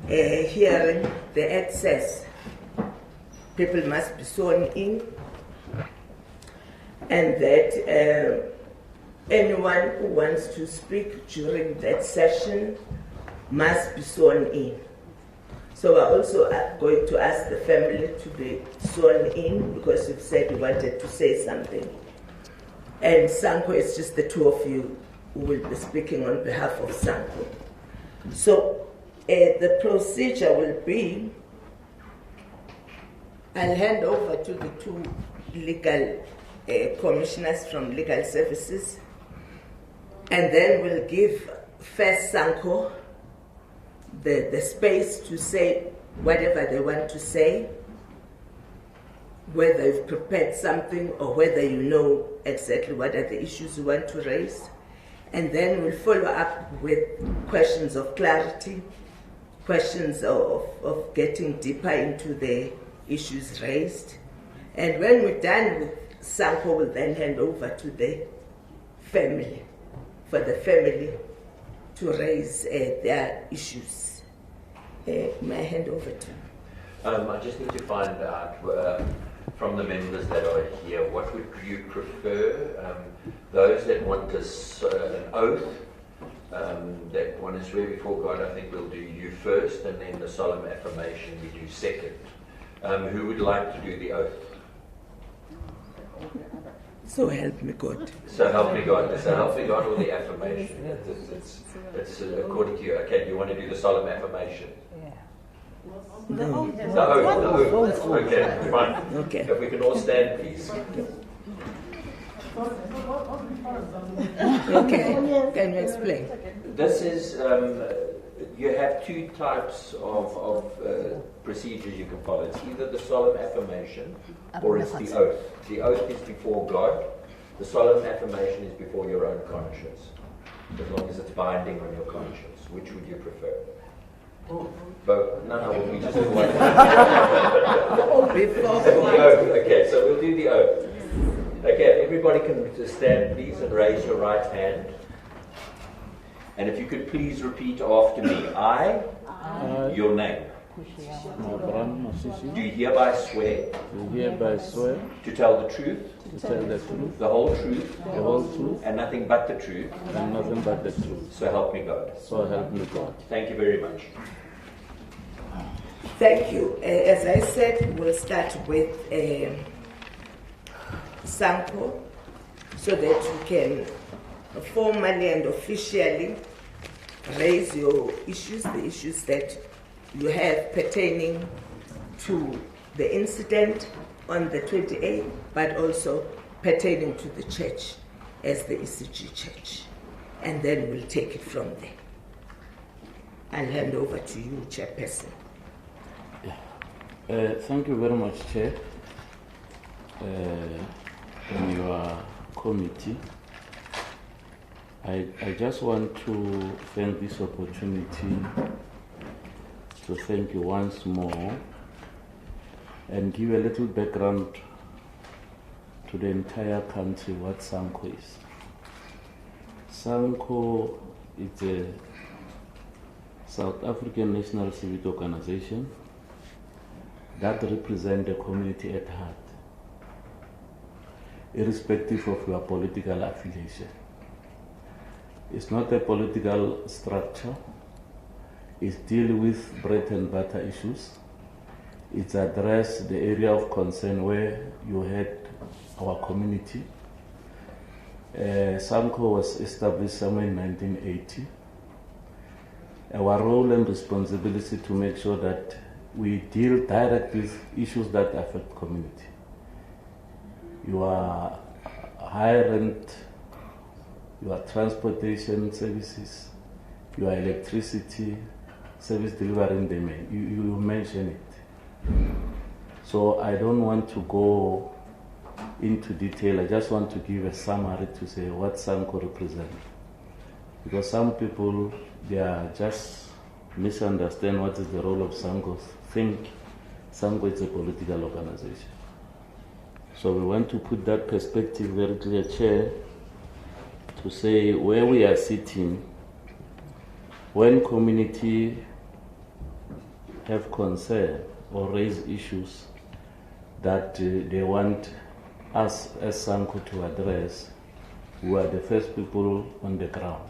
hearing, the Act says people must be sworn in, and that anyone who wants to speak during that session must be sworn in. So we're also going to ask the family to be sworn in, because you've said you wanted to say something. And Sanccol, it's just the two of you who will be speaking on behalf of Sanccol. So the procedure will be, I'll hand over to the two legal commissioners from Legal Services, and then we'll give first Sanccol the space to say whatever they want to say, whether you've prepared something or whether you know exactly what are the issues you want to raise. And then we'll follow up with questions of clarity, questions of getting deeper into the issues raised. And when we're done with Sanccol, we'll then hand over to the family, for the family to raise their issues. May I hand over to you? I just need to find out from the members that are here, what would you prefer? Those that want an oath, that want to swear before God, I think we'll do you first, and then the solemn affirmation we do second. Who would like to do the oath? So help me God. So help me God. So help me God, or the affirmation. It's according to you. Okay, do you want to do the solemn affirmation? No. The oath. Okay, fine. Okay. If we can all stand, please. Okay. Can you explain? This is, you have two types of procedures you can follow. It's either the solemn affirmation or it's the oath. The oath is before God. The solemn affirmation is before your own conscience, as long as it's binding on your conscience. Which would you prefer? Both. No, we just do one. The oath. Okay, so we'll do the oath. Okay, everybody can just stand, please, and raise your right hand. And if you could please repeat after me. I, your name. Do hereby swear. To tell the truth. The whole truth. And nothing but the truth. So help me God. Thank you very much. Thank you. As I said, we'll start with Sanccol, so that you can formally and officially raise your issues, the issues that you have pertaining to the incident on the 28th, but also pertaining to the church as the ECG church. And then we'll take it from there. I'll hand over to you, Chairperson. Thank you very much, Chair, and your committee. I just want to thank this opportunity to thank you once more and give a little background to the entire country what Sanccol is. Sanccol is a South African national civic organization that represents the community at heart, irrespective of your political affiliation. It's not a political structure. It deals with bread and butter issues. It addresses the area of concern where you had our community. Sanccol was established somewhere in 1980. Our role and responsibility to make sure that we deal directly with issues that affect community. Your high rent, your transportation services, your electricity service delivery in the main. You mentioned it. So I don't want to go into detail. I just want to give a summary to say what Sanccol represents. Because some people, they are just misunderstand what is the role of Sanccol, think Sanccol is a political organization. So we want to put that perspective very clear, Chair, to say where we are sitting, when community have concern or raise issues that they want us as Sanccol to address, who are the first people on the ground.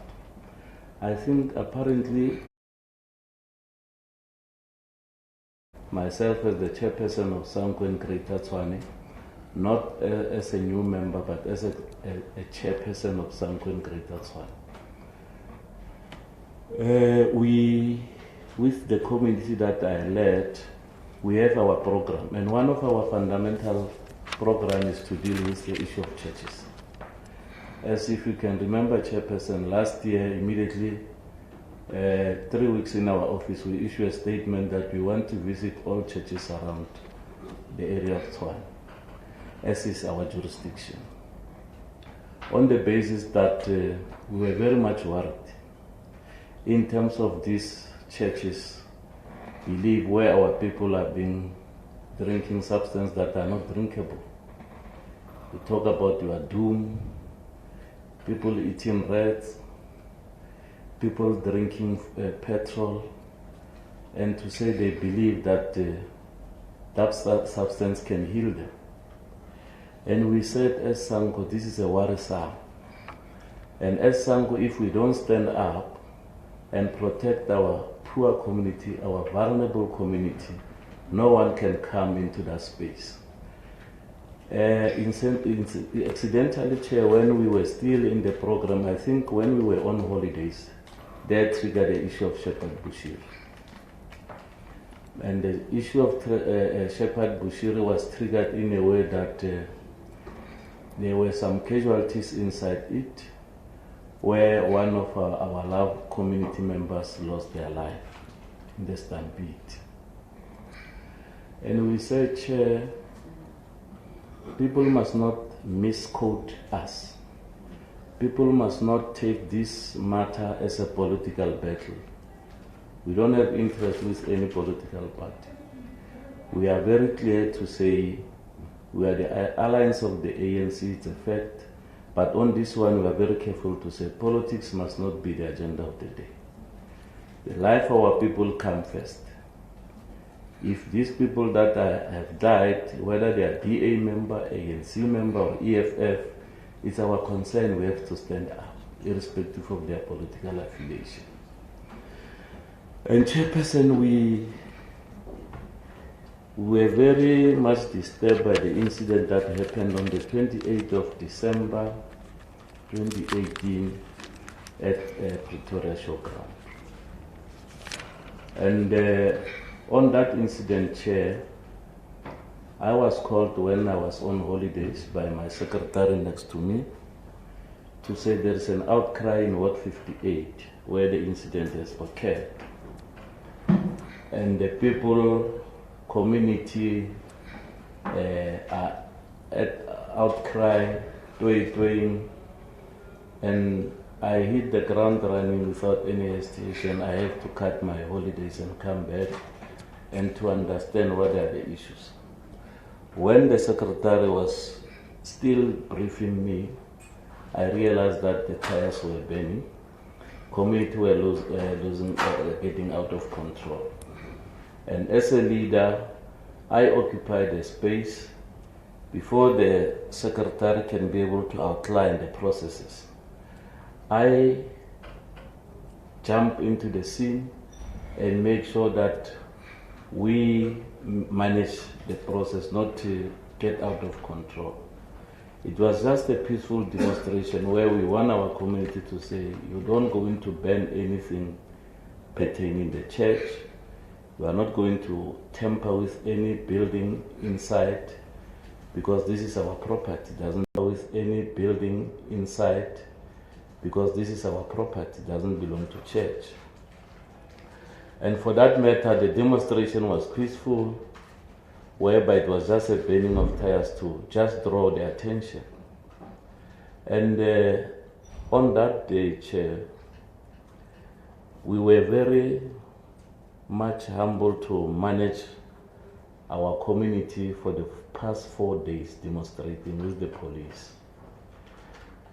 I think apparently myself as the chairperson of Sanccol in Greater Tshwane, not as a new member, but as a chairperson of Sanccol in Greater Tshwane. We, with the community that I led, we have our program, and one of our fundamental program is to deal with the issue of churches. As if you can remember, Chairperson, last year immediately, 3 weeks in our office, we issued a statement that we want to visit all churches around the area of Tshwane, as is our jurisdiction, on the basis that we were very much worried in terms of these churches believe where our people have been drinking substances that are not drinkable. We talk about your doom, people eating rats, people drinking petrol, and to say they believe that that substance can heal them. And we said as Sanccol, this is a worrisome. And as Sanccol, if we don't stand up and protect our poor community, our vulnerable community, no one can come into that space. Accidentally, Chair, when we were still in the program, I think when we were on holidays, that triggered the issue of Shepherd Bushiri. And the issue of Shepherd Bushiri was triggered in a way that there were some casualties inside it, where one of our loved community members lost their life in the stampede. And we said, Chair, people must not misquote us. People must not take this matter as a political battle. We don't have interest with any political party. We are very clear to say we are the alliance of the ANC, it's a fact. But on this one, we are very careful to say politics must not be the agenda of the day. The life of our people comes first. If these people that have died, whether they are DA member, ANC member, or EFF, it's our concern. We have to stand up, irrespective of their political affiliation. And Chairperson, we were very much disturbed by the incident that happened on the 28th of December 2018 at Pretoria Showground. And on that incident, Chair, I was called when I was on holidays by my secretary next to me to say there is an outcry in Ward 58 where the incident has occurred. And the people, community are at outcry, doing, and I hit the ground running without any hesitation. I have to cut my holidays and come back and to understand what are the issues. When the secretary was still briefing me, I realized that the tires were burning, community were getting out of control. And as a leader, I occupied the space before the secretary can be able to outline the processes. I jump into the scene and make sure that we manage the process not to get out of control. It was just a peaceful demonstration where we want our community to say, you don't going to ban anything pertaining the church. We are not going to tamper with any building inside because this is our property. Doesn't tamper with any building inside because this is our property. Doesn't belong to church. And for that matter, the demonstration was peaceful, whereby it was just a burning of tires to just draw the attention. And on that day, Chair, we were very much humbled to manage our community for the past 4 days demonstrating with the police.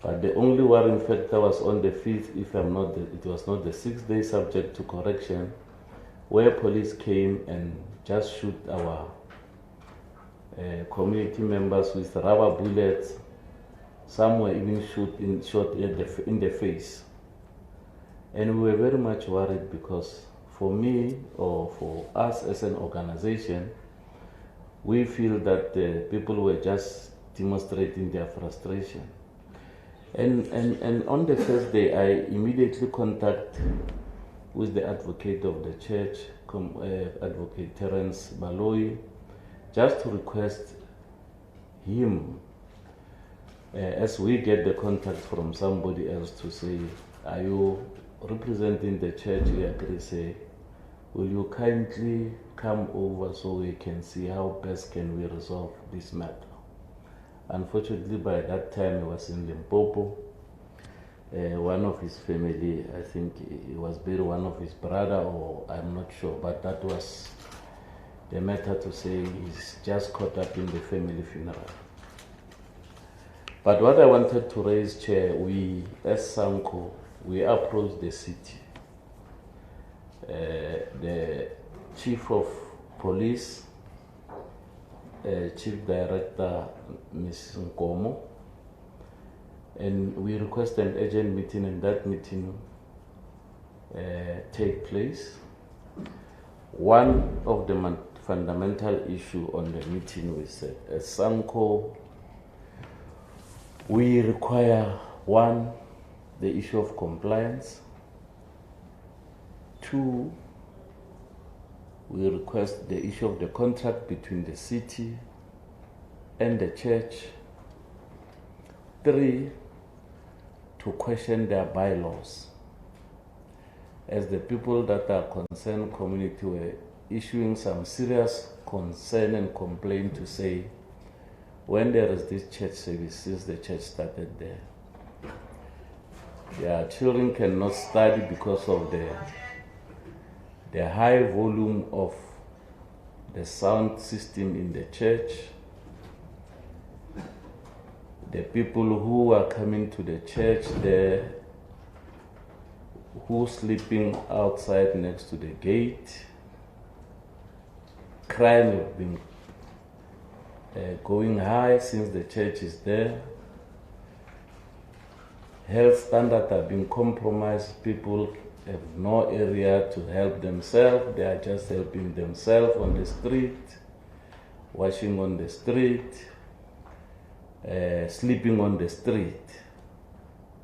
But the only worrying factor was on the 5th, if I'm not, it was not the 6th day subject to correction, where police came and just shoot our community members with rubber bullets. Some were even shot in the face. And we were very much worried because for me, or for us as an organization, we feel that the people were just demonstrating their frustration. And on the first day, I immediately contact with the advocate of the church, Advocate Terence Baloyi, just to request him, as we get the contact from somebody else, to say, are you representing the church? He agreed, say, will you kindly come over so we can see how best can we resolve this matter? Unfortunately, by that time, he was in Limpopo. One of his family, I think he was buried, one of his brother, or I'm not sure, but that was the matter, to say he's just caught up in the family funeral. But what I wanted to raise, Chair, we as Sanccol, we approached the city. The Chief of Police, Chief Director, Ms. Nkomo, and we request an urgent meeting, and that meeting take place. One of the fundamental issue on the meeting, we said, as Sanccol, we require, one, the issue of compliance. Two, we request the issue of the contract between the city and the church. Three, to question their bylaws, as the people that are concerned community were issuing some serious concern and complaint to say, when there is this church service, since the church started there, their children cannot study because of the high volume of the sound system in the church. The people who are coming to the church there, who sleeping outside next to the gate. Crime has been going high since the church is there. Health standards have been compromised. People have no area to help themselves. They are just helping themselves on the street, washing on the street, sleeping on the street.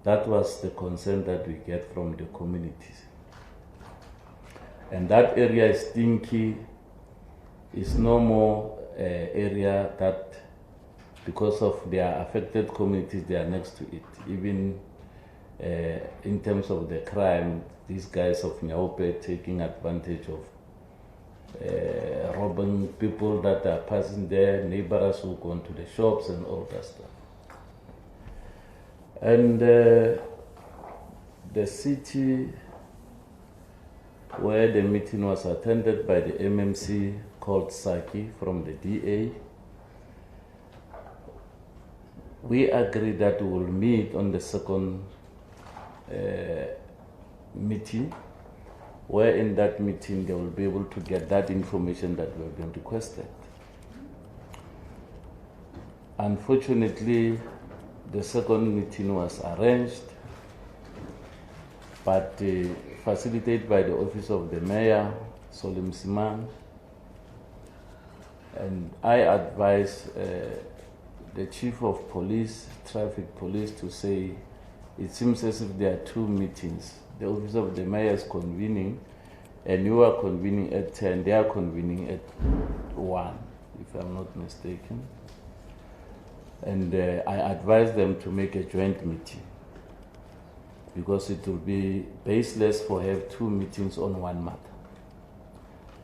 That was the concern that we get from the communities. And that area is stinky. It's no more area that, because of their affected communities, they are next to it. Even in terms of the crime, these guys of Nyaope taking advantage of robbing people that are passing there, neighbors who go into the shops and all that stuff. And the city where the meeting was attended by the MMC called Saki from the DA, we agreed that we will meet on the second meeting, where in that meeting they will be able to get that information that we have been requested. Unfortunately, the second meeting was arranged, but facilitated by the Office of the Mayor, Solim Siman, and I advised the Chief of Police, Traffic Police, to say it seems as if there are two meetings. The Office of the Mayor is convening, and you are convening at 10, they are convening at 1, if I'm not mistaken. And I advised them to make a joint meeting, because it will be baseless for have two meetings on one matter.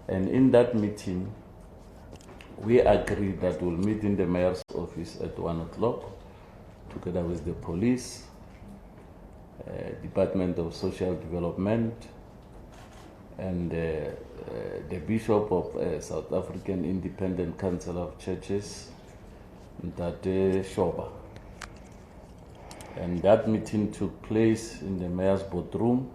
And in that meeting, we agreed that we'll meet in the mayor's office at 1 o'clock, together with the police, Department of Social Development, and the Bishop of South African Independent Council of Churches, Ntate Shoba. And that meeting took place in the mayor's boardroom,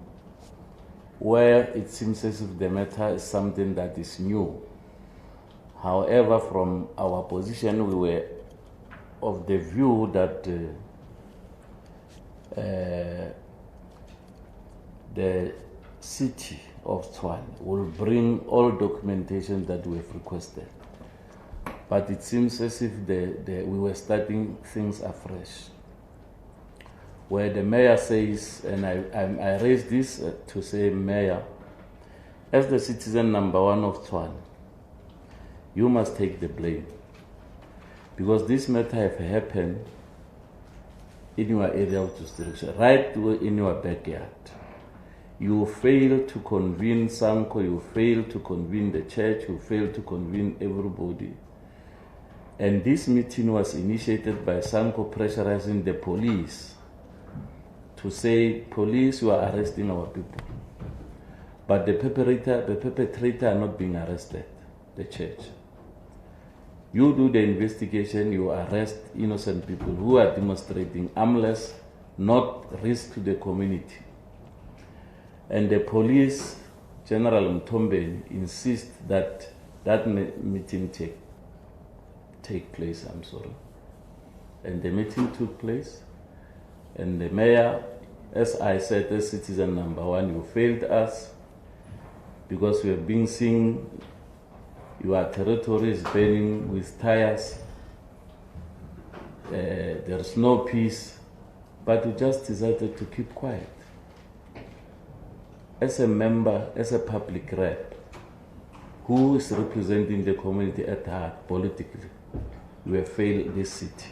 where it seems as if the matter is something that is new. However, from our position, we were of the view that the city of Tshwane will bring all documentation that we have requested. But it seems as if we were starting things afresh. Where the mayor says, and I raised this to say, Mayor, as the citizen number one of Tshwane, you must take the blame. Because this matter have happened in your area of jurisdiction, right in your backyard. You fail to convene Sanccol, you fail to convene the church, you fail to convene everybody. And this meeting was initiated by Sanccol pressurizing the police to say, police, you are arresting our people. But the perpetrator are not being arrested, the church. You do the investigation, you arrest innocent people who are demonstrating harmless, not risk to the community. And the police, General Mtombe, insists that that meeting take place, I'm sorry. And the meeting took place, and the mayor, as I said, as citizen number one, you failed us because we have been seeing your territory is burning with tires. There's no peace, but you just decided to keep quiet. As a member, as a public rep, who is representing the community at heart politically, you have failed this city.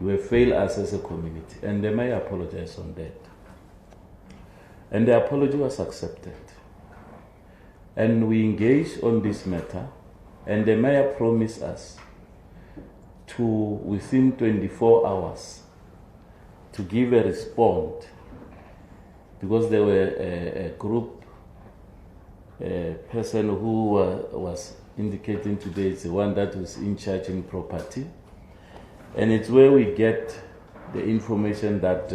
You have failed us as a community. And the mayor apologized on that. And the apology was accepted. And we engaged on this matter, and the mayor promised us to, within 24 hours, to give a response, because there were a group, a person who was indicating today is the one that was in charge in property. And it's where we get the information that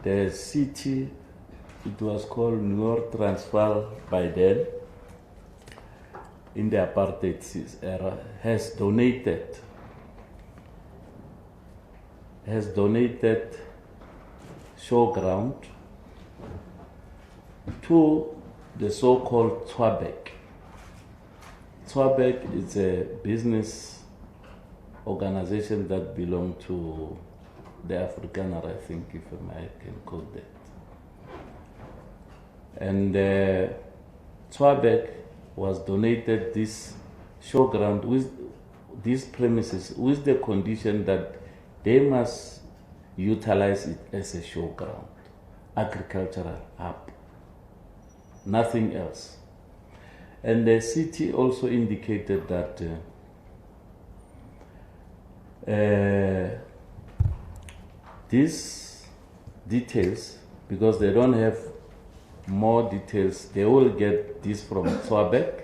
the city, it was called New Transvaal by then, in the apartheid era, has donated showground to the so-called Twabek. Twabek is a business organization that belongs to the Afrikaner, I think, if I can quote that. And Twabek was donated this showground with these premises with the condition that they must utilize it as a showground, agricultural hub, nothing else. And the city also indicated that these details, because they don't have more details, they will get this from Twabek,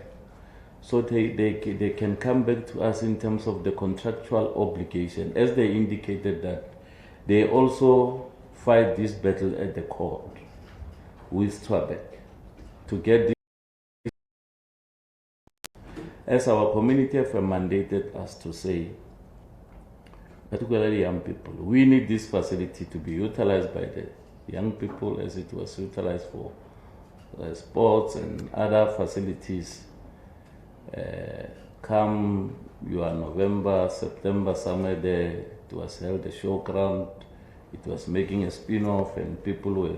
so they can come back to us in terms of the contractual obligation, as they indicated that they also fight this battle at the court with Twabek to get this. As our community have mandated us to say, particularly young people, we need this facility to be utilized by the young people as it was utilized for sports and other facilities. Come your November, September, somewhere there, it was held a showground. It was making a spin-off and people were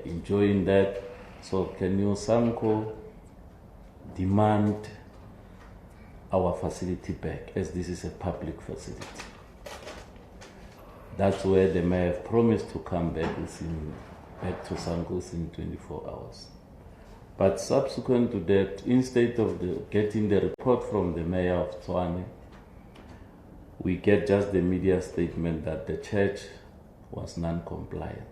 enjoying that. So can you, Sanccol, demand our facility back, as this is a public facility? That's where the mayor promised to come back to Sanccol in 24 hours. But subsequent to that, instead of getting the report from the mayor of Tshwane, we get just the media statement that the church was non-compliant.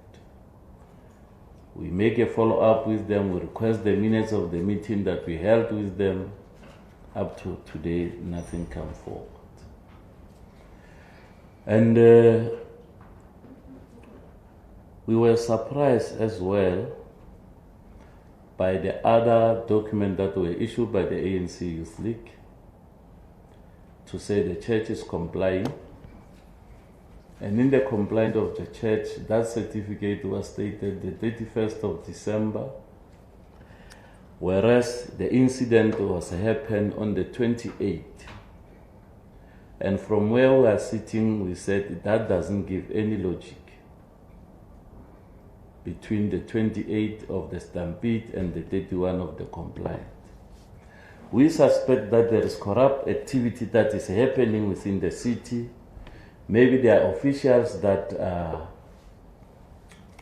We make a follow-up with them, we request the minutes of the meeting that we held with them. Up to today, nothing come forward. And We were surprised as well by the other document that were issued by the ANC Youth League to say the church is complying. And in the complaint of the church, that certificate was dated the 31st of December, whereas the incident was happened on the 28th. And from where we are sitting, we said that doesn't give any logic between the 28th of the stampede and the 31 of the complaint. We suspect that there is corrupt activity that is happening within the city. Maybe there are officials that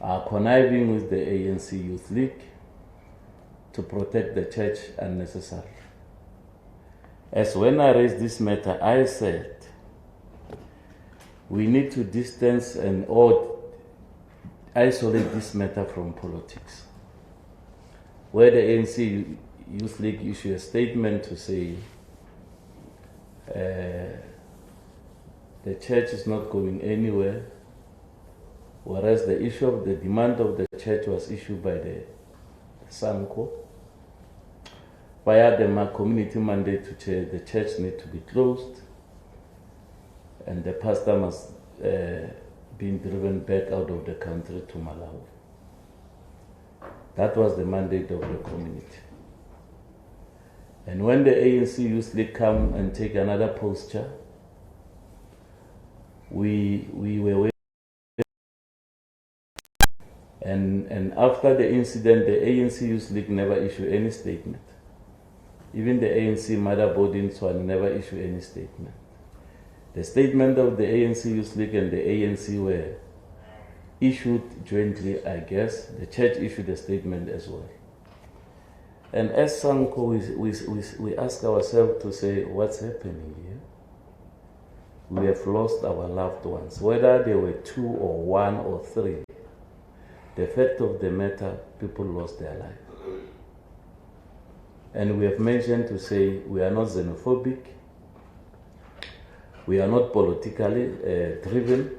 are conniving with the ANC Youth League to protect the church unnecessarily. As when I raised this matter, I said we need to distance and or isolate this matter from politics. Where the ANC Youth League issued a statement to say the church is not going anywhere, whereas the issue of the demand of the church was issued by the Sanccol. Via the community mandate to church, the church need to be closed and the pastor must be driven back out of the country to Malawi. That was the mandate of the community. And when the ANC Youth League come and take another posture, we were waiting. And after the incident, the ANC Youth League never issued any statement. Even the ANC mother body in Swan never issued any statement. The statement of the ANC Youth League and the ANC were issued jointly, I guess. The church issued a statement as well. And as Sanccol, we ask ourselves to say, what's happening here? We have lost our loved ones, whether they were 2 or 1 or 3. The fact of the matter, people lost their life. And we have mentioned to say we are not xenophobic, we are not politically driven,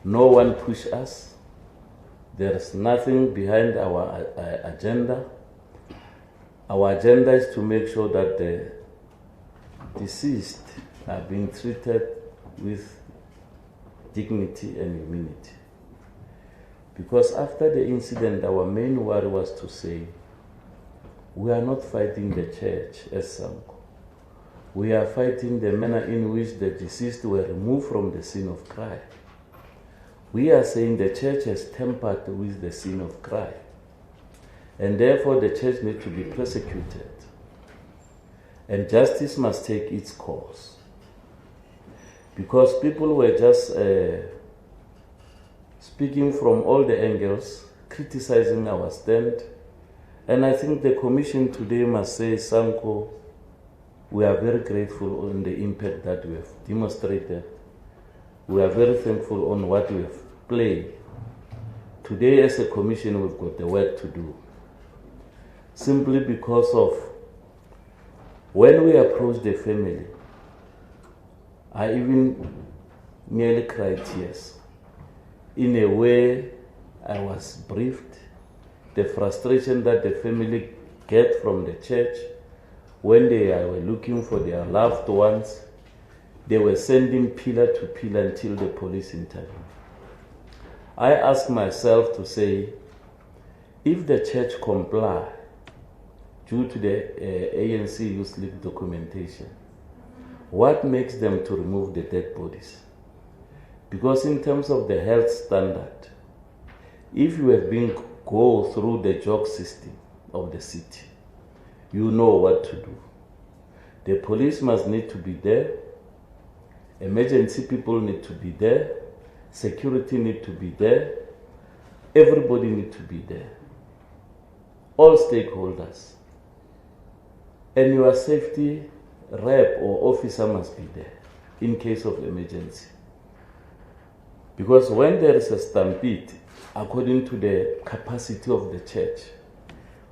no one pushed us, there is nothing behind our agenda. Our agenda is to make sure that the deceased are being treated with dignity and humility. Because after the incident, our main worry was to say, we are not fighting the church as Sanccol. We are fighting the manner in which the deceased were removed from the scene of crime. We are saying the church has tampered with the scene of crime. And therefore the church needs to be prosecuted. And justice must take its course. Because people were just speaking from all the angles, criticizing our stand. And I think the commission today must say, Sanccol, we are very grateful on the impact that we have demonstrated. We are very thankful on what we have played. Today as a commission, we've got the work to do. Simply because of when we approached the family, I even nearly cried tears. In a way, I was briefed. The frustration that the family get from the church when they were looking for their loved ones, they were sending pillar to pillar until the police intervened. I asked myself to say, if the church comply due to the ANC Youth League documentation, what makes them to remove the dead bodies? Because in terms of the health standard, if you have been go through the jog system of the city, you know what to do. The police must need to be there, emergency people need to be there, security need to be there, everybody need to be there, all stakeholders. And your safety rep or officer must be there in case of emergency. Because when there is a stampede, according to the capacity of the church,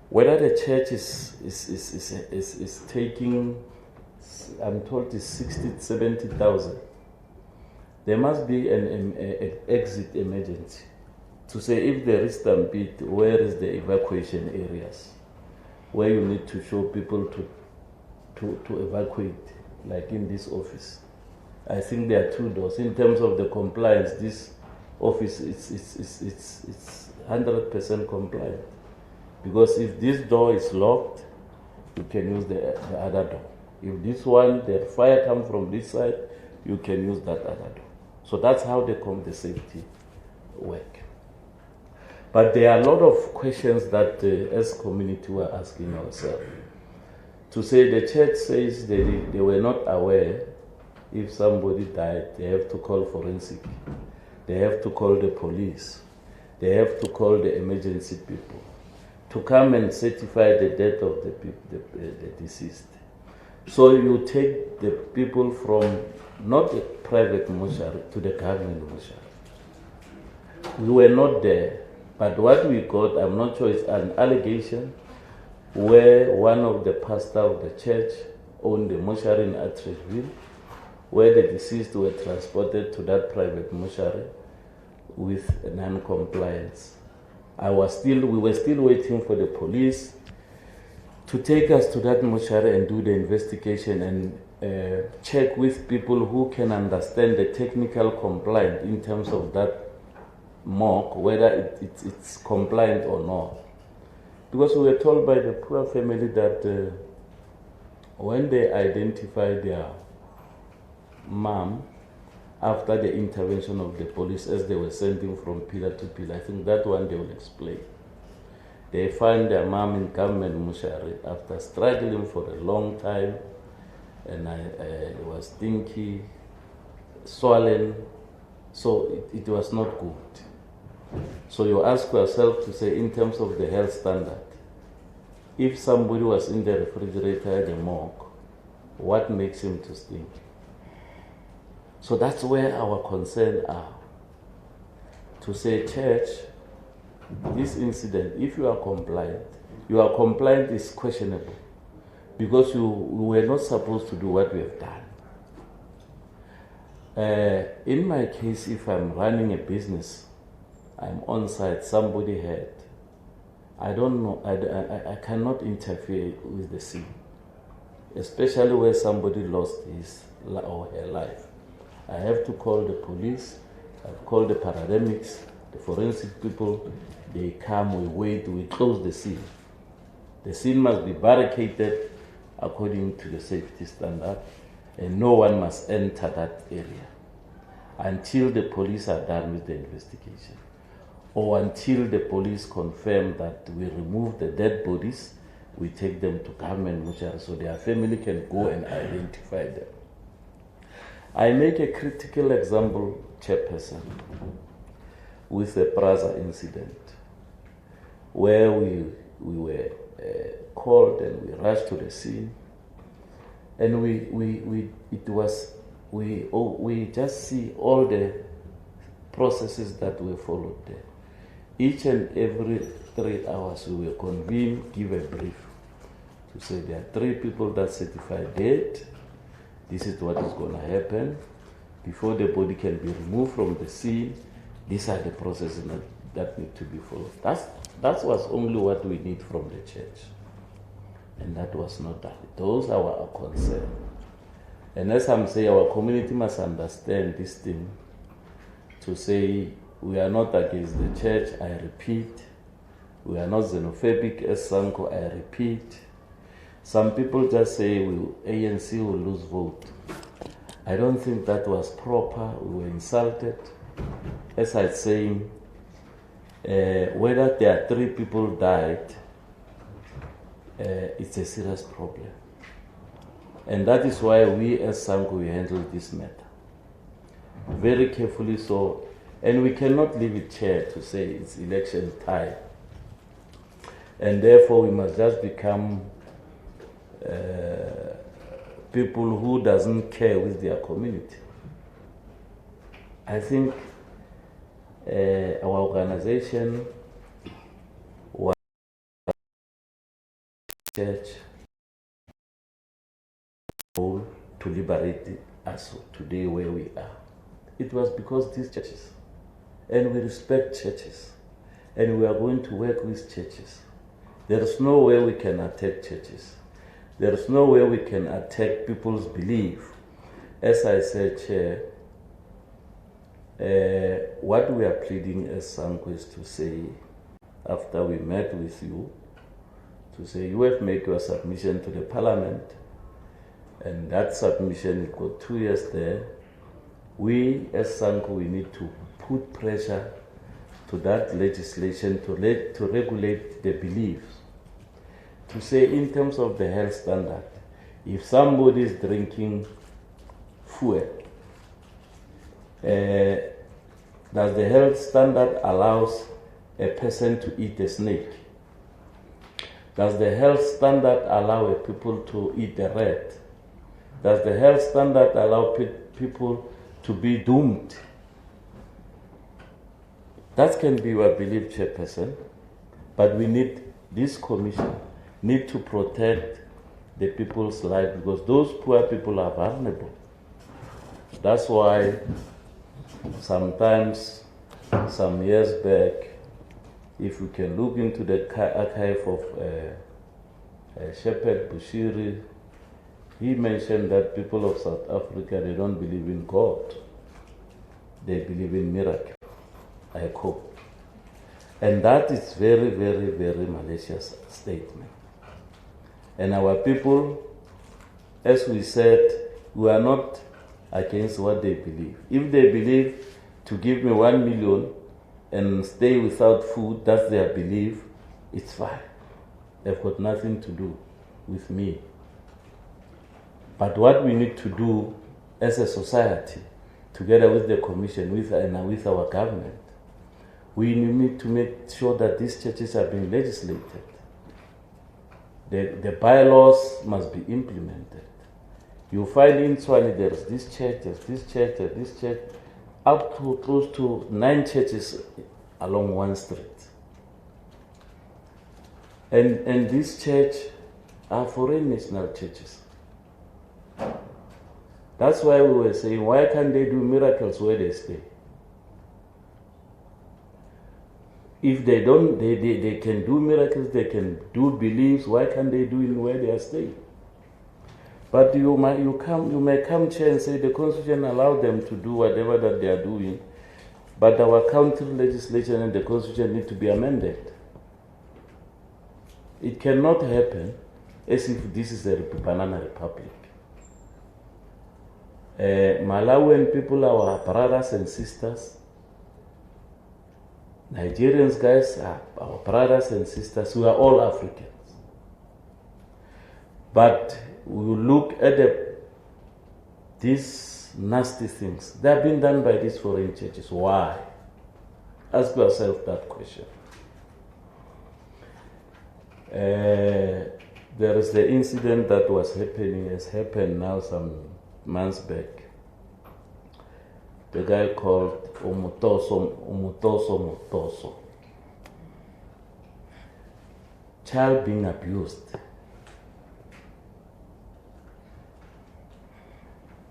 whether the church is taking, I'm told it's 60,000 to 70,000, there must be an exit emergency. to say if there is stampede, where is the evacuation areas, where you need to show people to evacuate, like in this office. I think there are 2 doors. In terms of the compliance, this office it's 100% compliant, because if this door is locked, you can use the other door. If this one, the fire comes from this side, you can use that other door. So that's how the safety work. But there are a lot of questions that as community we're asking ourselves. To say the church says they were not aware if somebody died, they have to call forensic, they have to call the police, they have to call the emergency people to come and certify the death of the deceased. So you take the people from not a private mortuary to the government mortuary. We were not there, but what we got, I'm not sure, it's an allegation where one of the pastors of the church owned the mortuary in Atteridgeville, where the deceased were transported to that private mortuary with non-compliance. We were still waiting for the police to take us to that mortuary and do the investigation and check with people who can understand the technical compliance in terms of that morgue, whether it's compliant or not. Because we were told by the poor family that when they identify their mom after the intervention of the police as they were sending from pillar to pillar, I think that one they will explain. They find their mom in government mortuary after struggling for a long time, and it was stinky, swollen, so it was not good. So you ask yourself to say, in terms of the health standard, if somebody was in the refrigerator at the morgue, what makes him to stink? So that's where our concerns are. To say, church, this incident, if you are compliant, your compliance is questionable, because you were not supposed to do what we have done. In my case, if I'm running a business, I'm on site, somebody had, I don't know, I cannot interfere with the scene, especially where somebody lost his or her life. I have to call the police, I've called the paramedics, the forensic people, they come, we wait, we close the scene. The scene must be barricaded according to the safety standard, and no one must enter that area until the police are done with the investigation, or until the police confirm that we remove the dead bodies, we take them to government mortuary so their family can go and identify them. I make a critical example, Chairperson, with the Praza incident, where we were called and we rushed to the scene, and we just see all the processes that were followed there. Each and every 3 hours we will convene, give a brief to say there are 3 people that certified dead. This is what is going to happen. Before the body can be removed from the scene, these are the processes that need to be followed. That was only what we need from the church. And that was not done. Those are our concerns. And as I'm saying, our community must understand this thing, to say we are not against the church, I repeat. We are not xenophobic as Sanccol, I repeat. Some people just say ANC will lose vote. I don't think that was proper. We were insulted. As I was saying, whether there are 3 people died, it's a serious problem. And that is why we as Sanccol, we handle this matter very carefully. So, and we cannot leave it chair to say it's election time. And therefore we must just become people who doesn't care with their community. I think our organization was church to liberate us today where we are. It was because these churches and we respect churches, and we are going to work with churches. There is no way we can attack churches. There is no way we can attack people's belief. As I said, Chair, what we are pleading as Sanccol is to say, after we met with you, to say you have made your submission to the Parliament, and that submission has got 2 years there. We as Sanccol, we need to put pressure to that legislation to regulate the beliefs. To say in terms of the health standard, if somebody is drinking fuel, does the health standard allows a person to eat a snake? Does the health standard allow a people to eat a rat? Does the health standard allow people to be doomed? That can be your belief, Chairperson, but we need, this commission need to protect the people's life, because those poor people are vulnerable. That's why sometimes, some years back, if we can look into the archive of Shepherd Bushiri, he mentioned that people of South Africa, they don't believe in God. They believe in miracle. I quote. And that is very, very, very malicious statement. And our people, as we said, we are not against what they believe. If they believe to give me 1 million and stay without food, that's their belief, it's fine. They've got nothing to do with me. But what we need to do as a society, together with the commission and with our government, we need to make sure that these churches are being legislated. The bylaws must be implemented. You find in Swahili there's this church, there's this church, there's this church, up to close to 9 churches along one street. And these churches are foreign national churches. That's why we were saying, why can't they do miracles where they stay? If they don't, they can do miracles, they can do beliefs, why can't they do it where they are staying? But you may come chair and say the Constitution allows them to do whatever that they are doing, but our country legislation and the Constitution need to be amended. It cannot happen as if this is a banana republic. Malawian people are our brothers and sisters. Nigerians guys are our brothers and sisters. We are all Africans. But we will look at these nasty things. They have been done by these foreign churches. Why? Ask yourself that question. There is the incident that has happened now some months back. The guy called Umutoso. Child being abused.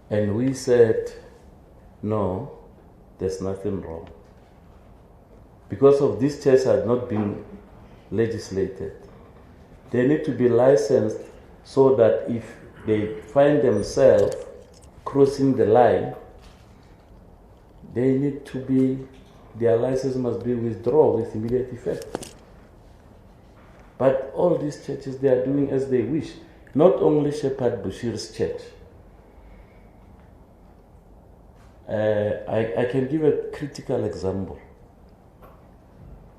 And we said, no, there's nothing wrong. Because of this church had not been legislated, they need to be licensed so that if they find themselves crossing the line, they need to be, their license must be withdrawn with immediate effect. But all these churches, they are doing as they wish. Not only Shepherd Bushiri's church. I can give a critical example.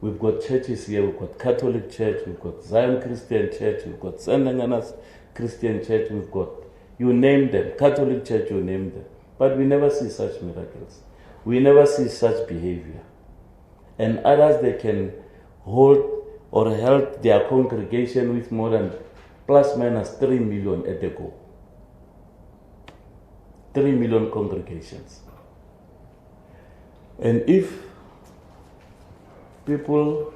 We've got churches here, we've got Catholic Church, we've got Zion Christian Church, we've got Sanccol Christian Church, we've got, you name them, Catholic Church, you name them. But we never see such miracles. We never see such behavior. And others, they can hold or help their congregation with more than plus minus 3 million at the go. 3 million congregations. And if people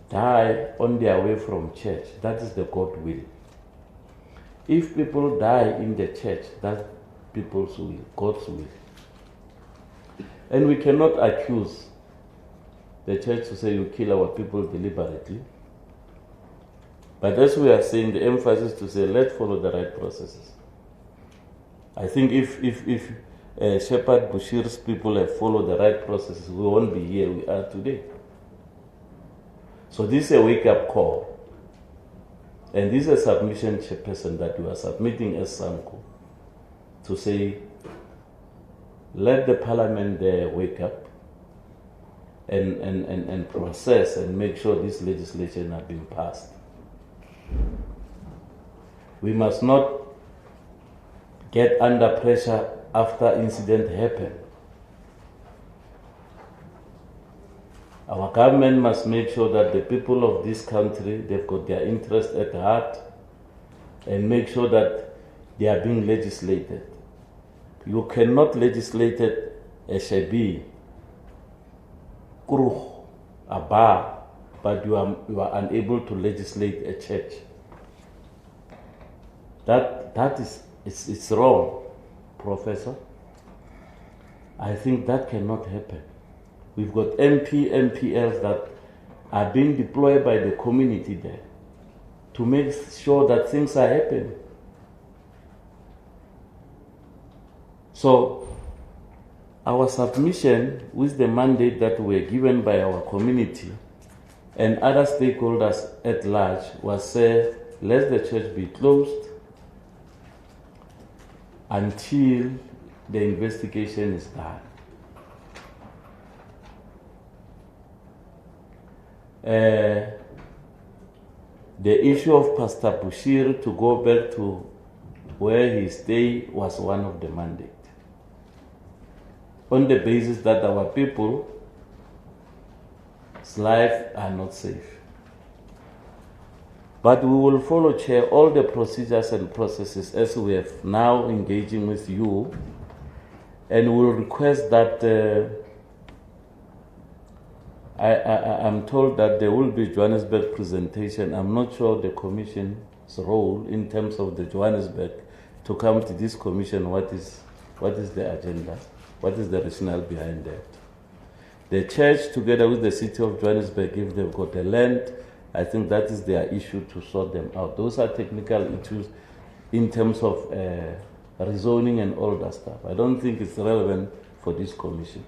die on their way from church, that is the God will. If people die in the church, that's people's will, God's will. And we cannot accuse the church to say you kill our people deliberately. But as we are saying, the emphasis to say let's follow the right processes. I think if Shepherd Bushiri's people have followed the right processes, we won't be here we are today. So this is a wake-up call. And this is a submission, Chairperson, that we are submitting as Sanccol to say, let the Parliament there wake up and process and make sure this legislation has been passed. We must not get under pressure after incident happen. Our government must make sure that the people of this country, they've got their interest at heart and make sure that they are being legislated. You cannot legislate a shabi, kuruh, a bar, but you are unable to legislate a church. That is it's wrong, Professor. I think that cannot happen. We've got MPLs that are being deployed by the community there to make sure that things are happening. So, our submission with the mandate that we were given by our community and other stakeholders at large was let the church be closed until the investigation is done. The issue of Pastor Bushiri to go back to where he stayed was one of the mandate, on the basis that our people's lives are not safe. But we will follow, Chair, all the procedures and processes as we have now engaging with you, and we will request that I'm told that there will be Johannesburg presentation. I'm not sure the commission's role in terms of the Johannesburg to come to this commission. What is the agenda? What is the rationale behind that? The church, together with the city of Johannesburg, if they've got the land, I think that is their issue to sort them out. Those are technical issues in terms of rezoning and all that stuff. I don't think it's relevant for this commission.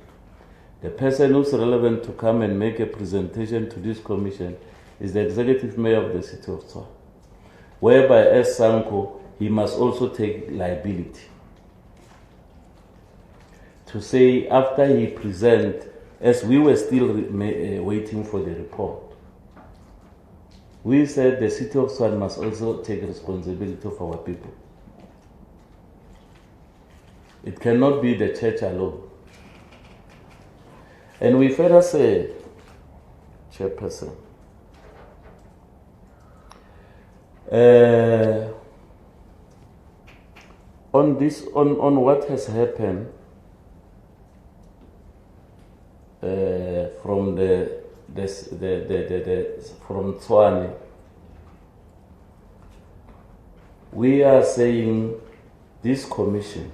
The person who's relevant to come and make a presentation to this commission is the executive mayor of the city of Tshwane, whereby as Sanccol, he must also take liability. To say after he present, as we were still waiting for the report, we said the city of Tshwane must also take responsibility for our people. It cannot be the church alone. And we further say, Chairperson, on what has happened from from Tshwane, we are saying this commission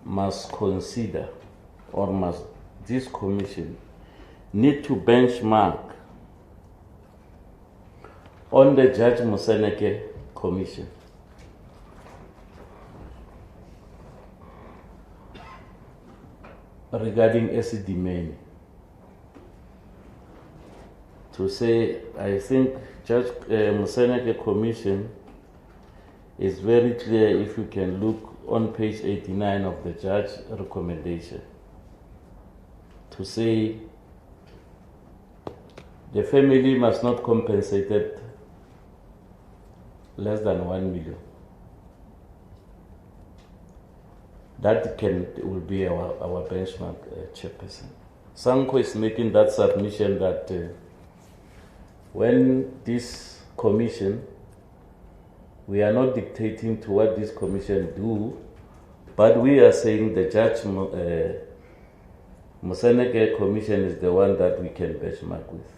must consider, or must this commission need to benchmark on the Judge Moseneke Commission. Regarding Esidimeni, to say, I think Judge Moseneke Commission is very clear if you can look on page 89 of the judge recommendation, to say the family must not compensate less than 1 million. That will be our benchmark, Chairperson. Sanccol is making that submission that when this commission, we are not dictating to what this commission do, but we are saying the Judge Moseneke Commission is the one that we can benchmark with.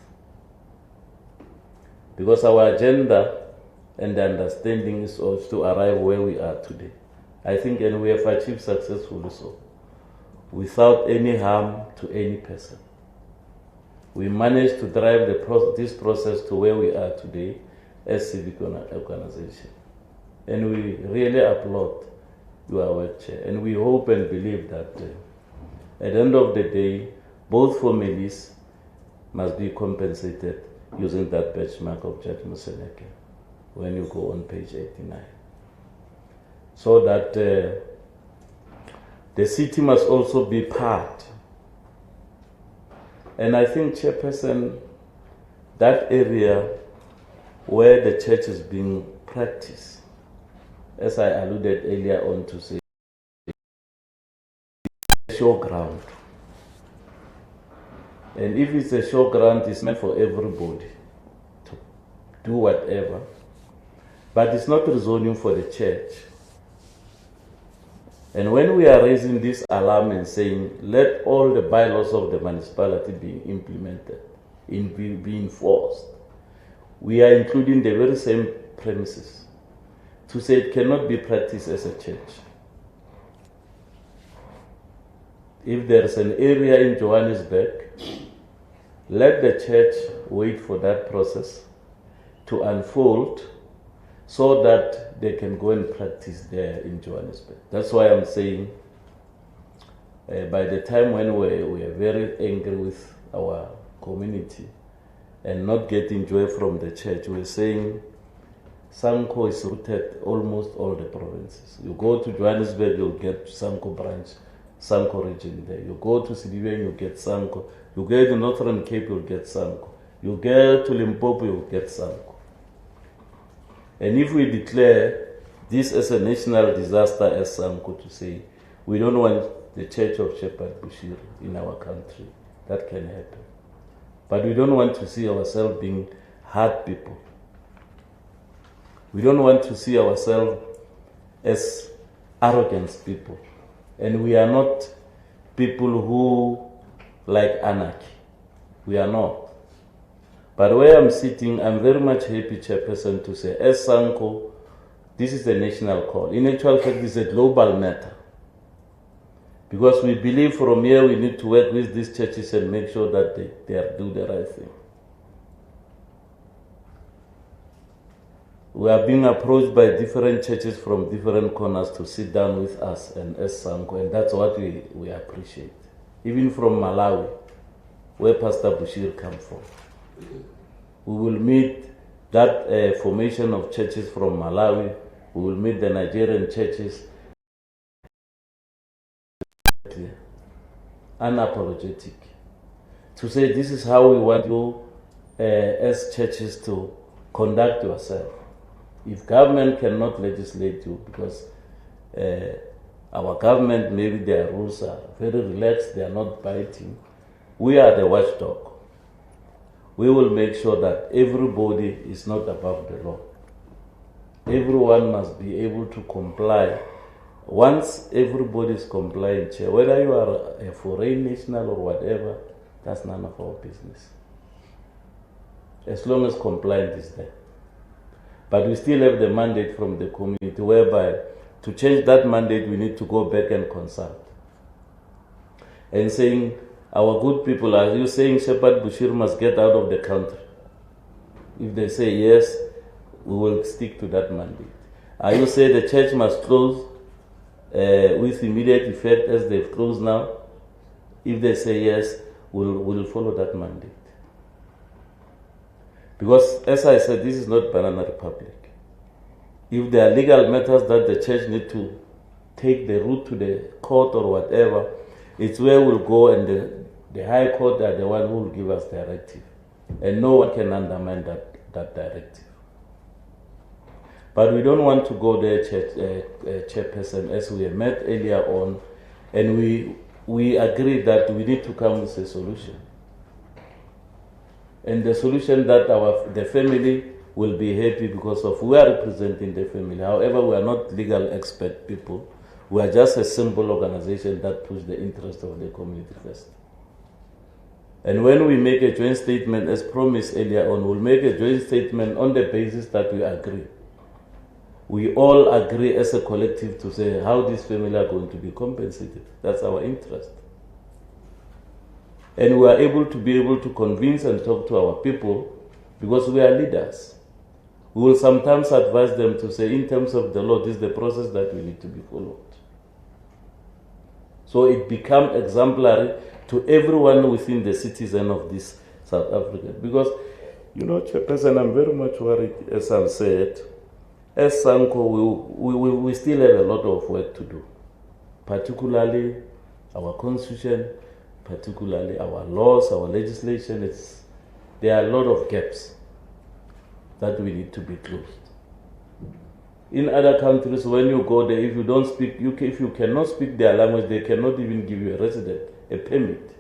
Because our agenda and the understanding is also to arrive where we are today. I think, and we have achieved successfully so. without any harm to any person. We managed to drive this process to where we are today as civic organization. And we really applaud your work, Chair. And we hope and believe that at the end of the day, both families must be compensated using that benchmark of Judge Moseneke when you go on page 89. So that the city must also be part. And I think, Chairperson, that area where the church is being practiced, as I alluded earlier on to say, showground. And if it's a showground, it's meant for everybody to do whatever. But it's not rezoning for the church. And when we are raising this alarm and saying, let all the bylaws of the municipality be implemented, be enforced, we are including the very same premises to say it cannot be practiced as a church. If there is an area in Johannesburg, let the church wait for that process to unfold so that they can go and practice there in Johannesburg. That's why I'm saying by the time when we are very angry with our community and not getting joy from the church, we're saying Sanccol is rooted almost all the provinces. You go to Johannesburg, you'll get Sanccol branch, Sanccol region there. You go to Sidibe, you get Sanccol. You go to Northern Cape, you'll get Sanccol. You get to Limpopo, you'll get Sanccol. And if we declare this as a national disaster as Sanccol, to say, we don't want the Church of Shepherd Bushiri in our country, that can happen. But we don't want to see ourselves being hard people. We don't want to see ourselves as arrogant people. And we are not people who like anarchy. We are not. But where I'm sitting, I'm very much happy, Chairperson, to say, as Sanccol, this is a national call. In actual fact, it's a global matter. Because we believe from here we need to work with these churches and make sure that they do the right thing. We are being approached by different churches from different corners to sit down with us and as Sanccol, and that's what we appreciate. Even from Malawi, where Pastor Bushiri comes from. We will meet that formation of churches from Malawi. We will meet the Nigerian churches. Unapologetic. To say this is how we want you as churches to conduct yourself. If government cannot legislate you because our government, maybe their rules are very relaxed, they are not biting, we are the watchdog. We will make sure that everybody is not above the law. Everyone must be able to comply. Once everybody is compliant, Chair, whether you are a foreign national or whatever, that's none of our business. As long as compliance is there. But we still have the mandate from the community whereby to change that mandate, we need to go back and consult. And saying, our good people, are you saying Shepherd Bushiri must get out of the country? If they say yes, we will stick to that mandate. Are you saying the church must close with immediate effect as they've closed now? If they say yes, we'll follow that mandate. Because, as I said, this is not Banana Republic. If there are legal matters that the church need to take the route to the court or whatever, it's where we'll go, and the High Court are the one who will give us directive. And no one can undermine that directive. But we don't want to go there, Chairperson, as we met earlier on, and we agreed that we need to come with a solution. And the solution that the family will be happy because of, we are representing the family. However, we are not legal expert people. We are just a simple organization that puts the interest of the community first. And when we make a joint statement, as promised earlier on, we'll make a joint statement on the basis that we agree. we all agree as a collective to say how these families are going to be compensated. That's our interest. And we are able to convince and talk to our people because we are leaders. We will sometimes advise them to say, in terms of the law, this is the process that we need to be followed. So it becomes exemplary to everyone within the citizen of this South Africa. Because, Chairperson, I'm very much worried, as I've said, as Sanccol, we still have a lot of work to do, particularly our constitution, particularly our laws, our legislation. There are a lot of gaps that we need to be closed. In other countries, when you go there, if you don't speak, if you cannot speak their language, they cannot even give you a permit,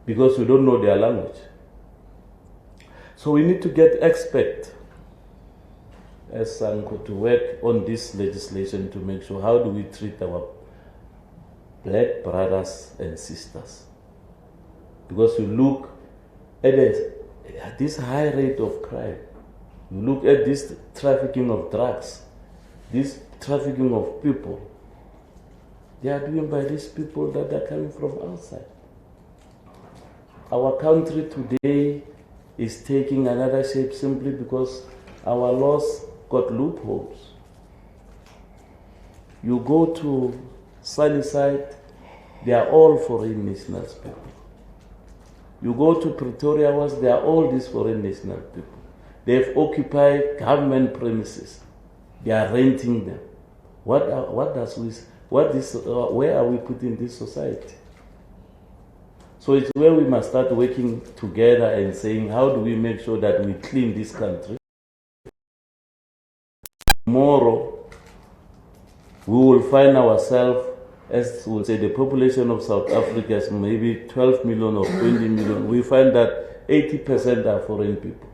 because you don't know their language. So we need to get experts as Sanccol to work on this legislation to make sure how do we treat our black brothers and sisters. Because you look at this high rate of crime, you look at this trafficking of drugs, this trafficking of people, they are doing by these people that are coming from outside. Our country today is taking another shape simply because our laws got loopholes. You go to Sunnyside, they are all foreign nationals people. You go to Pretoria West, they are all these foreign national people. They've occupied government premises. They are renting them. Where are we putting this society? So it's where we must start working together and saying, how do we make sure that we clean this country? Tomorrow, we will find ourselves, as we'll say, the population of South Africa is maybe 12 million or 20 million. We find that 80% are foreign people.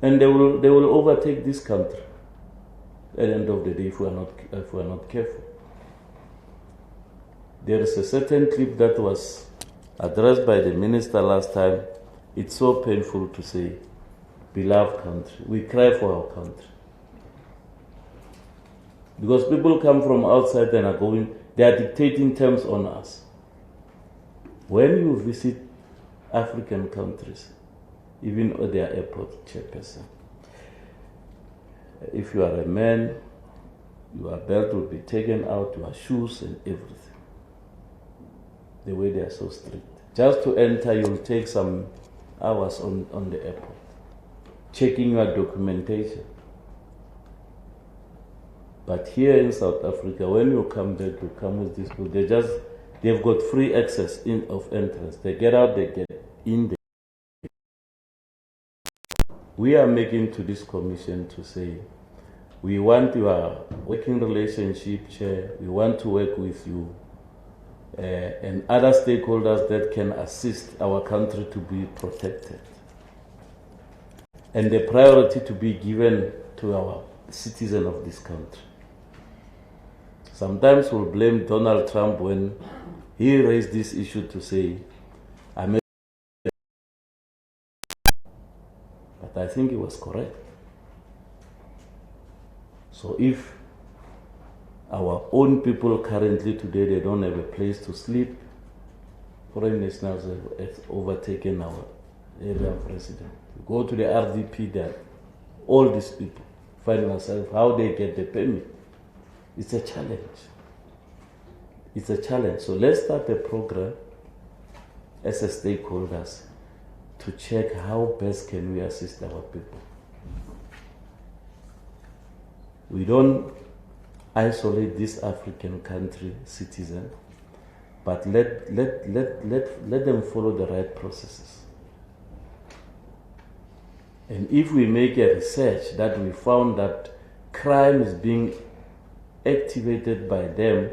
And they will overtake this country at the end of the day if we are not careful. There is a certain clip that was addressed by the minister last time. It's so painful to say, beloved country. We cry for our country. Because people come from outside and they are dictating terms on us. When you visit African countries, even at their airport, Chairperson, if you are a man, your belt will be taken out, your shoes and everything. The way they are so strict. Just to enter, you'll take some hours on the airport, checking your documentation. But here in South Africa, when you come back, you come with these people, they've got free access of entrance. They get out, they get in. We are making to this commission to say, we want your working relationship, Chair. We want to work with you and other stakeholders that can assist our country to be protected. And the priority to be given to our citizens of this country. Sometimes we'll blame Donald Trump when he raised this issue to say, but I think he was correct. So if our own people currently today, they don't have a place to sleep, foreign nationals have overtaken our area of residence. You go to the RDP there, all these people find themselves how they get the permit. It's a challenge. It's a challenge. So let's start a program as a stakeholders to check how best can we assist our people. We don't isolate this African country citizen, but let them follow the right processes. And if we make a research that we found that crime is being activated by them,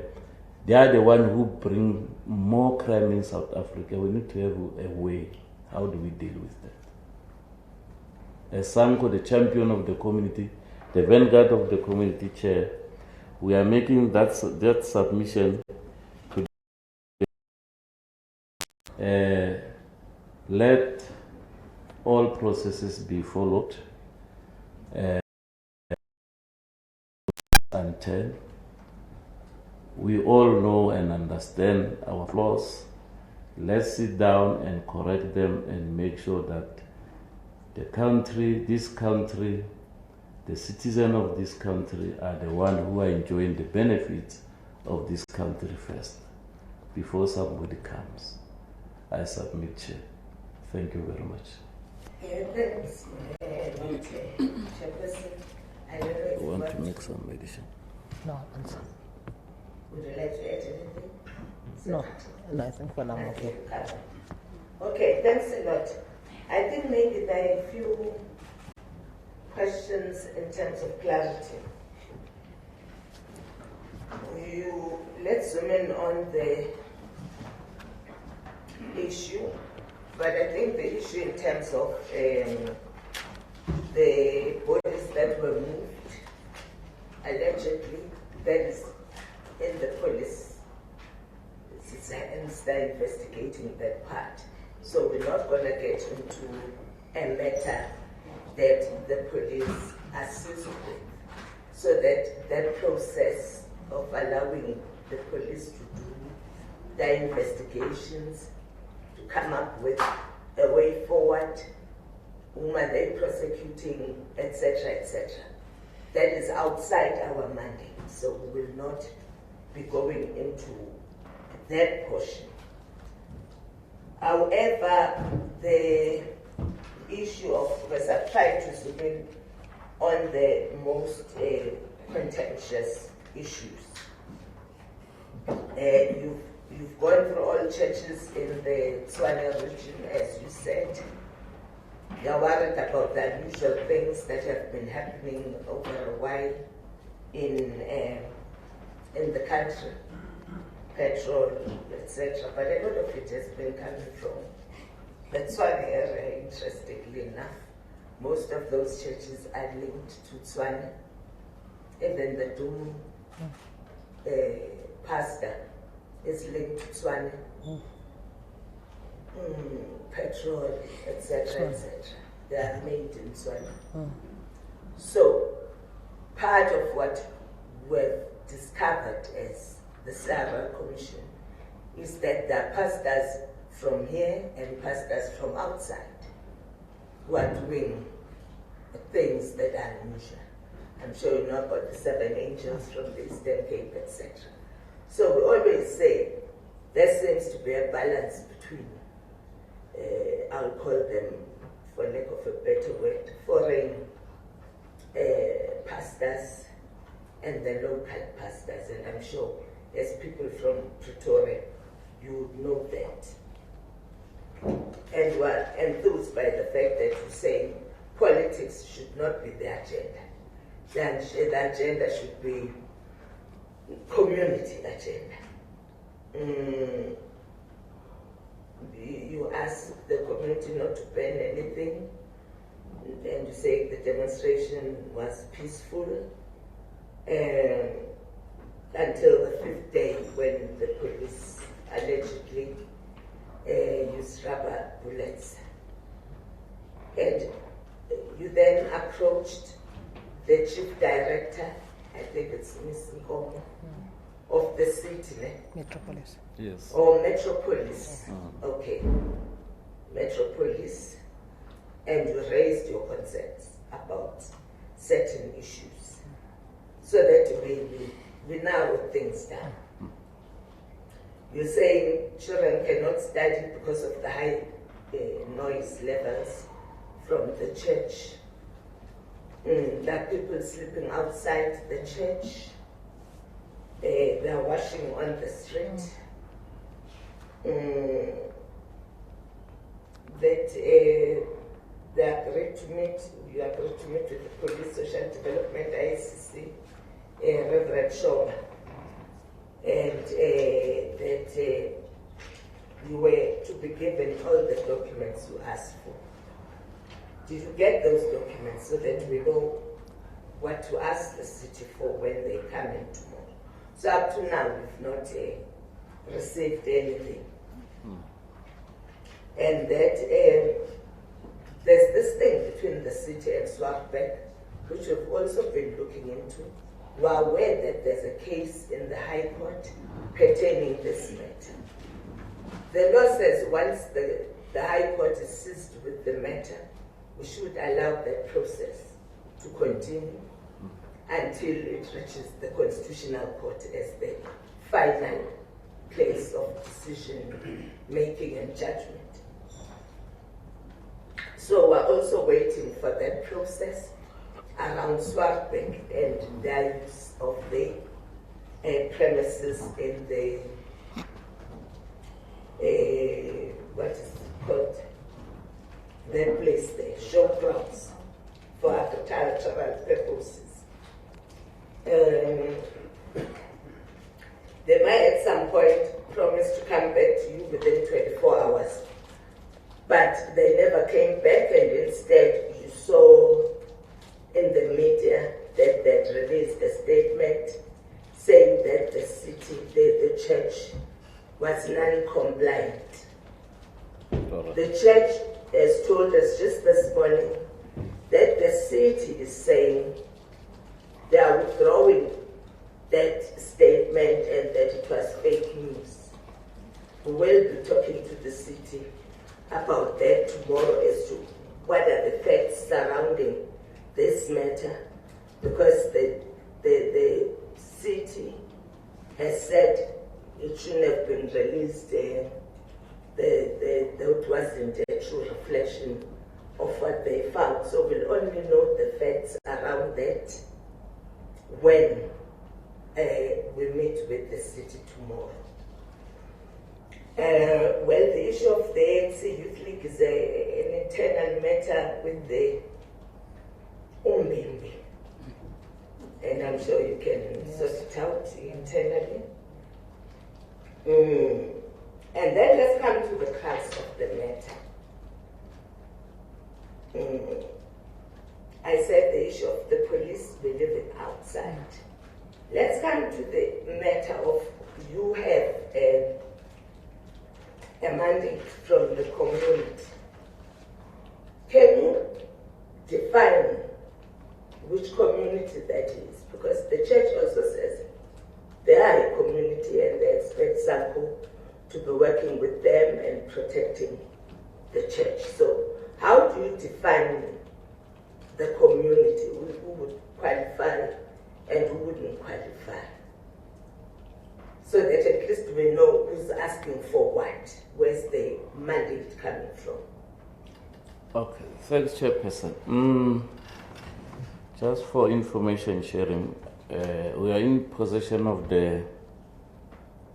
they are the one who bring more crime in South Africa. We need to have a way. How do we deal with that? As Sanccol, the champion of the community, the vanguard of the community chair, we are making that submission to let all processes be followed until we all know and understand our flaws. Let's sit down and correct them and make sure that the country, the citizens of this country are the ones who are enjoying the benefits of this country first, before somebody comes. I submit, Chair. Thank you very much. Thanks, Chairperson. I don't know if I want to make some addition. No, answer. Would you like to add anything? No, I think for now I'm okay. Okay, thanks a lot. I think maybe there are a few questions in terms of clarity. Let's zoom in on the issue, but I think the issue in terms of the bodies that were moved, allegedly, that is in the police, and start investigating that part. So we're not going to get into a matter that the police assist with, so that that process of allowing the police to do their investigations, to come up with a way forward, whom are they prosecuting, etc., etc. That is outside our mandate, so we will not be going into that portion. However, the issue of, because I've tried to zoom in on the most contentious issues. You've gone through all churches in the Tshwane region, as you said. You're worried about the unusual things that have been happening over a while in the country, petrol, etc. But a lot of it has been coming from the Tshwane area, interestingly enough. Most of those churches are linked to Tshwane. Even the Doom pastor is linked to Tshwane. Petrol, etc., etc. They are made in Tshwane. So, part of what we've discovered as the CRL Commission is that there are pastors from here and pastors from outside who are doing things that are unusual. I'm sure you know about the 7 angels from the Eastern Cape, etc. So we always say there seems to be a balance between, I'll call them, for lack of a better word, foreign pastors and the local pastors. And I'm sure as people from Pretoria, you would know that. And we're enthused by the fact that you say politics should not be the agenda. The agenda should be community agenda. You ask the community not to ban anything, and you say the demonstration was peaceful until the 5th day when the police allegedly used rubber bullets. And you then approached the chief director, I think it's Sanccol, of the city, Metropolis. Yes. or Metropolis. Okay, Metropolis, and you raised your concerns about certain issues, so that we narrow things down. You're saying children cannot study because of the high noise levels from the church. There are people sleeping outside the church. They are washing on the street. That they agreed to meet, you agreed to meet with the Police Social Development, ICC, Reverend Shaw, and that you were to be given all the documents you asked for. Did you get those documents so that we know what to ask the city for when they come in tomorrow? So up to now, we've not received anything. And that there's this thing between the city and Swartberg which we've also been looking into. We are aware that there's a case in the High Court pertaining this matter. The law says once the High Court is seized with the matter, we should allow that process to continue until it reaches the Constitutional Court as the final place of decision making and judgment. So we're also waiting for that process around Swartbeck and their use of the premises in the what is it called? Their place there, showgrounds for agricultural purposes. They might at some point promise to come back to you within 24 hours, but they never came back, and instead you saw in the media that they released a statement saying that the city, the church was non-compliant. The church has told us just this morning that the city is saying they are withdrawing that statement and that it was fake news. We will be talking to the city about that tomorrow as to what are the facts surrounding this matter, because the city has said it shouldn't have been released. That wasn't a true reflection of what they found. So we'll only know the facts around that when we meet with the city tomorrow. Well, the issue of the ANC Youth League is an internal matter with the Umbimbi. And I'm sure you can sort it out internally. And then let's come to the crux of the matter. I said the issue of the police, we leave it outside. Let's come to the matter of you have a mandate from the community. Can you define which community that is? Because the church also says they are a community and they expect Sanccol to be working with them and protecting the church. So how do you define the community? Who would qualify and who wouldn't qualify? So that at least we know who's asking for what. Where's the mandate coming from? Okay, thanks, Chairperson. Just for information sharing, we are in possession of the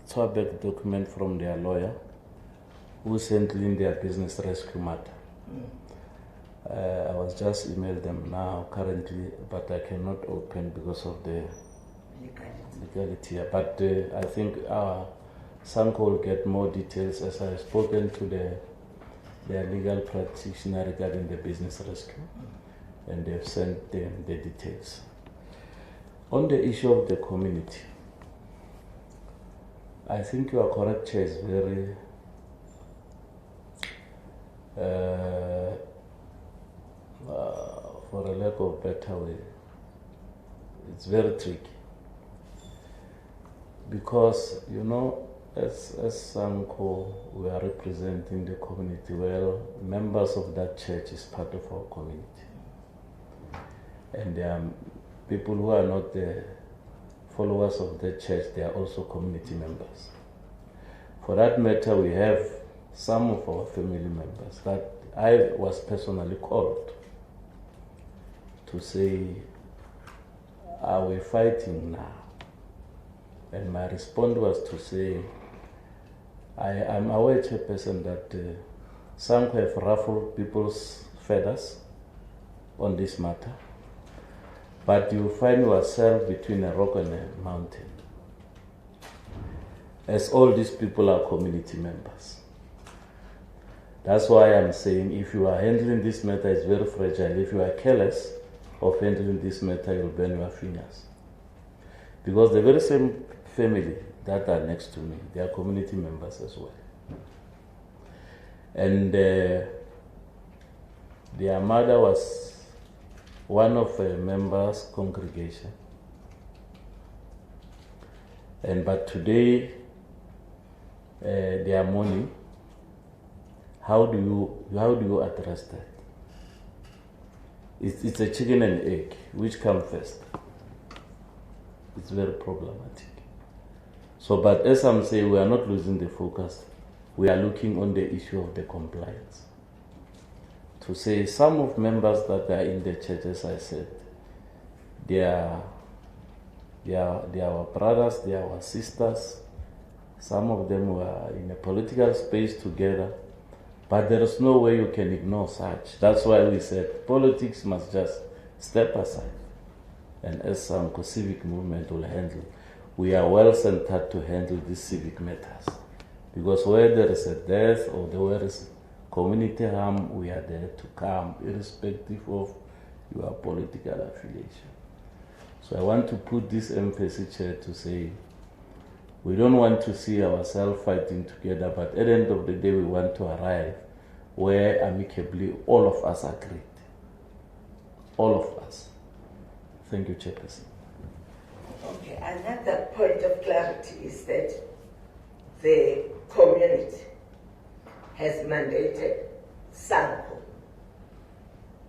Swartbeck document from their lawyer who's handling their business rescue matter. I was just emailed them now currently, but I cannot open because of the legality. But I think our Sanccol will get more details as I've spoken to their legal practitioner regarding the business rescue, and they've sent them the details. On the issue of the community, I think you are correct, Chair, is very for a lack of better way, it's very tricky. Because, you know, as Sanccol, we are representing the community. Well, members of that church is part of our community. And there are people who are not the followers of the church, they are also community members. For that matter, we have some of our family members that I was personally called to say, are we fighting now? And my response was to say, I am aware, Chairperson, that some have ruffled people's feathers on this matter, but you find yourself between a rock and a mountain, as all these people are community members. That's why I'm saying if you are handling this matter, it's very fragile. If you are careless of handling this matter, you'll burn your fingers. Because the very same family that are next to me, they are community members as well. And their mother was one of a member's congregation. But today they are mourning. How do you address that? It's a chicken and egg. Which comes first? It's very problematic. So, but as I'm saying, we are not losing the focus. We are looking on the issue of the compliance. To say some of members that are in the church, as I said, they are our brothers, they are our sisters. Some of them were in a political space together. But there is no way you can ignore such. That's why we said politics must just step aside. And as Sanccol civic movement will handle, we are well centered to handle these civic matters. Because where there is a death or there is community harm, we are there to come, irrespective of your political affiliation. So I want to put this emphasis here to say, we don't want to see ourselves fighting together, but at the end of the day, we want to arrive where amicably all of us agreed. All of us. Thank you, Chairperson. Okay, another point of clarity is that the community has mandated Sanccol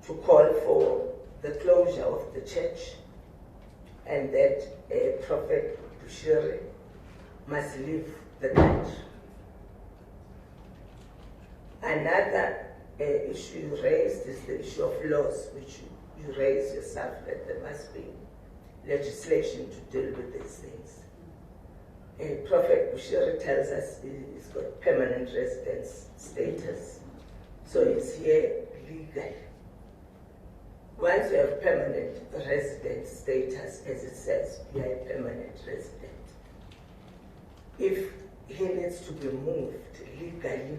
to call for the closure of the church and that Prophet Bushiri must leave the country. Another issue you raised is the issue of laws, which you raised yourself, that there must be legislation to deal with these things. Prophet Bushiri tells us he's got permanent residence status, so he's here legally. Once you have permanent resident status, as it says, you are a permanent resident. If he needs to be moved legally,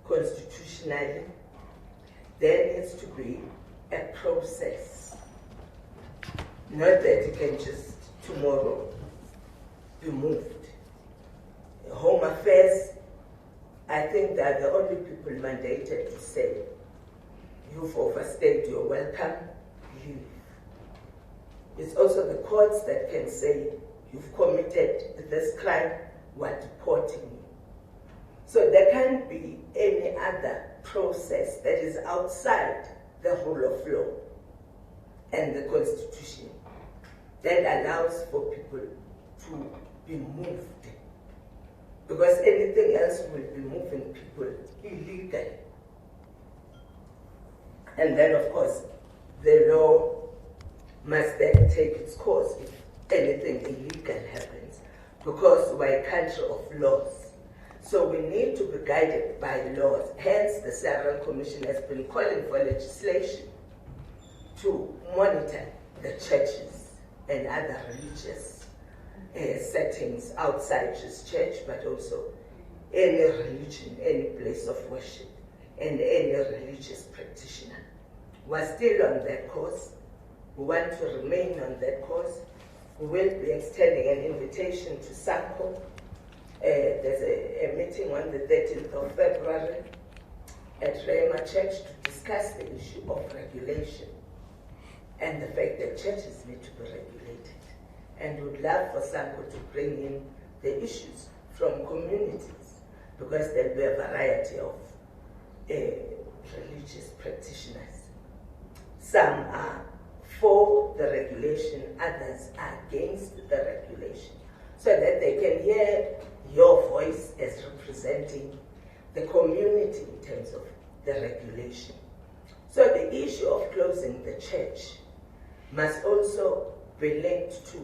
constitutionally, there needs to be a process. Not that he can just tomorrow be moved. Home Affairs, I think that the only people mandated to say, you've overstayed your welcome, leave. It's also the courts that can say, you've committed this crime, we're deporting you. So there can't be any other process that is outside the rule of law and the Constitution that allows for people to be moved. Because anything else will be moving people illegally. And then, of course, the law must then take its course if anything illegal happens, because we're a country of laws. So we need to be guided by laws. Hence, the CRL Commission has been calling for legislation to monitor the churches and other religious settings outside just church, but also any religion, any place of worship, and any religious practitioner. We're still on that course. We want to remain on that course. We will be extending an invitation to Sanccol. There's a meeting on the 13th of February at Rhema Church to discuss the issue of regulation and the fact that churches need to be regulated. And would love for Sanccol to bring in the issues from communities, because there'll be a variety of religious practitioners. Some are for the regulation, others are against the regulation, so that they can hear your voice as representing the community in terms of the regulation. So the issue of closing the church must also be linked to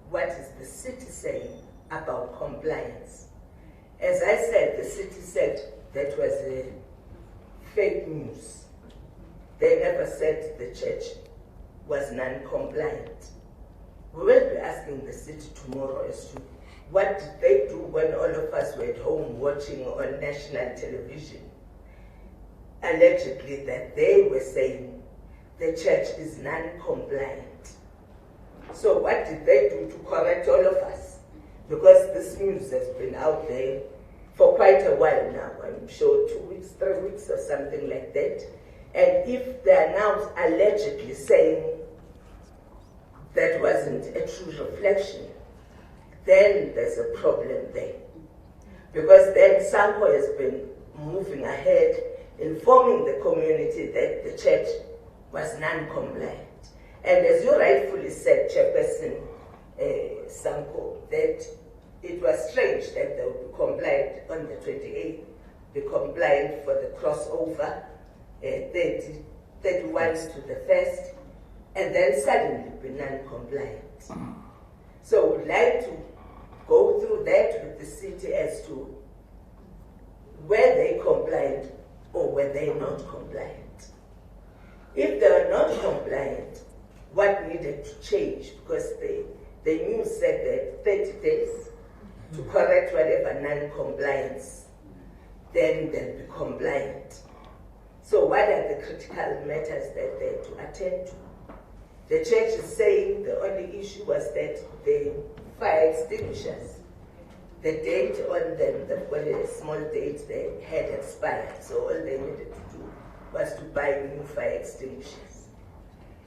what is the city saying about compliance. As I said, the city said that was fake news. They never said the church was non-compliant. We will be asking the city tomorrow as to what did they do when all of us were at home watching on national television, allegedly that they were saying the church is non-compliant. So what did they do to correct all of us? Because this news has been out there for quite a while now, I'm sure 2 weeks, 3 weeks or something like that. And if they are now allegedly saying that wasn't a true reflection, then there's a problem there. Because then Sanccol has been moving ahead, informing the community that the church was non-compliant. And as you rightfully said, Chairperson Sanccol, that it was strange that they would be compliant on the 28th, be compliant for the crossover, 31 to the 1st, and then suddenly be non-compliant. So we'd like to go through that with the city as to were they compliant or were they not compliant. If they were not compliant, what needed to change? Because the news said that 30 days to correct whatever non-compliance, then they'll be compliant. So what are the critical matters that they have to attend to? The church is saying the only issue was that the fire extinguishers, the date on them, they've got a small date they had expired, so all they needed to do was to buy new fire extinguishers.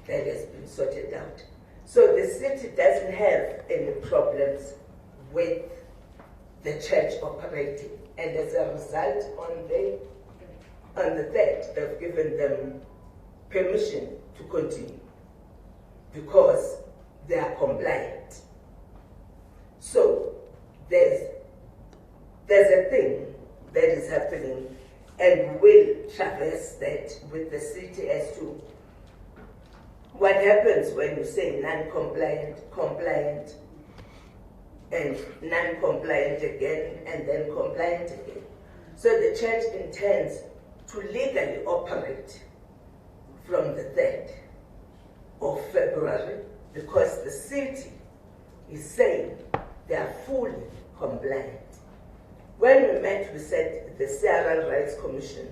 That has been sorted out. So the city doesn't have any problems with the church operating, and as a result, on the 3rd, they've given them permission to continue because they are compliant. So there's a thing that is happening, and we'll traverse that with the city as to what happens when you say non-compliant, compliant, and non-compliant again, and then compliant again. So the church intends to legally operate from the 3rd of February because the city is saying they are fully compliant. When we met, we said the CRL Rights Commission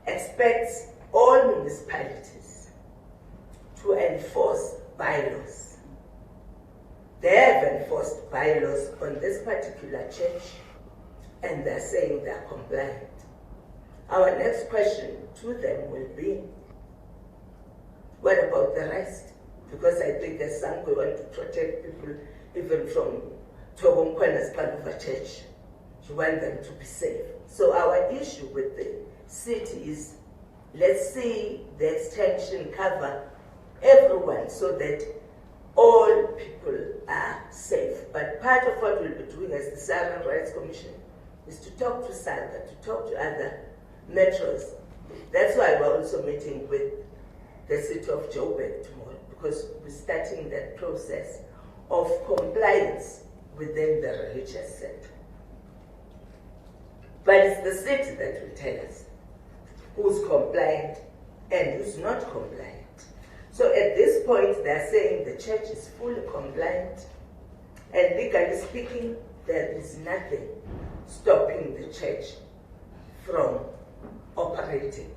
expects all municipalities to enforce bylaws. They have enforced bylaws on this particular church, and they're saying they're compliant. Our next question to them will be, what about the rest? Because I think that Sanccol want to protect people even from Tobonkwana's part of a church. You want them to be safe. So our issue with the city is, let's see the extension cover everyone so that all people are safe. But part of what we'll be doing as the Civil Rights Commission is to talk to SABC, to talk to other metros. That's why we're also meeting with the city of Joburg tomorrow, because we're starting that process of compliance within the religious sector. But it's the city that will tell us who's compliant and who's not compliant. So at this point, they're saying the church is fully compliant, and legally speaking, there is nothing stopping the church from operating.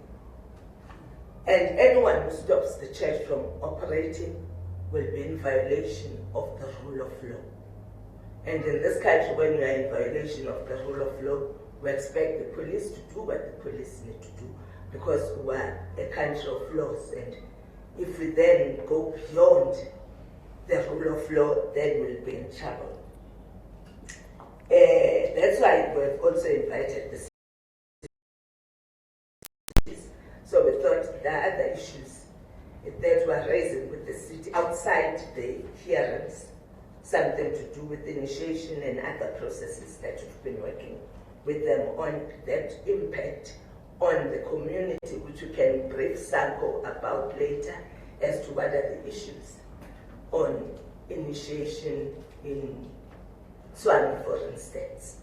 And anyone who stops the church from operating will be in violation of the rule of law. And in this country, when we are in violation of the rule of law, we expect the police to do what the police need to do, because we are a country of laws. And if we then go beyond the rule of law, then we'll be in trouble. That's why we've also invited the cities. So we thought there are other issues that were raised with the city outside the hearings, something to do with initiation and other processes that we've been working with them on, that impact on the community, which we can brief Sanccol about later as to what are the issues on initiation in Swami, for instance,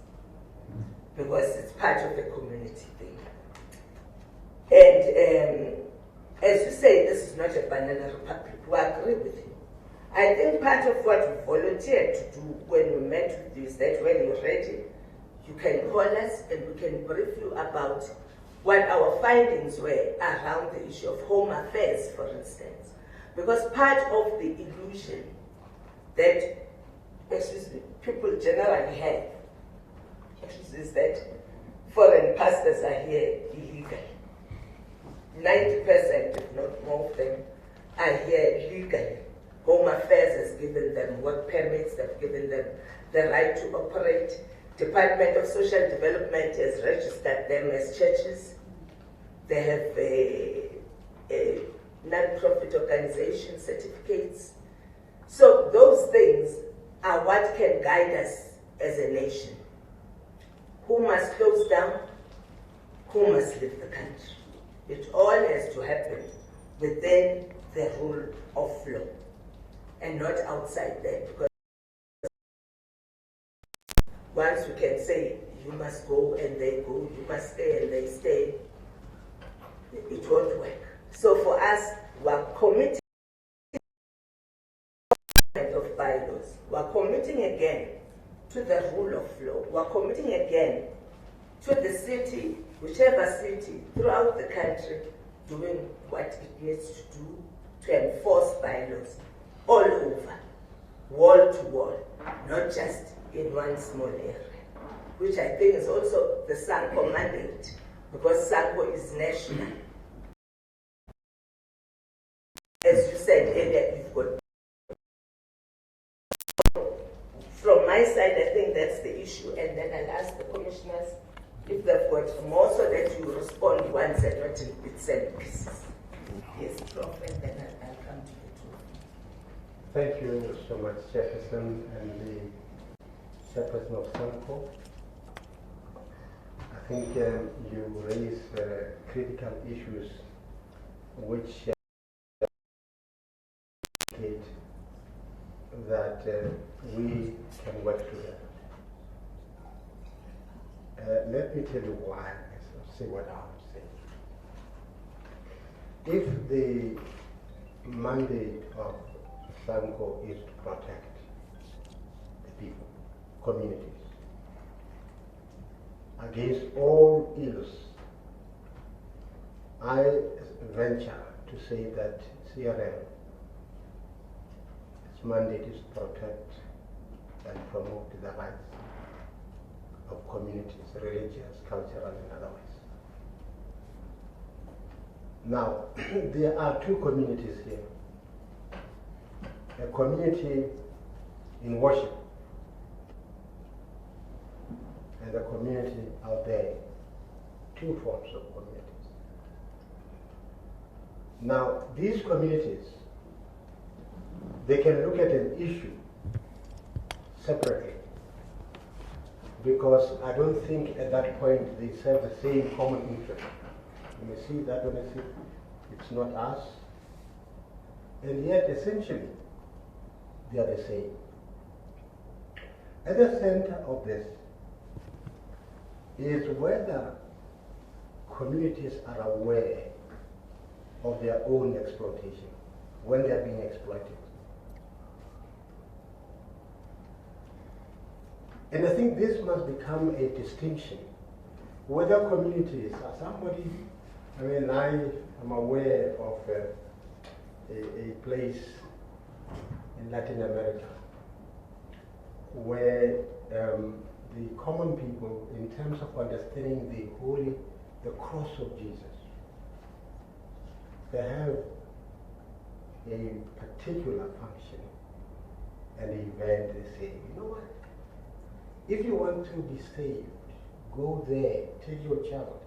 because it's part of the community thing. And as you say, this is not a banana republic. We agree with you. I think part of what we volunteered to do when we met with you is that when you're ready, you can call us and we can brief you about what our findings were around the issue of home affairs, for instance. Because part of the illusion that, people generally have is that foreign pastors are here illegally. 90%, if not more of them, are here legally. Home Affairs has given them work permits, they've given them the right to operate. Department of Social Development has registered them as churches. They have a non-profit organization certificates. So those things are what can guide us as a nation. Who must close down? Who must leave the country? It all has to happen within the rule of law and not outside there. Because once we can say, you must go and they go, you must stay and they stay, it won't work. So for us, we're committing of bylaws. We're committing again to the rule of law. We're committing again to the city, whichever city throughout the country, doing what it needs to do to enforce bylaws all over, wall to wall, not just in one small area, which I think is also the Sanccol mandate, because Sanccol is national. As you said earlier, you've got. From my side, I think that's the issue, and then I'll ask the commissioners if they've got more so that you respond once and not in bits and pieces. Yes, Prof, and then I'll come to you too. Thank you so much, Chairperson and the Chairperson of Sanccol. I think you raise critical issues which indicate that we can work together. Let me tell you why, say what I'm saying. If the mandate of Sanccol is to protect the people, communities, against all ills, I venture to say that CRL, its mandate is to protect and promote the rights of communities, religious, cultural, and otherwise. Now, there are two communities here. A community in worship and a community out there, two forms of communities. Now, these communities, they can look at an issue separately, because I don't think at that point they serve the same common interest. You may see that when I say it's not us, and yet essentially they are the same. At the center of this is whether communities are aware of their own exploitation when they are being exploited. And I think this must become a distinction. Whether communities are somebody, I mean, I am aware of a place in Latin America where the common people, in terms of understanding the cross of Jesus, they have a particular function and event. They say, you know what? If you want to be saved, go there, take your child,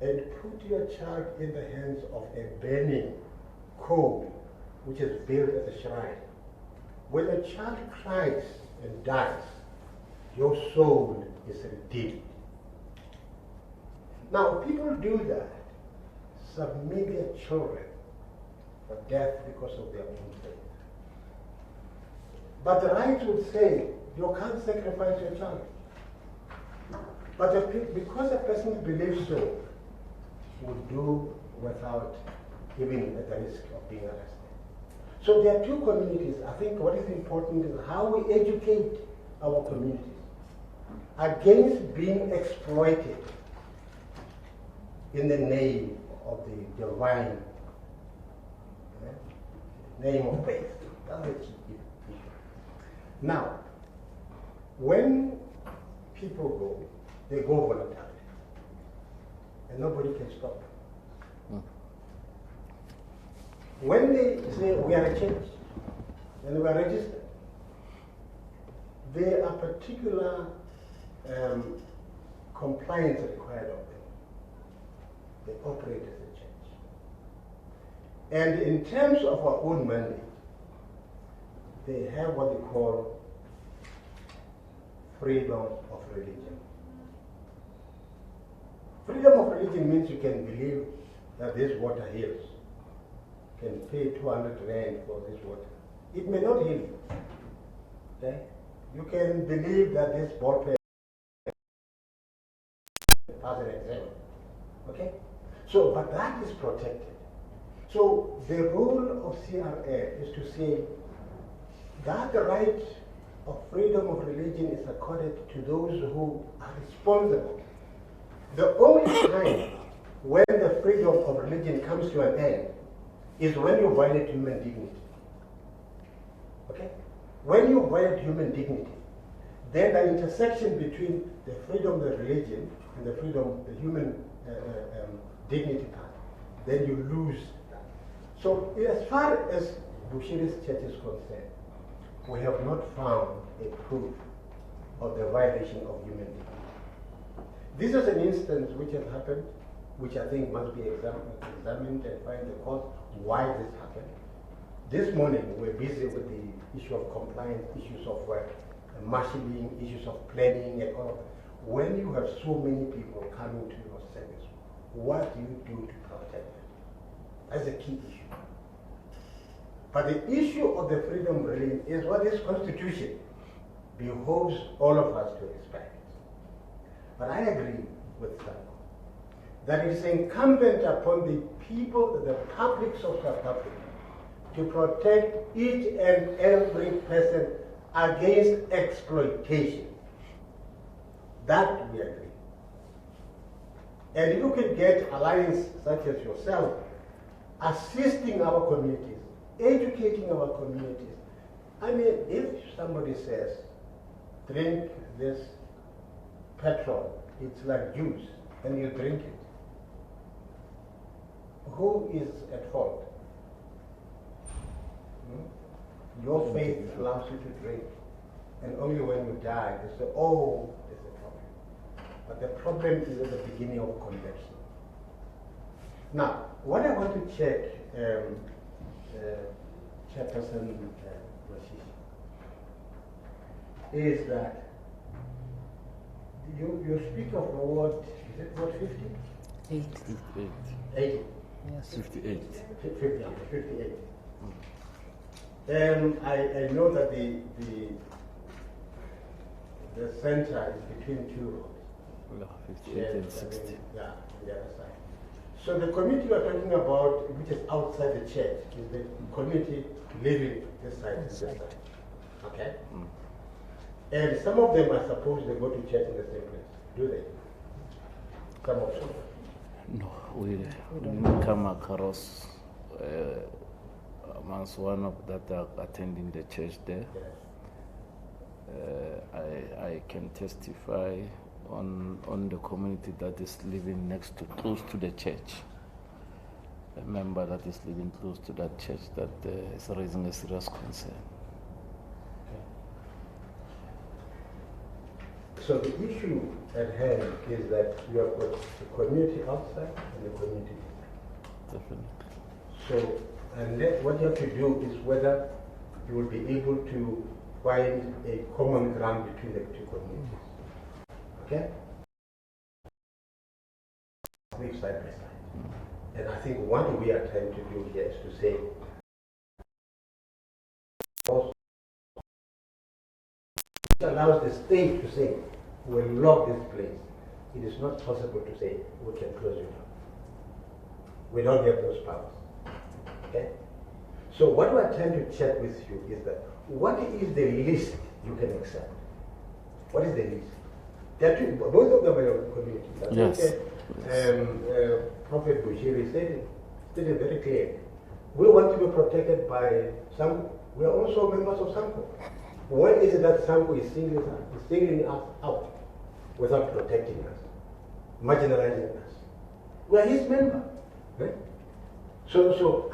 and put your child in the hands of a burning coal, which is built as a shrine. When a child cries and dies, your soul is redeemed. Now, people do that, submit their children for death because of their own faith. But the right would say, you can't sacrifice your child. But because a person believes so, would do without even at the risk of being arrested. So there are two communities. I think what is important is how we educate our communities against being exploited in the name of the divine name of faith. That's the key issue. Now, when people go, they go voluntarily, and nobody can stop them. When they say we are a church and we are registered, there are particular compliance required of them. They operate as a church. And in terms of our own mandate, they have what they call freedom of religion. Freedom of religion means you can believe that this water heals. You can pay 200 rand for this water. It may not heal you. Okay? You can believe that this ball pen has an exam. Okay? So, but that is protected. So the role of CRL is to say that the right of freedom of religion is accorded to those who are responsible. The only time when the freedom of religion comes to an end is when you violate human dignity. Okay? When you violate human dignity, then the intersection between the freedom of the religion and the freedom, the human dignity part, then you lose that. So as far as Bushiri's church is concerned, we have not found a proof of the violation of human dignity. This is an instance which has happened, which I think must be examined and find the cause why this happened. This morning we're busy with the issue of compliance, issues of marshalling, issues of planning and all of that. When you have so many people coming to your service, what do you do to protect them? That's a key issue. But the issue of the freedom of religion is what this constitution behoves all of us to respect. But I agree with Sanccol that it is incumbent upon the people, the publics of South Africa, to protect each and every person against exploitation. That we agree. And if you could get alliance such as yourself, assisting our communities, educating our communities. I mean, if somebody says, drink this petrol, it's like juice, and you drink it, who is at fault? Your faith allows you to drink, and only when you die, they say, oh, there's a problem. But the problem is at the beginning of conversion. Now, what I want to check, Chairperson Bushiri, is that you speak of the word, is it word 50? 8. 80. Yes. 58. 58. I know that the center is between two roads. 58 and 60. Yeah, on the other side. So the community we are talking about, which is outside the church, is the community living this side and this side. Okay? And some of them are supposed to go to church in the same place. Do they? Some of them. No, we didn't come across amongst one of that are attending the church there. Yes. I can testify on the community that is living close to the church. A member that is living close to that church that is raising a serious concern. So the issue at hand is that you have got the community outside and the community inside. Definitely. So, and then what you have to do is whether you will be able to find a common ground between the two communities. Okay? Live side by side. And I think what we are trying to do here is to say, also, it allows the state to say, we'll lock this place. It is not possible to say, we can close it down. We don't have those powers. Okay? So what we are trying to check with you is that, what is the least you can accept? What is the least? There are two, both of them are your communities. I Yes. think Prophet Bushiri said it very clearly. We want to be protected by Sanccol. We are also members of Sanccol. Why is it that Sanccol is singling us out without protecting us, marginalizing us? We are his member. Right? So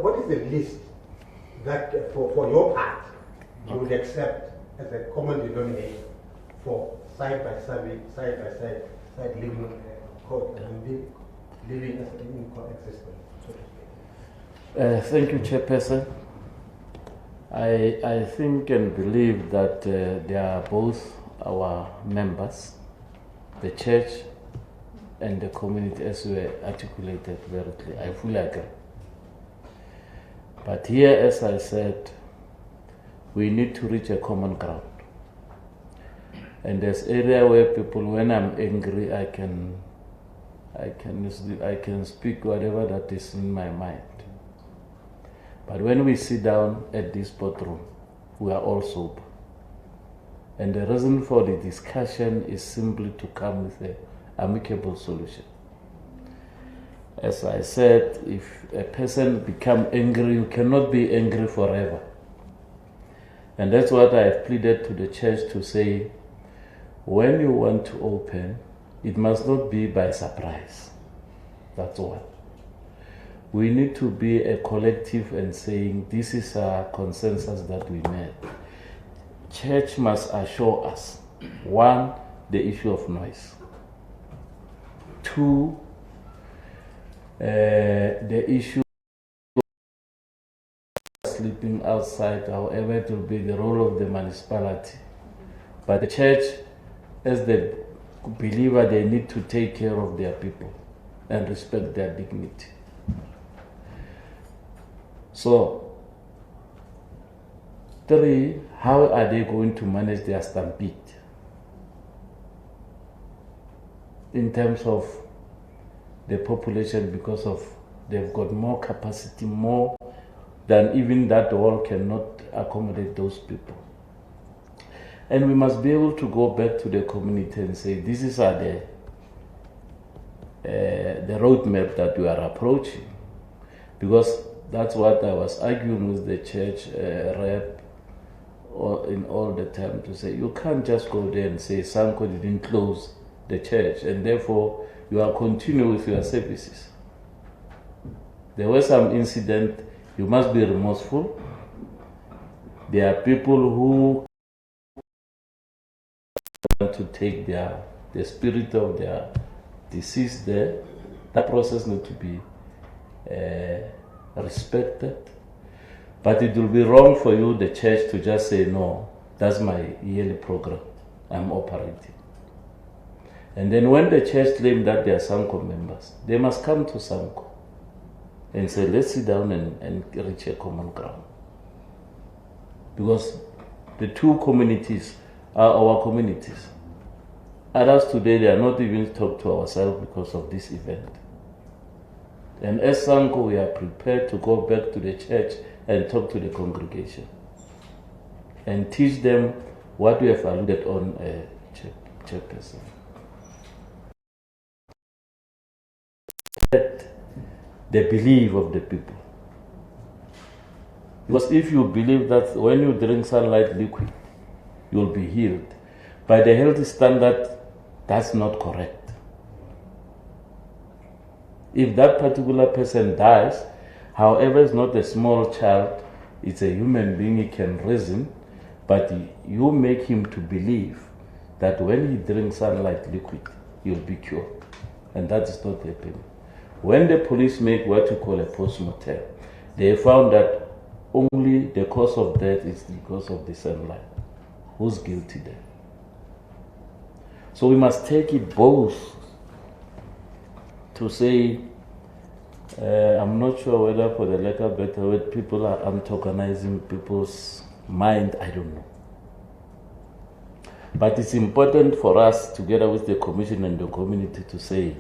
what is the list that for your part you would accept as a common denominator for side by side living living as in coexistence? So to speak. Thank you, Chairperson. I think and believe that they are both our members, the church and the community, as we articulated very clearly. I fully agree. But here, as I said, we need to reach a common ground. And there's area where people, when I'm angry, I can speak whatever that is in my mind. But when we sit down at this boardroom, we are all sober. And the reason for the discussion is simply to come with an amicable solution. As I said, if a person becomes angry, you cannot be angry forever. And that's what I have pleaded to the church to say, when you want to open, it must not be by surprise. That's one. We need to be a collective and saying, this is our consensus that we made. Church must assure us, one, the issue of noise. Two, the issue of sleeping outside, however it will be the role of the municipality. But the church, as the believer, they need to take care of their people and respect their dignity. So, three, how are they going to manage their stampede? In terms of the population, because of they've got more capacity, more than even that wall cannot accommodate those people. And we must be able to go back to the community and say, this is the roadmap that we are approaching. Because that's what I was arguing with the church rep in all the time, to say, you can't just go there and say Sanccol didn't close the church and therefore you are continuing with your services. There was some incident, you must be remorseful. There are people who want to take the spirit of their deceased there. That process needs to be respected. But it will be wrong for you, the church, to just say, no, that's my yearly program, I'm operating. And then when the church claims that they are Sanccol members, they must come to Sanccol and say, let's sit down and reach a common ground. Because the two communities are our communities. Others today, they are not even talk to ourselves because of this event. And as Sanccol, we are prepared to go back to the church and talk to the congregation and teach them what we have alluded on, Chairperson. The belief of the people. Because if you believe that when you drink sunlight liquid, you will be healed, by the health standard, that's not correct. If that particular person dies, however, it's not a small child, it's a human being, he can reason, but you make him to believe that when he drinks sunlight liquid, he'll be cured. And that is not happening. When the police make what you call a post-mortem, they found that only the cause of death is because of the sunlight. Who's guilty then? So we must take it both to say, I'm not sure whether for the lack of better word, people are antagonizing people's mind, I don't know. But it's important for us, together with the commission and the community, to say,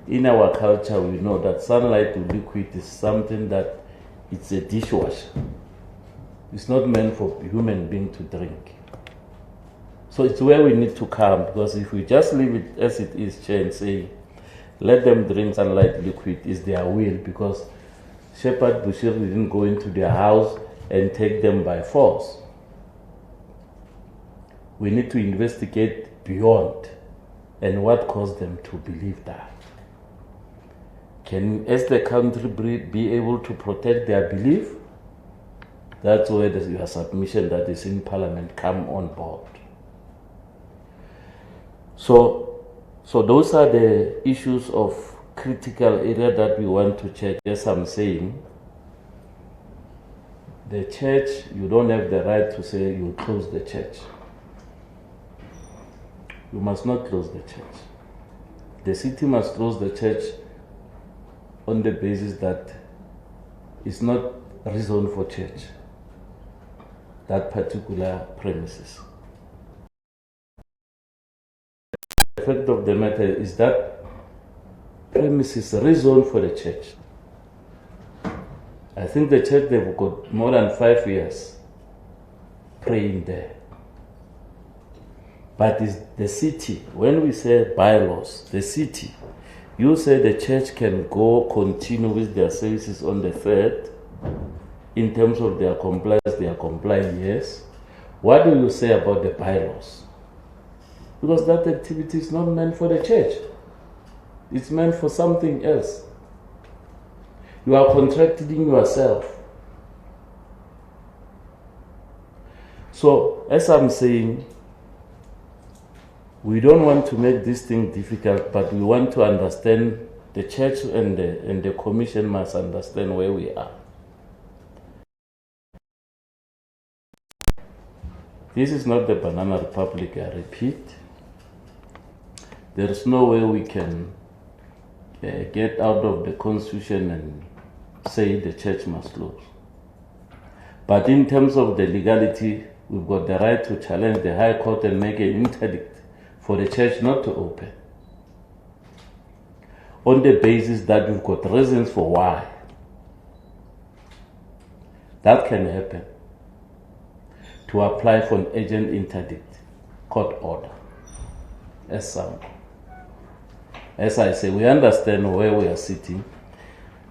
in our culture, we know that sunlight to liquid is something that it's a dishwasher. It's not meant for human being to drink. So it's where we need to come, because if we just leave it as it is, Chair, and say, let them drink sunlight liquid, is their will, because Shepherd Bushiri didn't go into their house and take them by force. We need to investigate beyond and what caused them to believe that. Can, as the country, be able to protect their belief? That's where your submission that is in Parliament come on board. So those are the issues of critical area that we want to check. As I'm saying, the church, you don't have the right to say you close the church. You must not close the church. The city must close the church on the basis that it's not rezoned for church, that particular premises. The fact of the matter is that premises rezoned for the church. I think the church, they've got more than 5 years praying there. But it's the city, when we say bylaws, the city, you say the church can go continue with their services on the 3rd. In terms of their compliance, they are complying, yes. What do you say about the bylaws? Because that activity is not meant for the church. It's meant for something else. You are contradicting yourself. So, as I'm saying, we don't want to make this thing difficult, but we want to understand the church and the commission must understand where we are. This is not the Banana Republic, I repeat. There is no way we can get out of the constitution and say the church must close. But in terms of the legality, we've got the right to challenge the High Court and make an interdict for the church not to open, on the basis that we've got reasons for why. That can happen. To apply for an urgent interdict, court order, as Sanccol. As I say, we understand where we are sitting.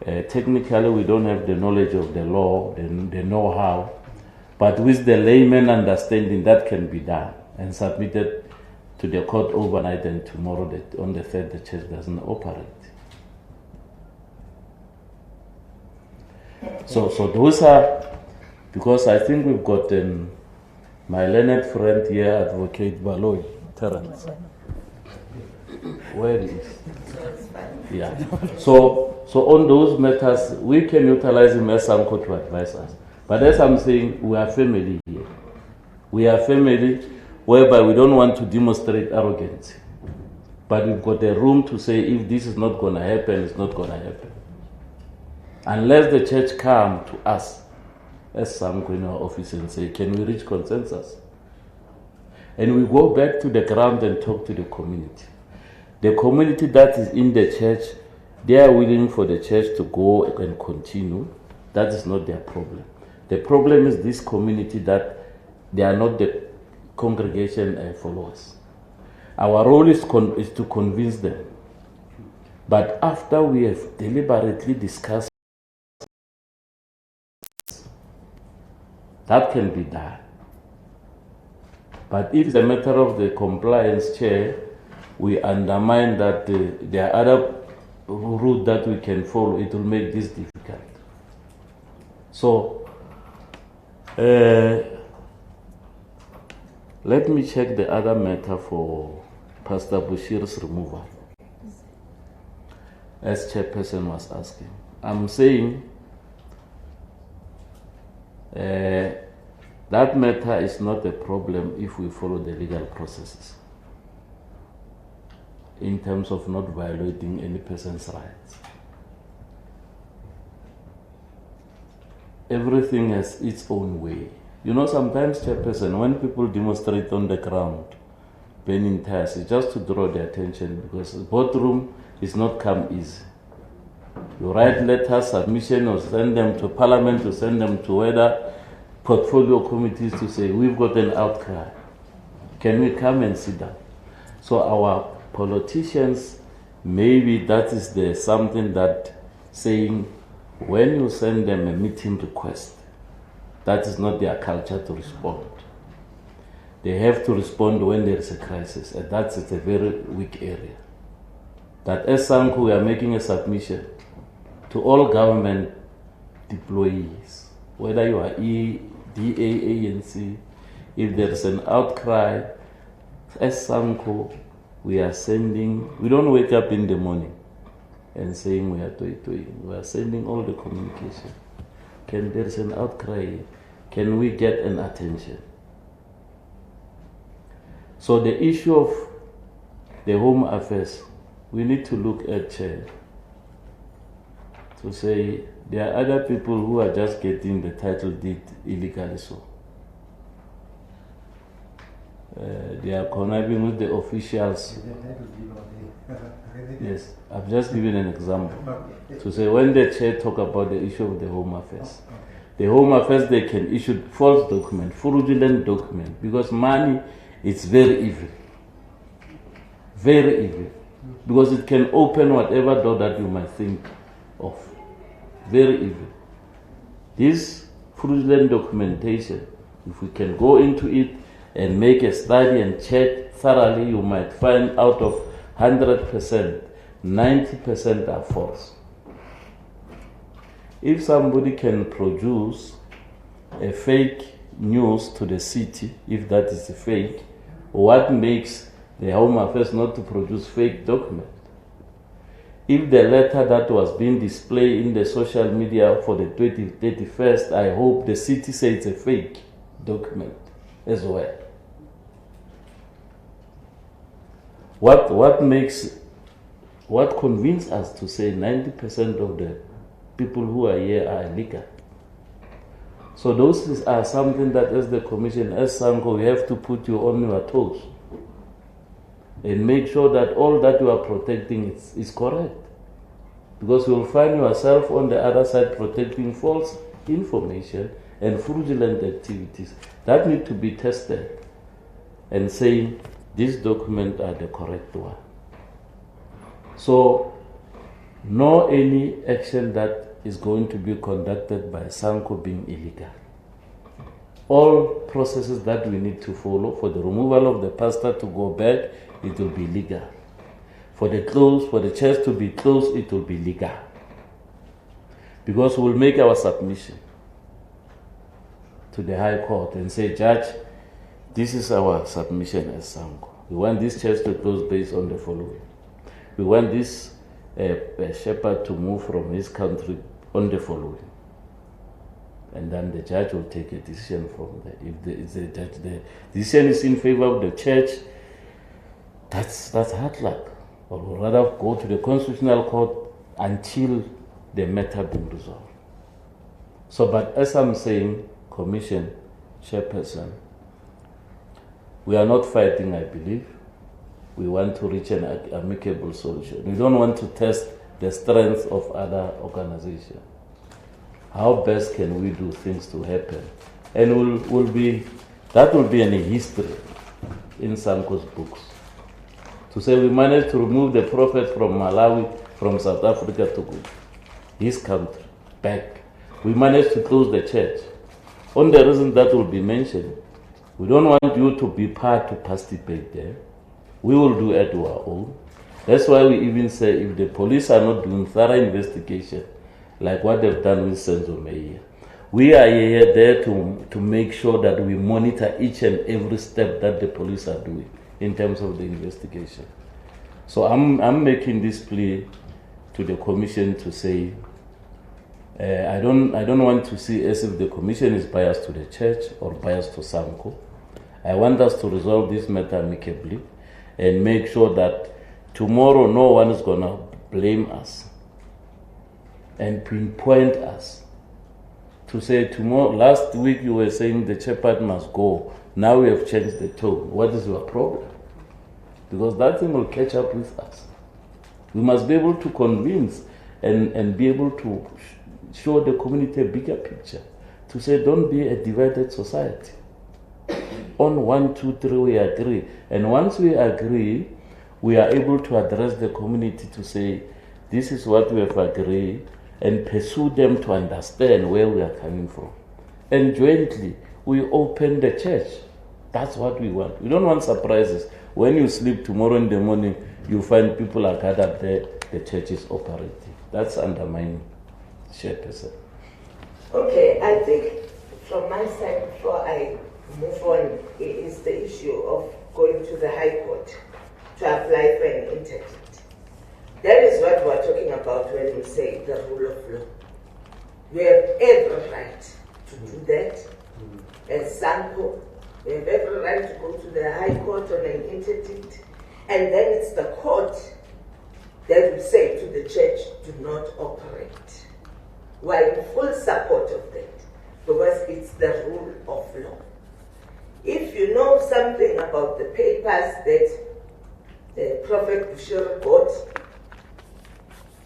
Technically, we don't have the knowledge of the law, the know-how, but with the layman understanding, that can be done and submitted to the court overnight, and tomorrow, on the 3rd, the church doesn't operate. So those are, because I think we've got my learned friend here, Advocate Baloy, Terence. Where is he? Yeah. So on those matters, we can utilize him as Sanccol to advise us. But as I'm saying, we are family here. We are family whereby we don't want to demonstrate arrogance. But we've got a room to say if this is not going to happen, it's not going to happen. Unless the church come to us as Sanccol in our office and say, can we reach consensus? And we go back to the ground and talk to the community. The community that is in the church, they are willing for the church to go and continue. That is not their problem. The problem is this community that they are not the congregation followers. Our role is to convince them. But after we have deliberately discussed, that can be done. But if it's a matter of the compliance chair, we undermine that there are other route that we can follow. It will make this difficult. So, let me check the other matter for Pastor Bushiri's removal, as chairperson was asking. I'm saying that matter is not a problem if we follow the legal processes in terms of not violating any person's rights. Everything has its own way. You know, sometimes, chairperson, when people demonstrate on the ground, burning tires, it's just to draw their attention, because the boardroom is not come easy. You write letters, submission, or send them to Parliament, to send them to other portfolio committees to say, we've got an outcry. Can we come and sit down? So our politicians, maybe that is something that saying, when you send them a meeting request, that is not their culture to respond. They have to respond when there is a crisis, and that's a very weak area. That as Sanccol, we are making a submission to all government employees, whether you are DA, ANC, if there is an outcry, as Sanccol, we are sending, we don't wake up in the morning and saying we are doing. We are sending all the communication. There is an outcry, can we get an attention? So the issue of the Home Affairs, we need to look at to say there are other people who are just getting the title deed illegally so. They are conniving with the officials. Yes, I've just given an example. To say when the chair talk about the issue of the Home Affairs, the Home Affairs, they can issue false document, fraudulent document, because money is very evil. Very evil. Because it can open whatever door that you might think of. Very evil. This fraudulent documentation, if we can go into it and make a study and check thoroughly, you might find out of 100%, 90% are false. If somebody can produce a fake news to the city, if that is a fake, what makes the Home Affairs not to produce fake document? If the letter that was being displayed in the social media for the 31st, I hope the city says it's a fake document as well. What convinces us to say 90% of the people who are here are illegal? So those are something that as the Commission, as Sanccol, we have to put you on your toes and make sure that all that you are protecting is correct. Because you will find yourself on the other side protecting false information and fraudulent activities that need to be tested and saying these documents are the correct one. So no any action that is going to be conducted by Sanccol being illegal. All processes that we need to follow for the removal of the pastor to go back, it will be legal. For the church to be closed, it will be legal. Because we will make our submission to the High Court and say, Judge, this is our submission as Sanccol. We want this church to close based on the following. We want this shepherd to move from his country on the following. And then the judge will take a decision from there. If the decision is in favor of the church, that's hard luck. Or we'll rather go to the Constitutional Court until the matter being resolved. So, but as I'm saying, Commission Chairperson, we are not fighting, I believe. We want to reach an amicable solution. We don't want to test the strength of other organizations. How best can we do things to happen? And that will be any history in Sanccol's books. To say we managed to remove the prophet from Malawi, from South Africa to his country, back. We managed to close the church. On the reason that will be mentioned, we don't want you to be part to participate there. We will do it to our own. That's why we even say if the police are not doing thorough investigation, like what they've done with Sanccol, we are here there to make sure that we monitor each and every step that the police are doing in terms of the investigation. So I'm making this plea to the Commission to say, I don't want to see as if the Commission is biased to the church or biased to Sanccol. I want us to resolve this matter amicably and make sure that tomorrow no one is going to blame us and pinpoint us to say tomorrow, last week you were saying the shepherd must go, now we have changed the tone. What is your problem? Because that thing will catch up with us. We must be able to convince and be able to show the community a bigger picture, to say don't be a divided society. On 1, 2, 3 we agree, and once we agree, we are able to address the community to say this is what we have agreed and pursue them to understand where we are coming from. And jointly, we open the church. That's what we want. We don't want surprises. When you sleep tomorrow in the morning, you find people are gathered there, the church is operating. That's undermining. Chairperson. Okay, I think from my side, before I move on, is the issue of going to the High Court to apply for an interdict. That is what we're talking about when we say the rule of law. You have every right to do that. As Sanccol, you have every right to go to the High Court on an interdict, and then it's the court that will say to the church, do not operate. We're in full support of that because it's the rule of law. If you know something about the papers that Prophet Bushiri got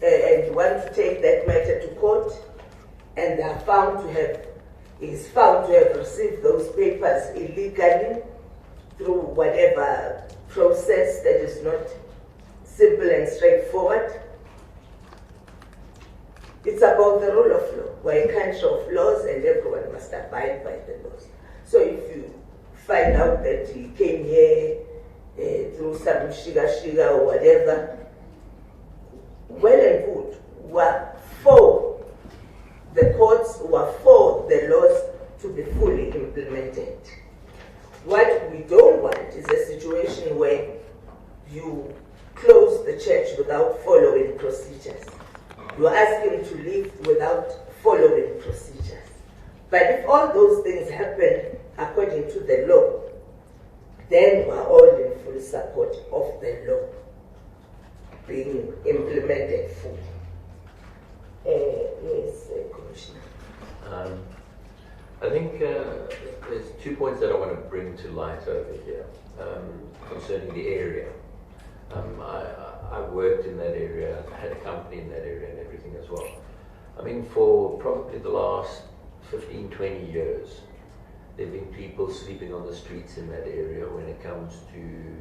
and you want to take that matter to court, and they are found to have received those papers illegally through whatever process that is not simple and straightforward. It's about the rule of law. We're a country of laws and everyone must abide by the laws. So if you find out that he came here through some shiga or whatever, well and good. We're for the courts, were for the laws to be fully implemented. What we don't want is a situation where you close the church without following procedures. You ask him to leave without following procedures. But if all those things happen according to the law, then we are all in full support of the law being implemented fully. Yes, Commissioner. I think there's 2 points that I want to bring to light over here concerning the area. I worked in that area, I had a company in that area and everything as well. I mean, for probably the last 15, 20 years, there have been people sleeping on the streets in that area when it comes to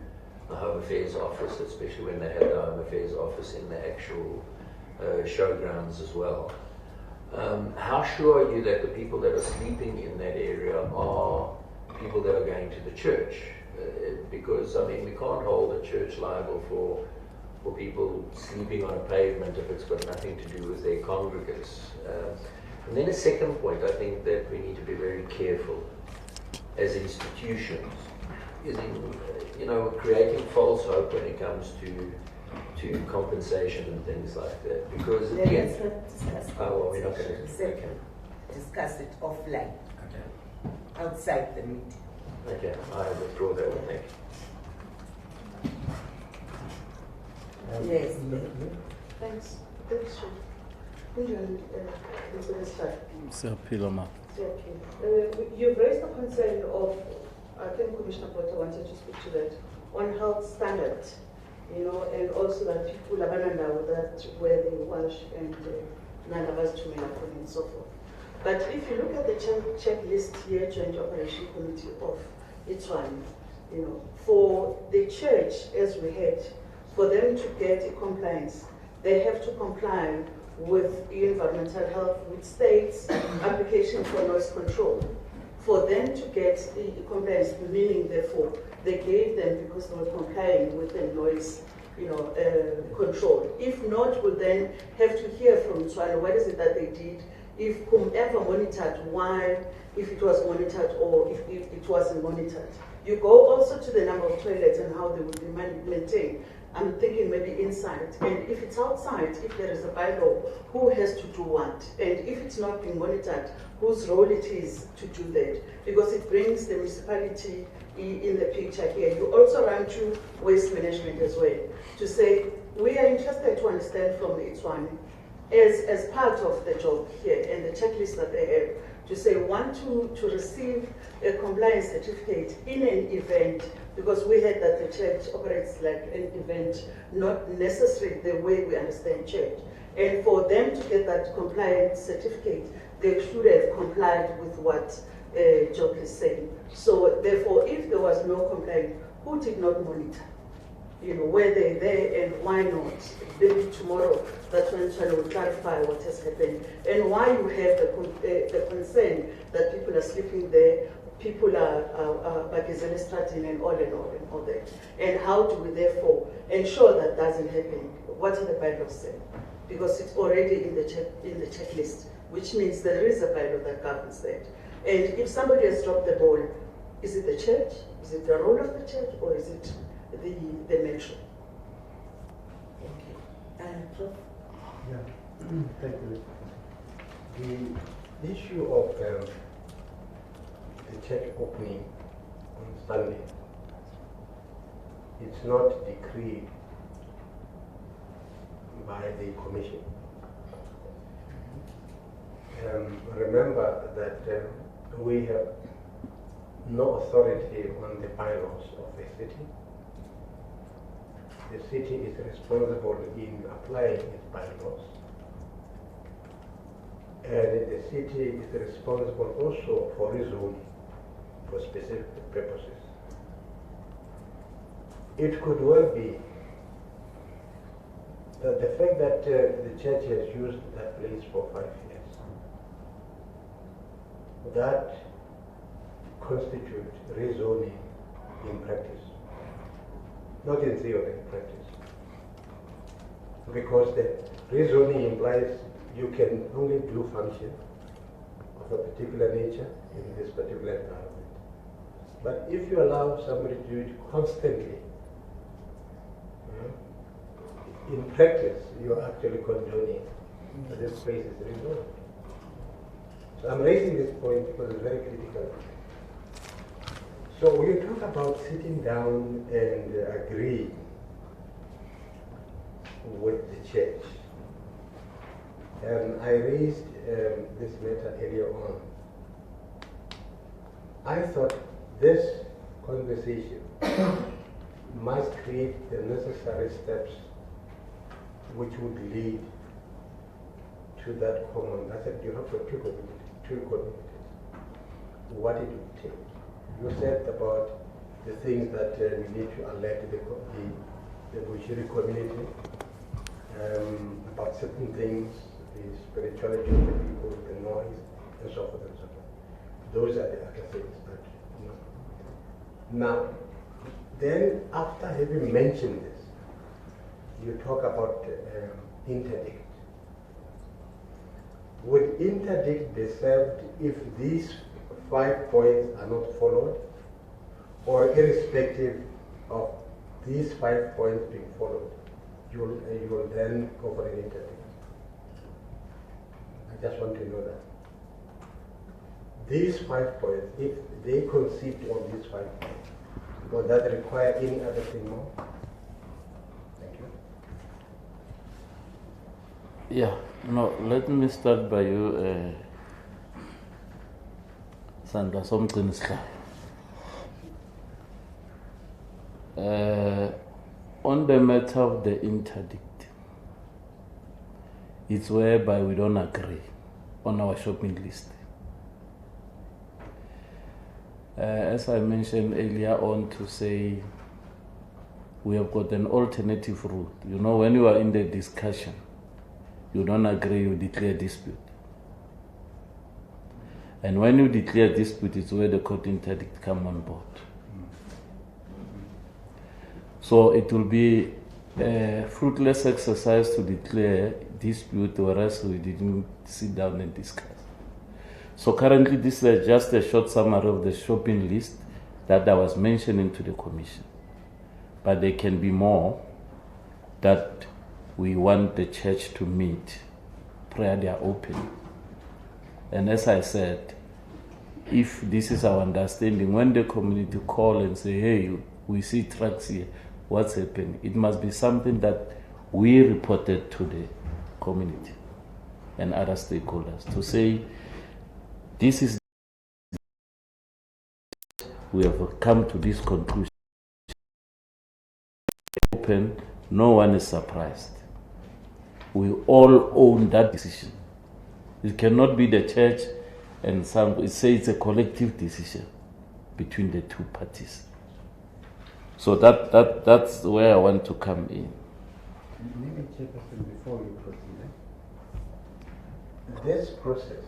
the Home Affairs Office, especially when they had the Home Affairs Office in the actual showgrounds as well. How sure are you that the people that are sleeping in that area are people that are going to the church? Because, I mean, we can't hold a church liable for people sleeping on a pavement if it's got nothing to do with their congregants. And then a second point, I think that we need to be very careful as institutions is in, creating false hope when it comes to compensation and things like that. Because Let's not discuss we're not going to discuss it offline, Okay. outside the meeting. Okay, I withdraw that one. Thank you. Yes. Thanks. Thanks, Sean. Let's start. Sir Piloma. You've raised the concern of, I think Commissioner Potter wanted to speak to that, on health standards, and also that people are with that where they wash and none of us to menopause and so forth. But if you look at the checklist here, Joint Operation Committee of each one, for the church, as we had, for them to get a compliance, they have to comply with environmental health, with states' application for noise control. For them to get the compliance, meaning therefore, they gave them because they were complying with the noise control. If not, we'll then have to hear from Tswana, what is it that they did, if whomever monitored, why, if it was monitored or if it wasn't monitored. You go also to the number of toilets and how they would be maintained. I'm thinking maybe inside, and if it's outside, if there is a bylaw, who has to do what? And if it's not being monitored, whose role it is to do that? Because it brings the municipality in the picture here. You also run to waste management as well, to say, we are interested to understand from each one, as part of the job here, and the checklist that they have, to say, want to receive a compliance certificate in an event, because we heard that the church operates like an event, not necessarily the way we understand church. And for them to get that compliance certificate, they should have complied with what Job is saying. So therefore, if there was no complaint, who did not monitor? Were they there and why not? Maybe tomorrow, that's when China will clarify what has happened and why you have the concern that people are sleeping there, people are starting and all that. And how do we therefore ensure that doesn't happen? What are the bylaws saying? because it's already in the checklist, which means there is a bylaw that governs that. And if somebody has dropped the ball, is it the church? Is it the role of the church, or is it the metro? Thank you. Prof? Yeah, thank you. The issue of the church opening on Sunday, it's not decreed by the commission. Remember that we have no authority on the bylaws of the city. The city is responsible in applying its bylaws. And the city is responsible also for rezoning for specific purposes. It could well be that the fact that the church has used that place for 5 years, that constitutes rezoning in practice, not in theory, in practice. Because the rezoning implies you can only do function of a particular nature in this particular environment. But if you allow somebody to do it constantly, in practice, you're actually condoning that this place is rezoned. So I'm raising this point because it's very critical. So when you talk about sitting down and agreeing with the church, I raised this matter earlier on. I thought this conversation must create the necessary steps which would lead to that common. I said you have two communities. What it would take. You said about the things that we need to alert the Bushiri community about certain things, the spirituality of the people, the noise, and so forth and so forth. Those are the other things that, you know. Now, then after having mentioned this, you talk about interdict. Would interdict be served if these 5 points are not followed, or irrespective of these 5 points being followed, you will then go for an interdict? I just want to know that. These 5 points, if they concede on these 5 points, will that require any other thing more? Thank you. Yeah, no, let me start by you, Sandra Somqinislayo. On the matter of the interdict, it's whereby we don't agree on our shopping list. As I mentioned earlier on, to say we have got an alternative route. You know, when you are in the discussion, you don't agree, you declare dispute. And when you declare dispute, it's where the court interdict come on board. So it will be a fruitless exercise to declare dispute, whereas we didn't sit down and discuss. So currently this is just a short summary of the shopping list that I was mentioning to the commission. But there can be more that we want the church to meet prior to their opening. And as I said, if this is our understanding, when the community call and say, hey, we see trucks here, what's happening? It must be something that we reported to the community and other stakeholders to say, this is, we have come to this conclusion. Open, no one is surprised. We all own that decision. It cannot be the church and some, it says it's a collective decision between the two parties. So that's where I want to come in. Maybe Chairperson, before you proceed, this process,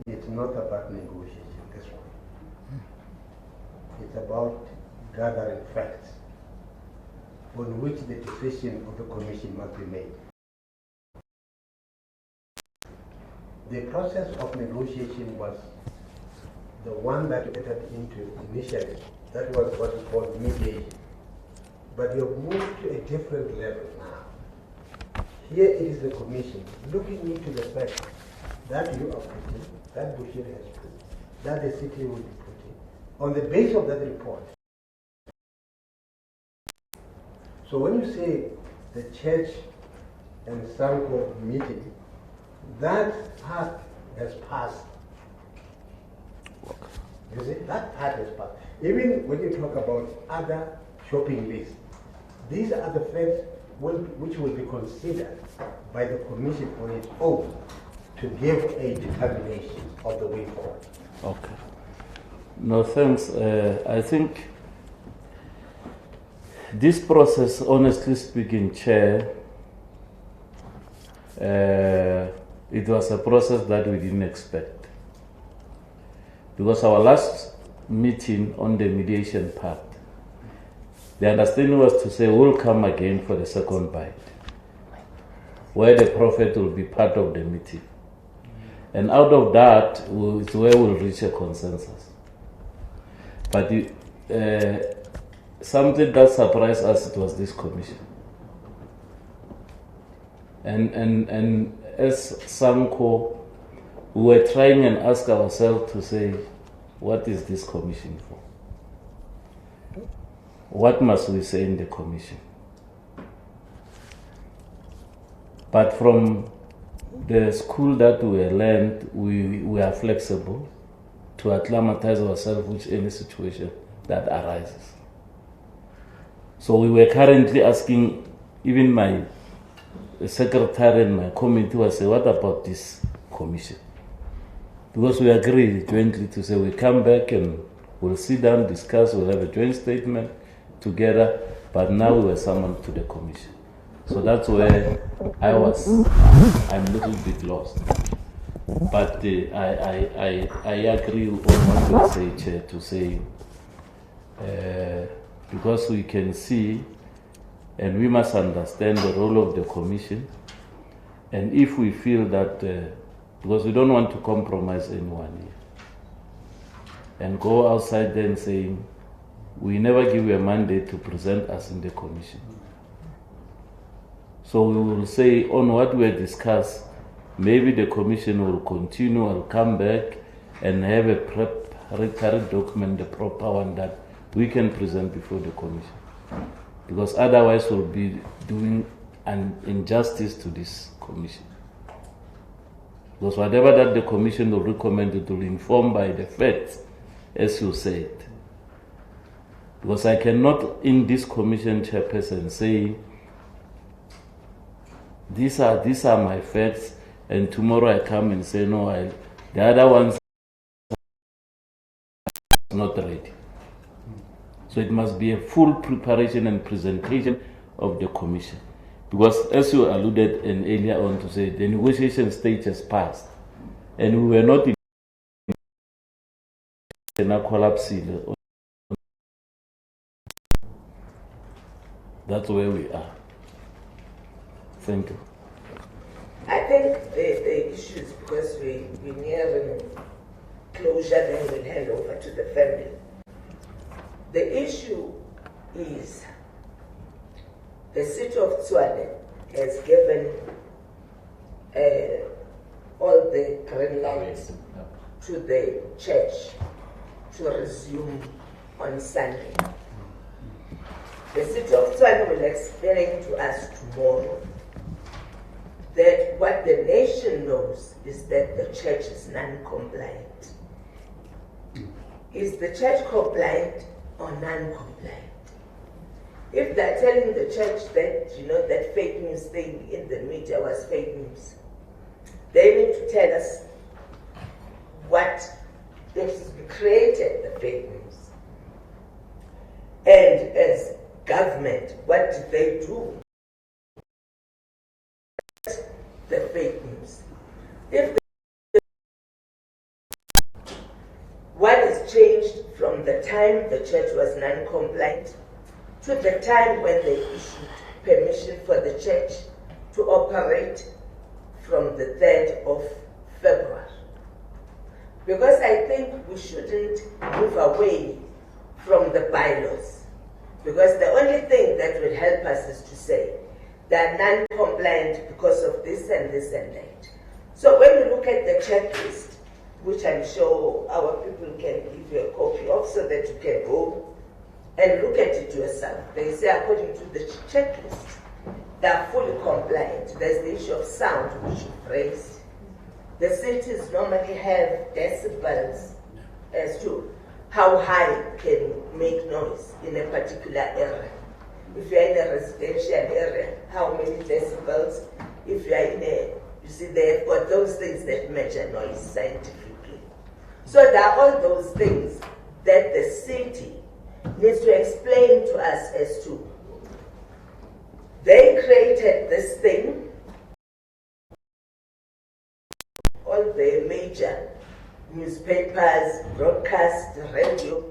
it's not about negotiation, this one. It's about gathering facts on which the decision of the commission must be made. The process of negotiation was the one that we entered into initially. That was what is called mediation. But we have moved to a different level now. Here it is the commission looking into the fact that you are putting, that Bushiri has put, that the city will be putting, on the basis of that report. So when you say the church and Sanccol meeting, that part has passed. You see, that part has passed. Even when you talk about other shopping lists, these are the facts which will be considered by the commission on its own to give a determination of the way forward. Okay. No, thanks. I think this process, honestly speaking, Chair, it was a process that we didn't expect. Because our last meeting on the mediation part, the understanding was to say we'll come again for the second bite, where the prophet will be part of the meeting. And out of that, it's where we'll reach a consensus. But something that surprised us was this commission. And as Sanccol, we were trying and ask ourselves to say, what is this commission for? What must we say in the commission? But from the school that we learned, we are flexible to acclimatize ourselves with any situation that arises. So we were currently asking, even my secretary and my committee was saying, what about this commission? Because we agreed jointly to say we come back and we'll sit down, discuss, we'll have a joint statement together, but now we were summoned to the commission. So that's where I'm a little bit lost. But I agree on what you say, Chair, to say, because we can see and we must understand the role of the commission, and if we feel that, because we don't want to compromise anyone here, and go outside then saying, we never give you a mandate to present us in the commission. So we will say on what we discussed, maybe the commission will continue and come back and have a preparatory document, the proper one that we can present before the commission. Because otherwise we'll be doing an injustice to this commission. Because whatever that the commission will recommend, it will inform by the facts, as you said. Because I cannot, in this commission chairperson, say, these are my facts, and tomorrow I come and say, no, the other ones are not ready. So it must be a full preparation and presentation of the commission. Because as you alluded and earlier on to say, the negotiation stage has passed. And we were not in a collapse. That's where we are. Thank you. I think the issues, because we're nearing closure, then we'll hand over to the family. The issue is the city of Tshwane has given all the green lights to the church to resume on Sunday. The city of Tshwane will explain to us tomorrow that what the nation knows is that the church is non-compliant. Is the church compliant or non-compliant? If they're telling the church that, that fake news thing in the media was fake news, they need to tell us what created the fake news. And as government, what did they do? The fake news. What has changed from the time the church was non-compliant to the time when they issued permission for the church to operate from the 3rd of February. Because I think we shouldn't move away from the bylaws. Because the only thing that will help us is to say they're non-compliant because of this and this and that. So when you look at the checklist, which I'm sure our people can give you a copy of so that you can go and look at it yourself. They say according to the checklist, they're fully compliant. There's the issue of sound, which you've raised. The cities normally have decibels as to how high can make noise in a particular area. If you're in a residential area, how many decibels? If you're in a, you see, they've got those things that measure noise scientifically. So there are all those things that the city needs to explain to us as to. They created this thing, all the major newspapers, broadcast, radio,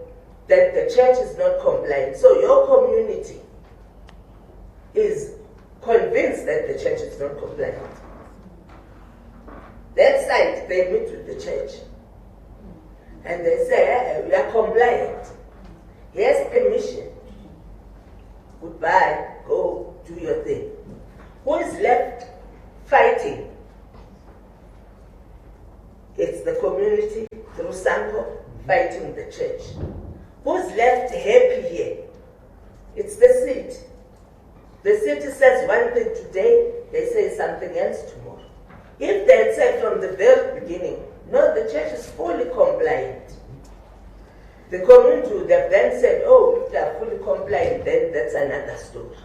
that the church is not compliant. So your community is convinced that the church is not compliant. That side, they meet with the church. And they say, we are compliant. Here's permission. Goodbye, go do your thing. Who is left fighting? It's the community through Sanccol fighting the church. Who's left happy here? It's the city. The city says one thing today, they say something else tomorrow. If they had said from the very beginning, no, the church is fully compliant, the community would have then said, oh, if they are fully compliant, then that's another story.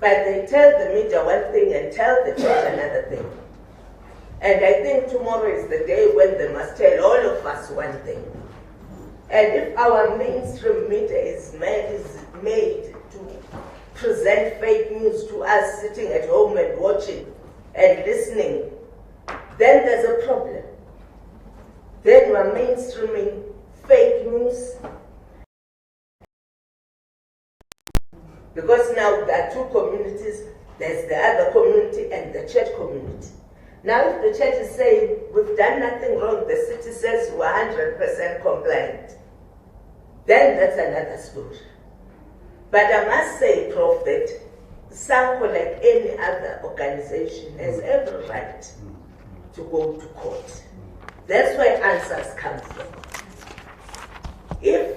But they tell the media one thing and tell the church another thing. And I think tomorrow is the day when they must tell all of us one thing. And if our mainstream media is made to present fake news to us sitting at home and watching and listening, then there's a problem. Then you are mainstreaming fake news. Because now there are two communities, there's the other community and the church community. Now if the church is saying, we've done nothing wrong, the city says we're 100% compliant, then that's another story. But I must say, Prof, that Sanccol, like any other organization, has every right to go to court. That's where answers come from. If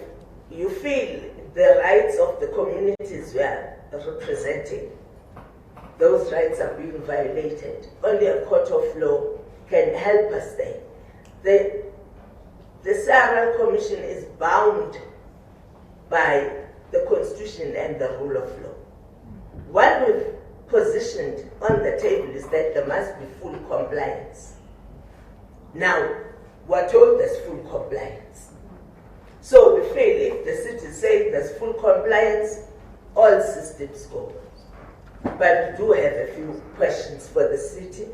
you feel the rights of the communities we are representing, those rights are being violated, only a court of law can help us there. The CRL Commission is bound by the Constitution and the rule of law. What we've positioned on the table is that there must be full compliance. Now, we're told there's full compliance. So we feel if the city says there's full compliance, all systems go. But we do have a few questions for the city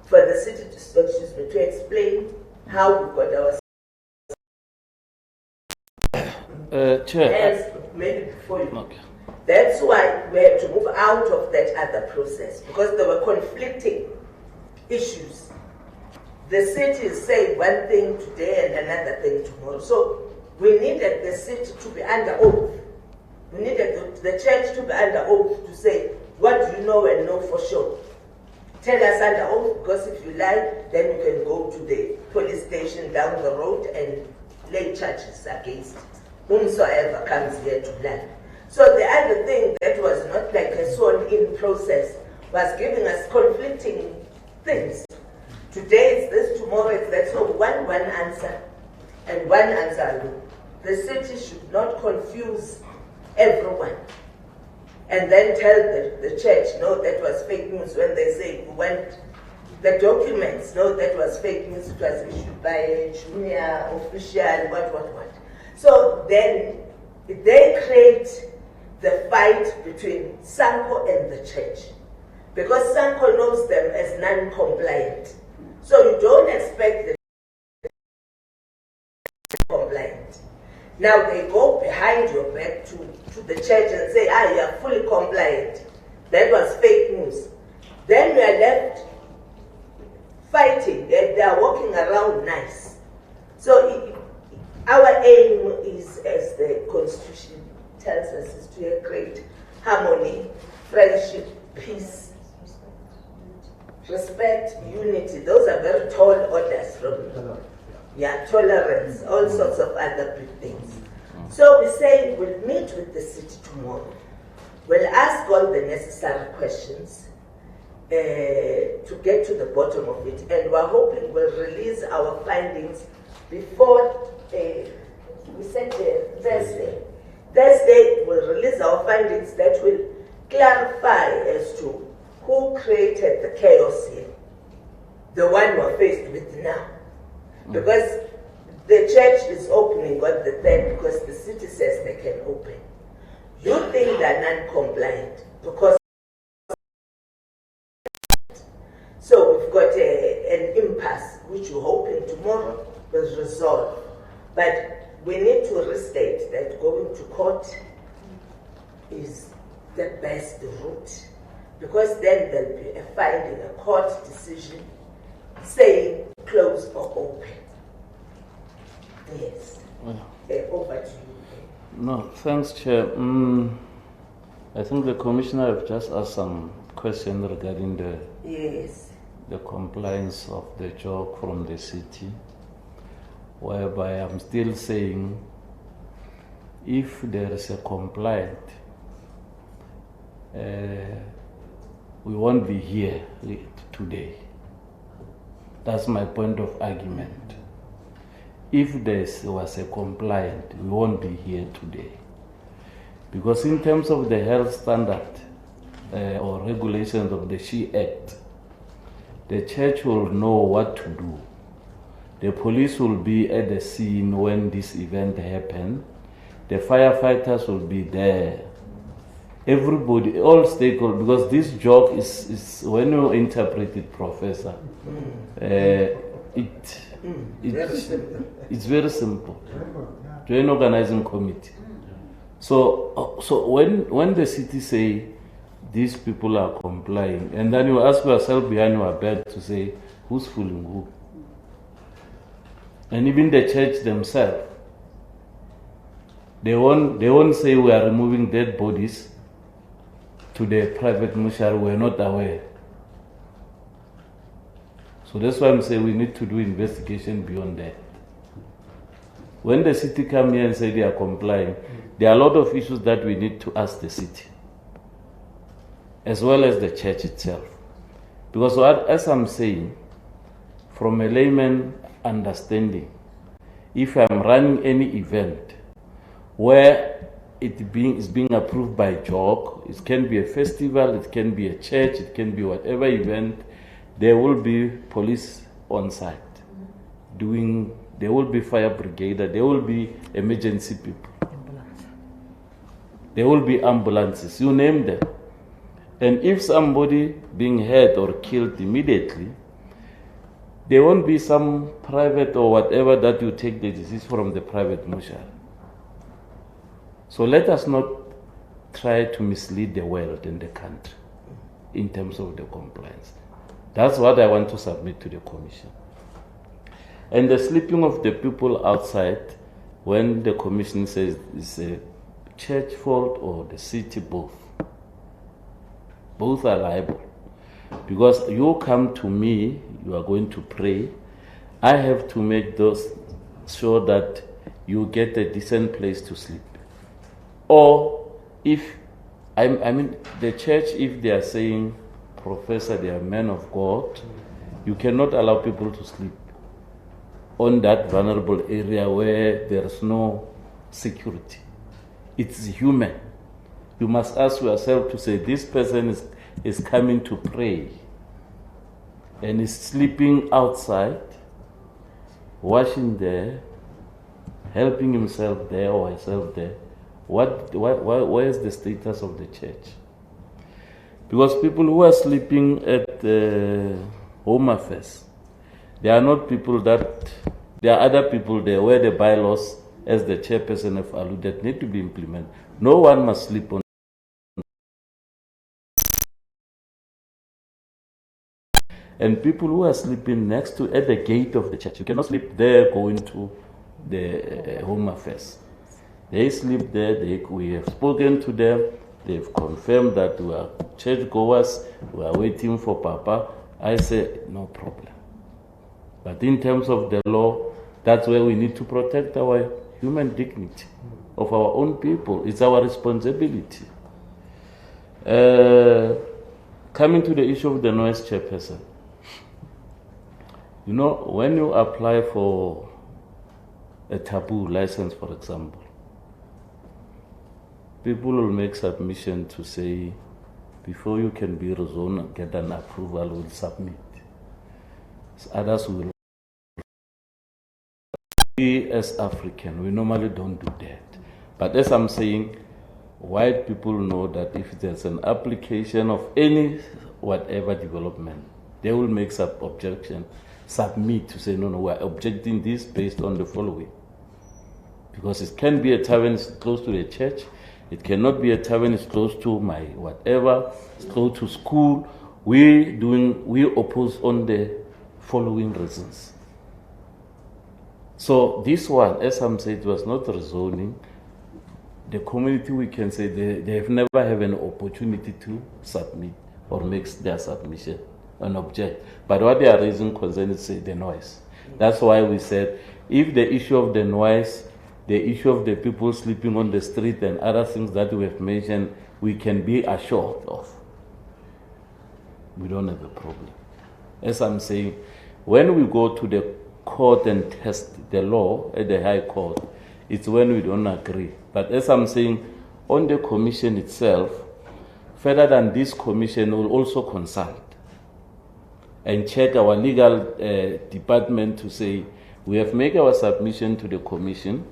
to explain how we got our Chair. Yes, maybe before you. Okay. That's why we had to move out of that other process, because there were conflicting issues. The city is saying one thing today and another thing tomorrow. So we needed the city to be under oath. We needed the church to be under oath to say, what do you know and know for sure? Tell us under oath, because if you lie, then you can go to the police station down the road and lay charges against whomsoever comes here to lie. So the other thing that was not like a sworn-in process was giving us conflicting things. Today it's this, tomorrow it's that. So one answer and one answer alone. The city should not confuse everyone and then tell the church, no, that was fake news when they say we want the documents, no, that was fake news, it was issued by a junior official, what. So then they create the fight between Sanccol and the church, because Sanccol knows them as non-compliant. So you don't expect them to be compliant. Now they go behind your back to the church and say, you are fully compliant. That was fake news. Then we are left fighting. They are walking around nice. So our aim is, as the Constitution tells us, is to create harmony, friendship, peace, respect, unity. Those are very tall orders from tolerance, all sorts of other big things. So we say we'll meet with the city tomorrow. We'll ask all the necessary questions to get to the bottom of it, and we're hoping we'll release our findings before we said Thursday. Thursday we'll release our findings that will clarify as to who created the chaos here, the one we're faced with now. Because the church is opening on the 3rd because the city says they can open. You think they're non-compliant because so we've got an impasse which we're hoping tomorrow will resolve. But we need to restate that going to court is the best route, because then there'll be a finding, a court decision saying close or open. Yes. Over to you. No, thanks, Chair. I think the Commissioner have just asked some questions regarding the compliance of the job from the city, whereby I'm still saying if there is a complaint, we won't be here today. That's my point of argument. If there was a complaint, we won't be here today. Because in terms of the health standard or regulations of the SHE Act, the church will know what to do. The police will be at the scene when this event happens. The firefighters will be there. Everybody, all stakeholders, because this joke is when you interpret it, Professor, it's very simple. Joint organizing committee. So when the city say these people are complying, and then you ask yourself behind your bed to say who's fooling who, and even the church themselves, they won't say we are removing dead bodies to the private mortuary. We're not aware. So that's why I'm saying we need to do investigation beyond that. When the city come here and say they are complying, there are a lot of issues that we need to ask the city, as well as the church itself. Because as I'm saying, from a layman understanding, if I'm running any event where is being approved by JOG, it can be a festival, it can be a church, it can be whatever event, there will be police on site there will be fire brigade, there will be emergency people, there will be ambulances, you name them. And if somebody being hurt or killed immediately, there won't be some private or whatever that you take the disease from the private mortuary. So let us not try to mislead the world and the country in terms of the compliance. That's what I want to submit to the Commission. And the sleeping of the people outside, when the Commission says it's a church fault or the city, both are liable. Because you come to me, you are going to pray, I have to make sure that you get a decent place to sleep. Or if, the church, if they are saying, Professor, they are men of God, you cannot allow people to sleep on that vulnerable area where there is no security. It's human. You must ask yourself to say, this person is coming to pray and is sleeping outside, washing there, helping himself there or herself there. Where is the status of the church? Because people who are sleeping at Home Affairs, they are not people there are other people there where the bylaws as the chairperson have alluded, need to be implemented. No one must sleep on. And people who are sleeping next to, at the gate of the church, you cannot sleep there going to the home affairs. They sleep there, we have spoken to them, they've confirmed that we are churchgoers, we are waiting for Papa. I say, no problem. But in terms of the law, that's where we need to protect our human dignity of our own people. It's our responsibility. Coming to the issue of the noise chairperson. You know, when you apply for a taboo license, for example, people will make submission to say, before you can be rezoned and get an approval, we'll submit. So others will. We as African, we normally don't do that. But as I'm saying, white people know that if there's an application of any whatever development, they will make objection, submit to say, no, we're objecting this based on the following. Because it can be a tavern close to the church, it cannot be a tavern close to my whatever, it's close to school. We oppose on the following reasons. So this one, as I'm saying, it was not rezoning. The community, we can say, they have never had an opportunity to submit or make their submission an object. But what they are raising concern is say the noise. That's why we said, if the issue of the noise, the issue of the people sleeping on the street and other things that we have mentioned, we can be assured of, we don't have a problem. As I'm saying, when we go to the court and test the law at the High Court, it's when we don't agree. But as I'm saying, on the commission itself, further than this commission will also consult and check our legal department to say, we have made our submission to the commission,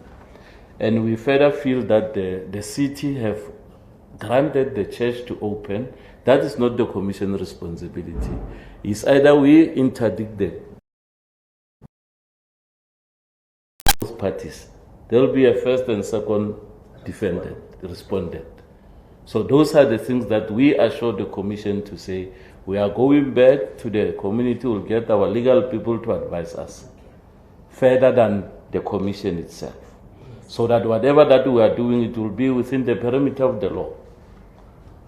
and we further feel that the city have granted the church to open. That is not the commission responsibility. It's either we interdict both parties. There will be a first and second defendant, respondent. So those are the things that we assure the commission to say, we are going back to the community, we'll get our legal people to advise us further than the commission itself. So that whatever that we are doing, it will be within the perimeter of the law.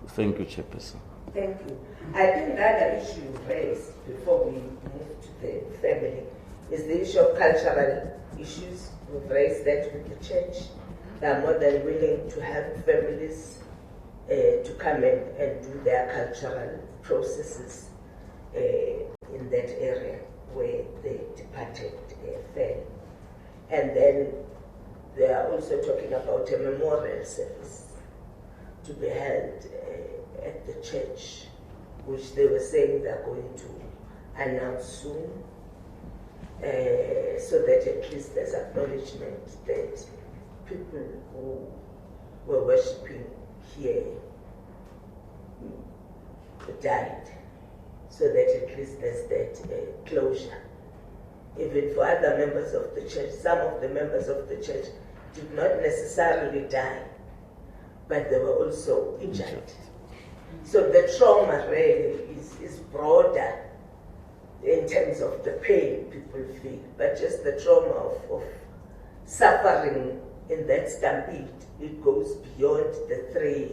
Thank you, Chairperson. Thank you. I think the other issue you raised before we move to the family is the issue of cultural issues. We've raised that with the church. They are more than willing to have families to come in and do their cultural processes in that area where the departed fell. And then they are also talking about a memorial service to be held at the church, which they were saying they're going to announce soon, so that at least there's acknowledgement that people who were worshipping here died, so that at least there's that closure. Even for other members of the church, some of the members of the church did not necessarily die, but they were also injured. So the trauma really is broader in terms of the pain people feel, but just the trauma of suffering in that stampede, it goes beyond the 3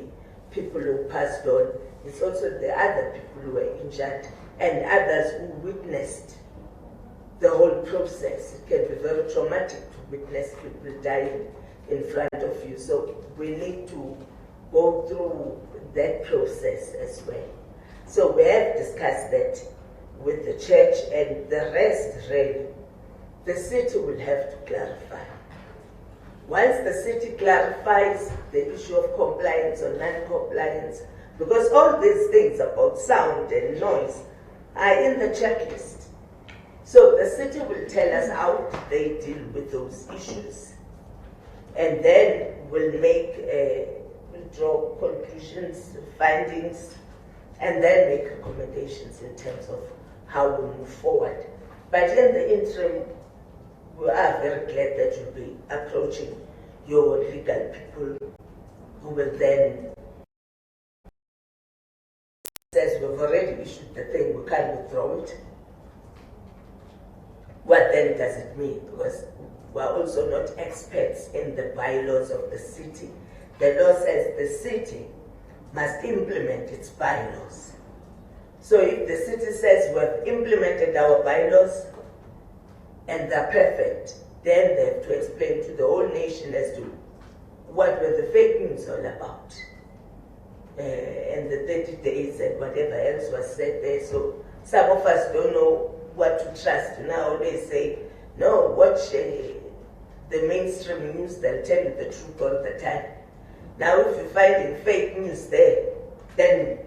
people who passed on. It's also the other people who were injured and others who witnessed the whole process. It can be very traumatic to witness people dying in front of you. So we need to go through that process as well. So we have discussed that with the church, and the rest really, the city will have to clarify. Once the city clarifies the issue of compliance or non-compliance, because all these things about sound and noise are in the checklist. So the city will tell us how they deal with those issues, and then we'll draw conclusions, findings, and then make recommendations in terms of how we move forward. But in the interim, we are very glad that you'll be approaching your legal people who will then, says we've already issued the thing, we can't withdraw it. What then does it mean? Because we're also not experts in the bylaws of the city. The law says the city must implement its bylaws. So if the city says we've implemented our bylaws and they're perfect, then they have to explain to the whole nation as to what were the fake news all about. And the 30 days and whatever else was said there. So some of us don't know what to trust. And I always say, no, watch the mainstream news, they'll tell you the truth all the time. Now if you find in fake news there, then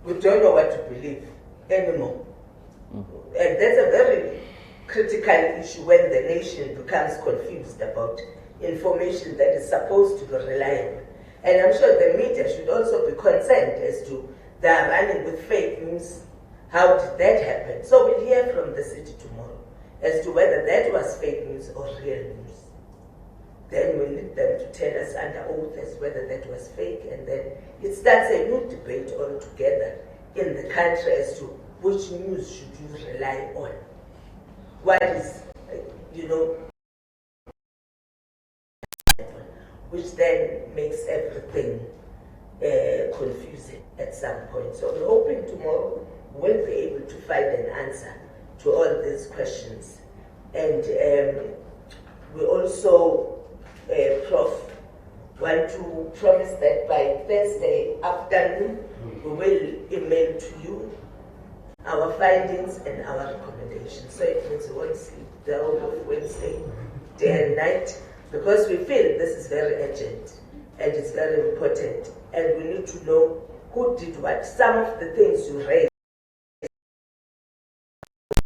we don't know what to believe anymore. Mm-hmm. And that's a very critical issue when the nation becomes confused about information that is supposed to be reliable. And I'm sure the media should also be concerned as to they're running with fake news. How did that happen? So we'll hear from the city tomorrow as to whether that was fake news or real news. Then we need them to tell us under oath as whether that was fake, and then it starts a new debate altogether in the country as to which news should you rely on. What is, which then makes everything confusing at some point. So we're hoping tomorrow we'll be able to find an answer to all these questions. And we also, Prof, want to promise that by Thursday afternoon we will email to you our findings and our recommendations. So it means we won't sleep the whole of Wednesday, day and night, because we feel this is very urgent and it's very important, and we need to know who did what. Some of the things you raised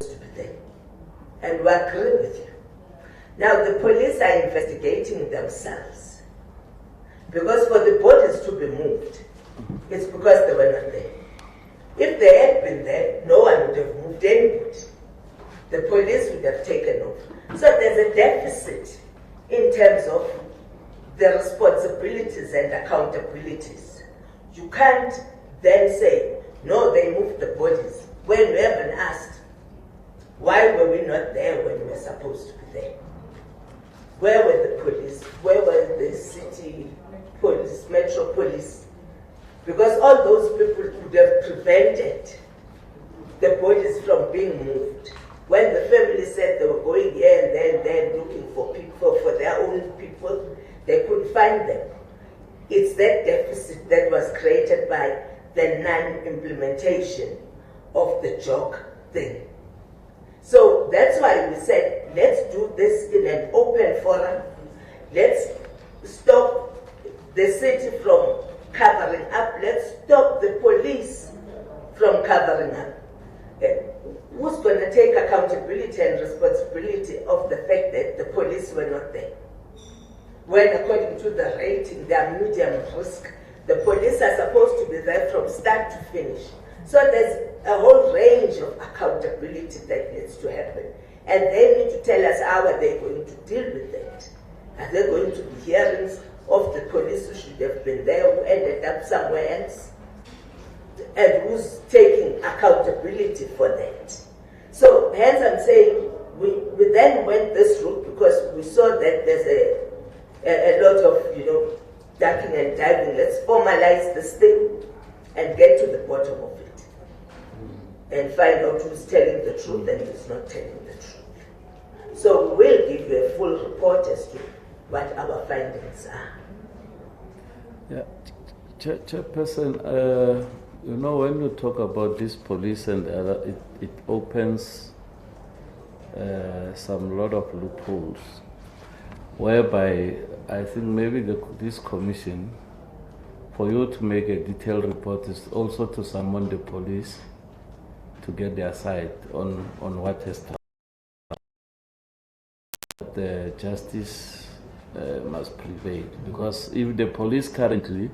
to be there, and we agree with you. Now the police are investigating themselves, because for the bodies to be moved, it's because they were not there. If they had been there, no one would have moved anybody. The police would have taken off. So there's a deficit in terms of the responsibilities and accountabilities. You can't then say, no, they moved the bodies, when we haven't asked, why were we not there when we were supposed to be there? Where were the police? Where were the city police, metro police? Because all those people would have prevented the bodies from being moved. When the family said they were going here and there looking for people, for their own people, they couldn't find them. It's that deficit that was created by the non-implementation of the JOC thing. So that's why we said, let's do this in an open forum. Let's stop the city from covering up. Let's stop the police from covering up. Who's going to take accountability and responsibility of the fact that the police were not there? When, according to the rating, they are medium risk, the police are supposed to be there from start to finish. So there's a whole range of accountability that needs to happen. And they need to tell us how are they going to deal with that. Are there going to be hearings of the police who should have been there, who ended up somewhere else? And who's taking accountability for that? So hence I'm saying we then went this route because we saw that there's a lot of, ducking and diving. Let's formalize this thing and get to the bottom of it. And find out who's telling the truth and who's not telling the truth. So we'll give you a full report as to what our findings are. Yeah, Chairperson, when you talk about this police and other, it opens some lot of loopholes, whereby I think maybe this commission, for you to make a detailed report, is also to summon the police to get their side on what has happened. The justice must prevail, because if the police currently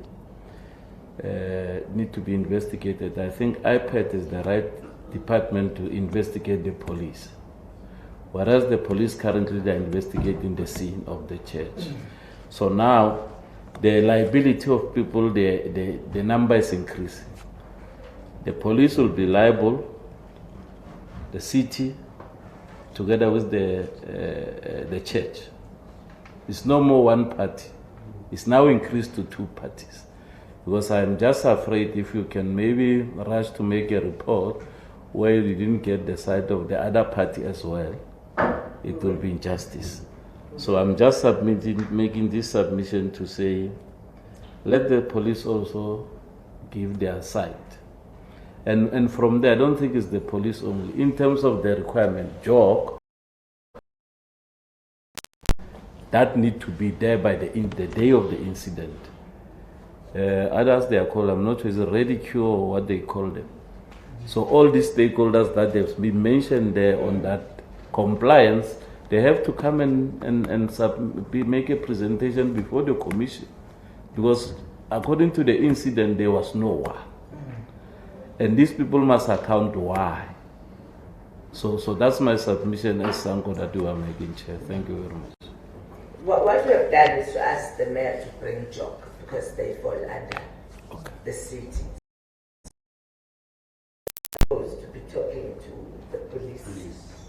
need to be investigated, I think IPAD is the right department to investigate the police. whereas the police currently they are investigating the scene of the church. So now the liability of people, the number is increasing. The police will be liable, the city, together with the church. It's no more one party. It's now increased to two parties. Because I'm just afraid if you can maybe rush to make a report where you didn't get the side of the other party as well, it will be injustice. So I'm just making this submission to say, let the police also give their side. And from there, I don't think it's the police only. In terms of the requirement, job, that need to be there by the day of the incident. Others they are called, I'm not sure, is it ridicule or what they call them. So all these stakeholders that have been mentioned there on that compliance, they have to come and make a presentation before the commission. Because according to the incident, there was no war. And these people must account why. So that's my submission as Sanccol that you are making, Chair. Thank you very much. What we have done is to ask the mayor to bring job because they fall under the city. Supposed to be talking to the police.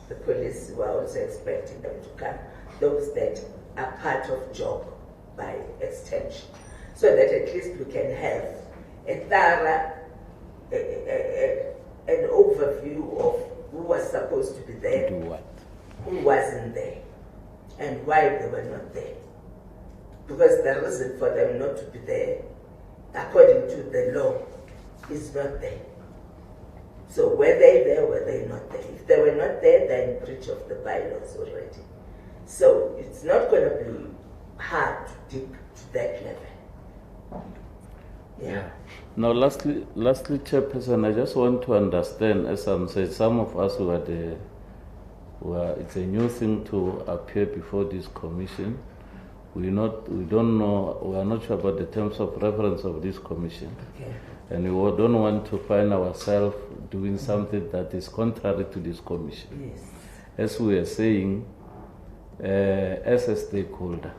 The police were also expecting them to come, those that are part of job by extension, so that at least we can have a thorough an overview of who was supposed to be there, Do what? who wasn't there, and why they were not there. Because the reason for them not to be there, according to the law, is not there. So were they there, were they not there? If they were not there, they're in breach of the bylaws already. So it's not going to be hard to dig to that level. Yeah. Now, lastly, Chairperson, I just want to understand, as I'm saying, some of us it's a new thing to appear before this commission. We don't know, we are not sure about the terms of reference of this commission. Okay. And we don't want to find ourselves doing something that is contrary to this commission. Yes. As we are saying, as a stakeholder,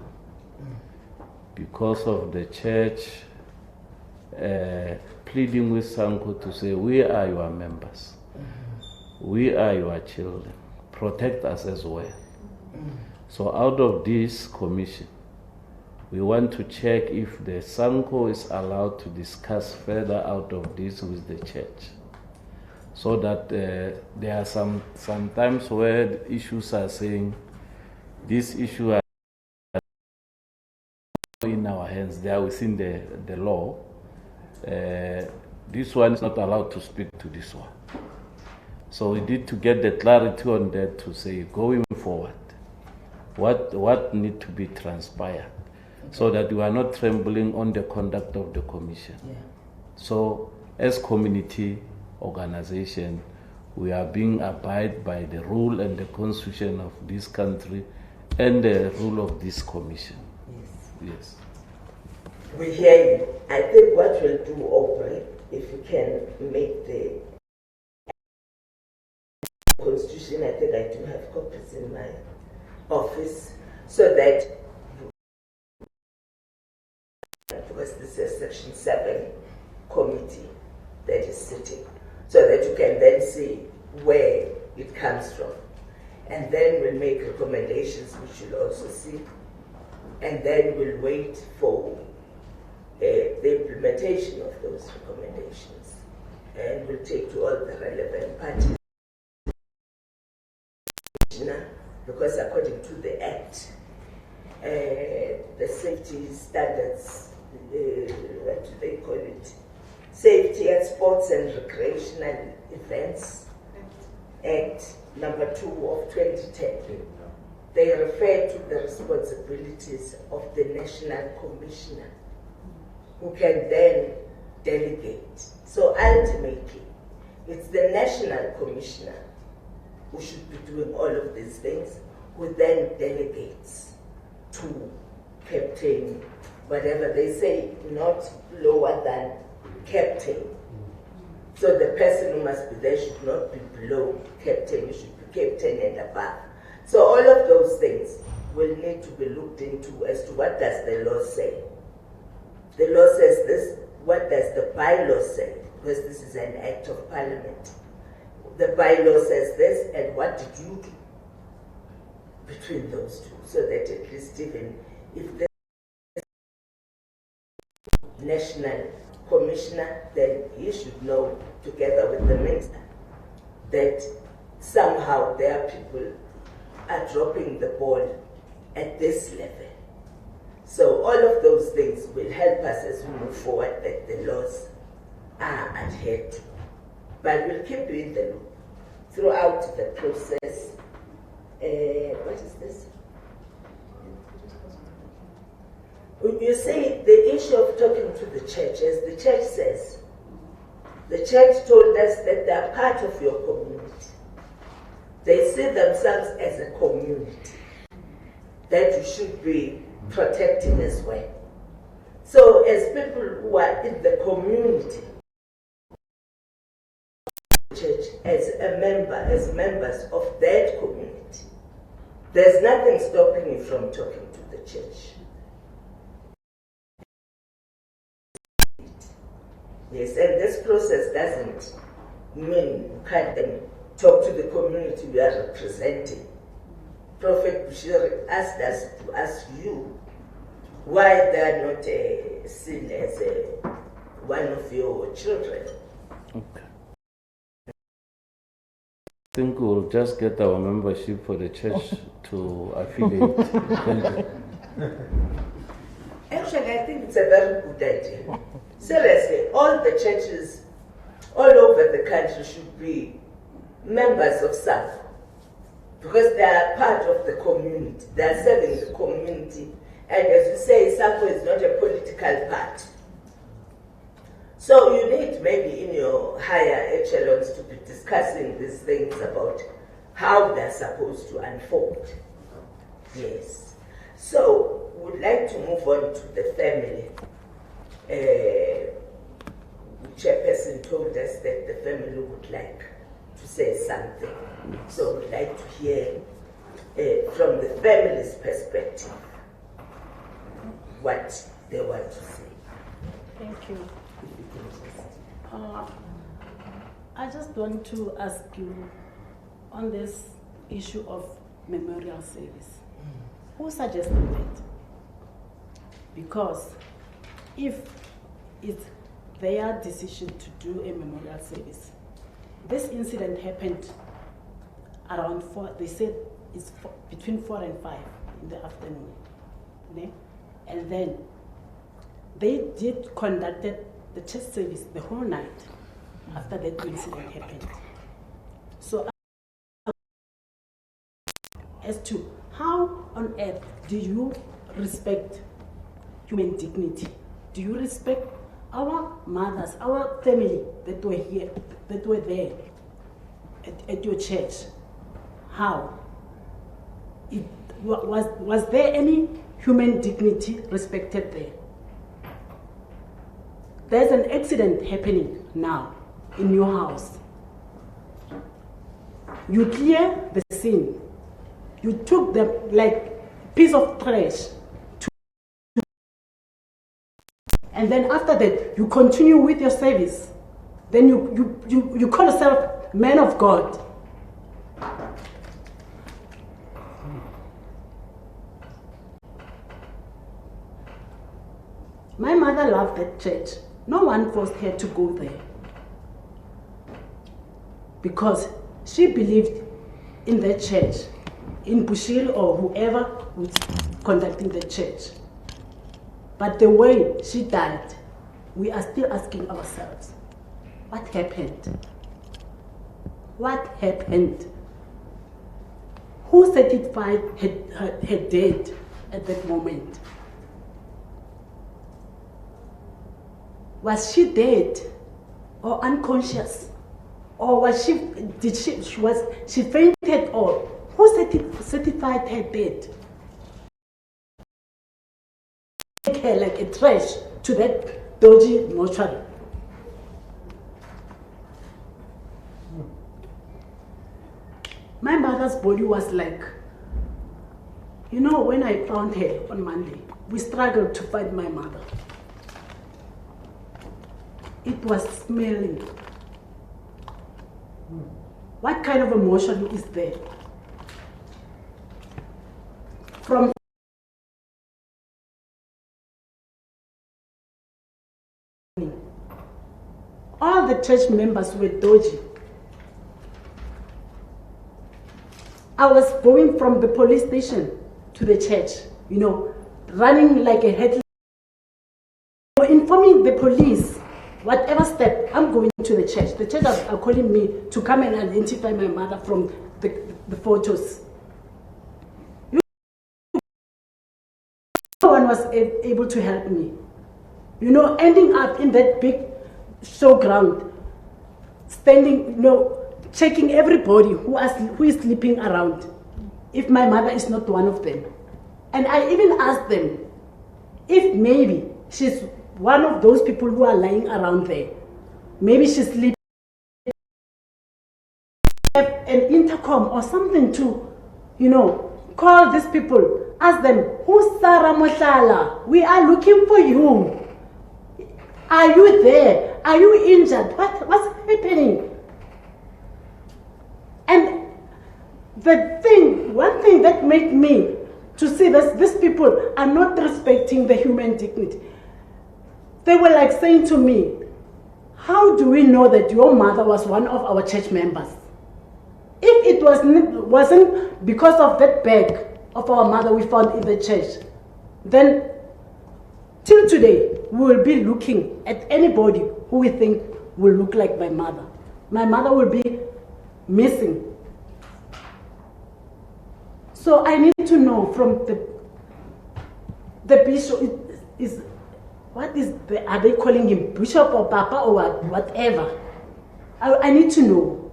because of the church pleading with Sanccol to say, we are your members, we are your children, protect us as well. So out of this commission, we want to check if the Sanccol is allowed to discuss further out of this with the church. So that there are some times where the issues are saying, this issue are in our hands, they are within the law. This one is not allowed to speak to this one. So we need to get the clarity on that to say, going forward, what need to be transpired, so that we are not trembling on the conduct of the commission. Yeah. So as community organization, we are being abide by the rule and the constitution of this country and the rule of this commission. Yes. Yes. We hear you. I think what we'll do, Aubrey, if you can make the constitution, I think I do have copies in my office, so that, because this is Section 7 committee that is sitting, so that you can then see where it comes from. And then we'll make recommendations, which you'll also see. And then we'll wait for the implementation of those recommendations. And we'll take to all the relevant parties. Because according to the Act, the safety standards, what do they call it? Safety at Sports and Recreational Events Act number 2 of 2010. They refer to the responsibilities of the National Commissioner, who can then delegate. So ultimately, it's the National Commissioner who should be doing all of these things, who then delegates to captain, whatever they say, not lower than captain. So the person who must be there should not be below captain, you should be captain and above. So all of those things will need to be looked into as to what does the law say. The law says this, what does the bylaw say? Because this is an act of parliament. The bylaw says this, and what did you do between those two? So that at least even if the national commissioner, then he should know, together with the minister, that somehow their people are dropping the ball at this level. So all of those things will help us as we move forward, that the laws are adhered to. But we'll keep you in the loop throughout the process. What is this? You see, the issue of talking to the church, as the church says, the church told us that they are part of your community. They see themselves as a community that you should be protecting as well. So as people who are in the community, church as a member, as members of that community, there's nothing stopping you from talking to the church. Yes, and this process doesn't mean you can't talk to the community we are representing. Prophet Bushiri asked us to ask you why they are not seen as one of your children. Okay. I think we'll just get our membership for the church to affiliate. Thank you. Actually, I think it's a very good idea. Seriously, all the churches all over the country should be members of Sanccol, because they are part of the community. They are serving the community. And as you say, Sanccol is not a political party. So you need maybe in your higher echelons to be discussing these things about how they're supposed to unfold. Yes. So we'd like to move on to the family. The chairperson told us that the family would like to say something. So we'd like to hear from the family's perspective what they want to say. Thank you. I just want to ask you on this issue of memorial service. Who suggested that? Because if it's their decision to do a memorial service, this incident happened around 4, they said it's between 4 and 5 in the afternoon. Okay? And then they did conducted the church service the whole night after that incident happened. So as to how on earth do you respect human dignity? Do you respect our mothers, our family that were here, that were there at your church? How? Was there any human dignity respected there? There's an accident happening now in your house. You clear the scene. You took them like piece of trash. And then after that, you continue with your service. Then you call yourself man of God. My mother loved that church. No one forced her to go there. Because she believed in the church, in Bushiri or whoever was conducting the church. But the way she died, we are still asking ourselves, what happened? What happened? Who certified her dead at that moment? Was she dead or unconscious? Or was she fainted or who certified her dead? Take her like a trash to that dodgy mortuary. My mother's body was like You know, when I found her on Monday, we struggled to find my mother. It was smelling. What kind of emotion is there? From all the church members were dodgy. I was going from the police station to the church, you know, running like a headless, informing the police, whatever step, I'm going to the church. The church are calling me to come and identify my mother from the photos. No one was able to help me. You know, ending up in that big showground, standing, you know, checking everybody who is sleeping around, if my mother is not one of them. And I even asked them if maybe she's one of those people who are lying around there. Maybe she's sleeping. Have an intercom or something to, you know, call these people, ask them, who's Sarah Mohlala? We are looking for you. Are you there? Are you injured? What's happening? And one thing that made me to see that these people are not respecting the human dignity. They were like saying to me, how do we know that your mother was one of our church members? If it wasn't because of that bag of our mother we found in the church, then till today, we will be looking at anybody who we think will look like my mother. My mother will be missing. So I need to know from the bishop, are they calling him bishop or papa or whatever? I need to know.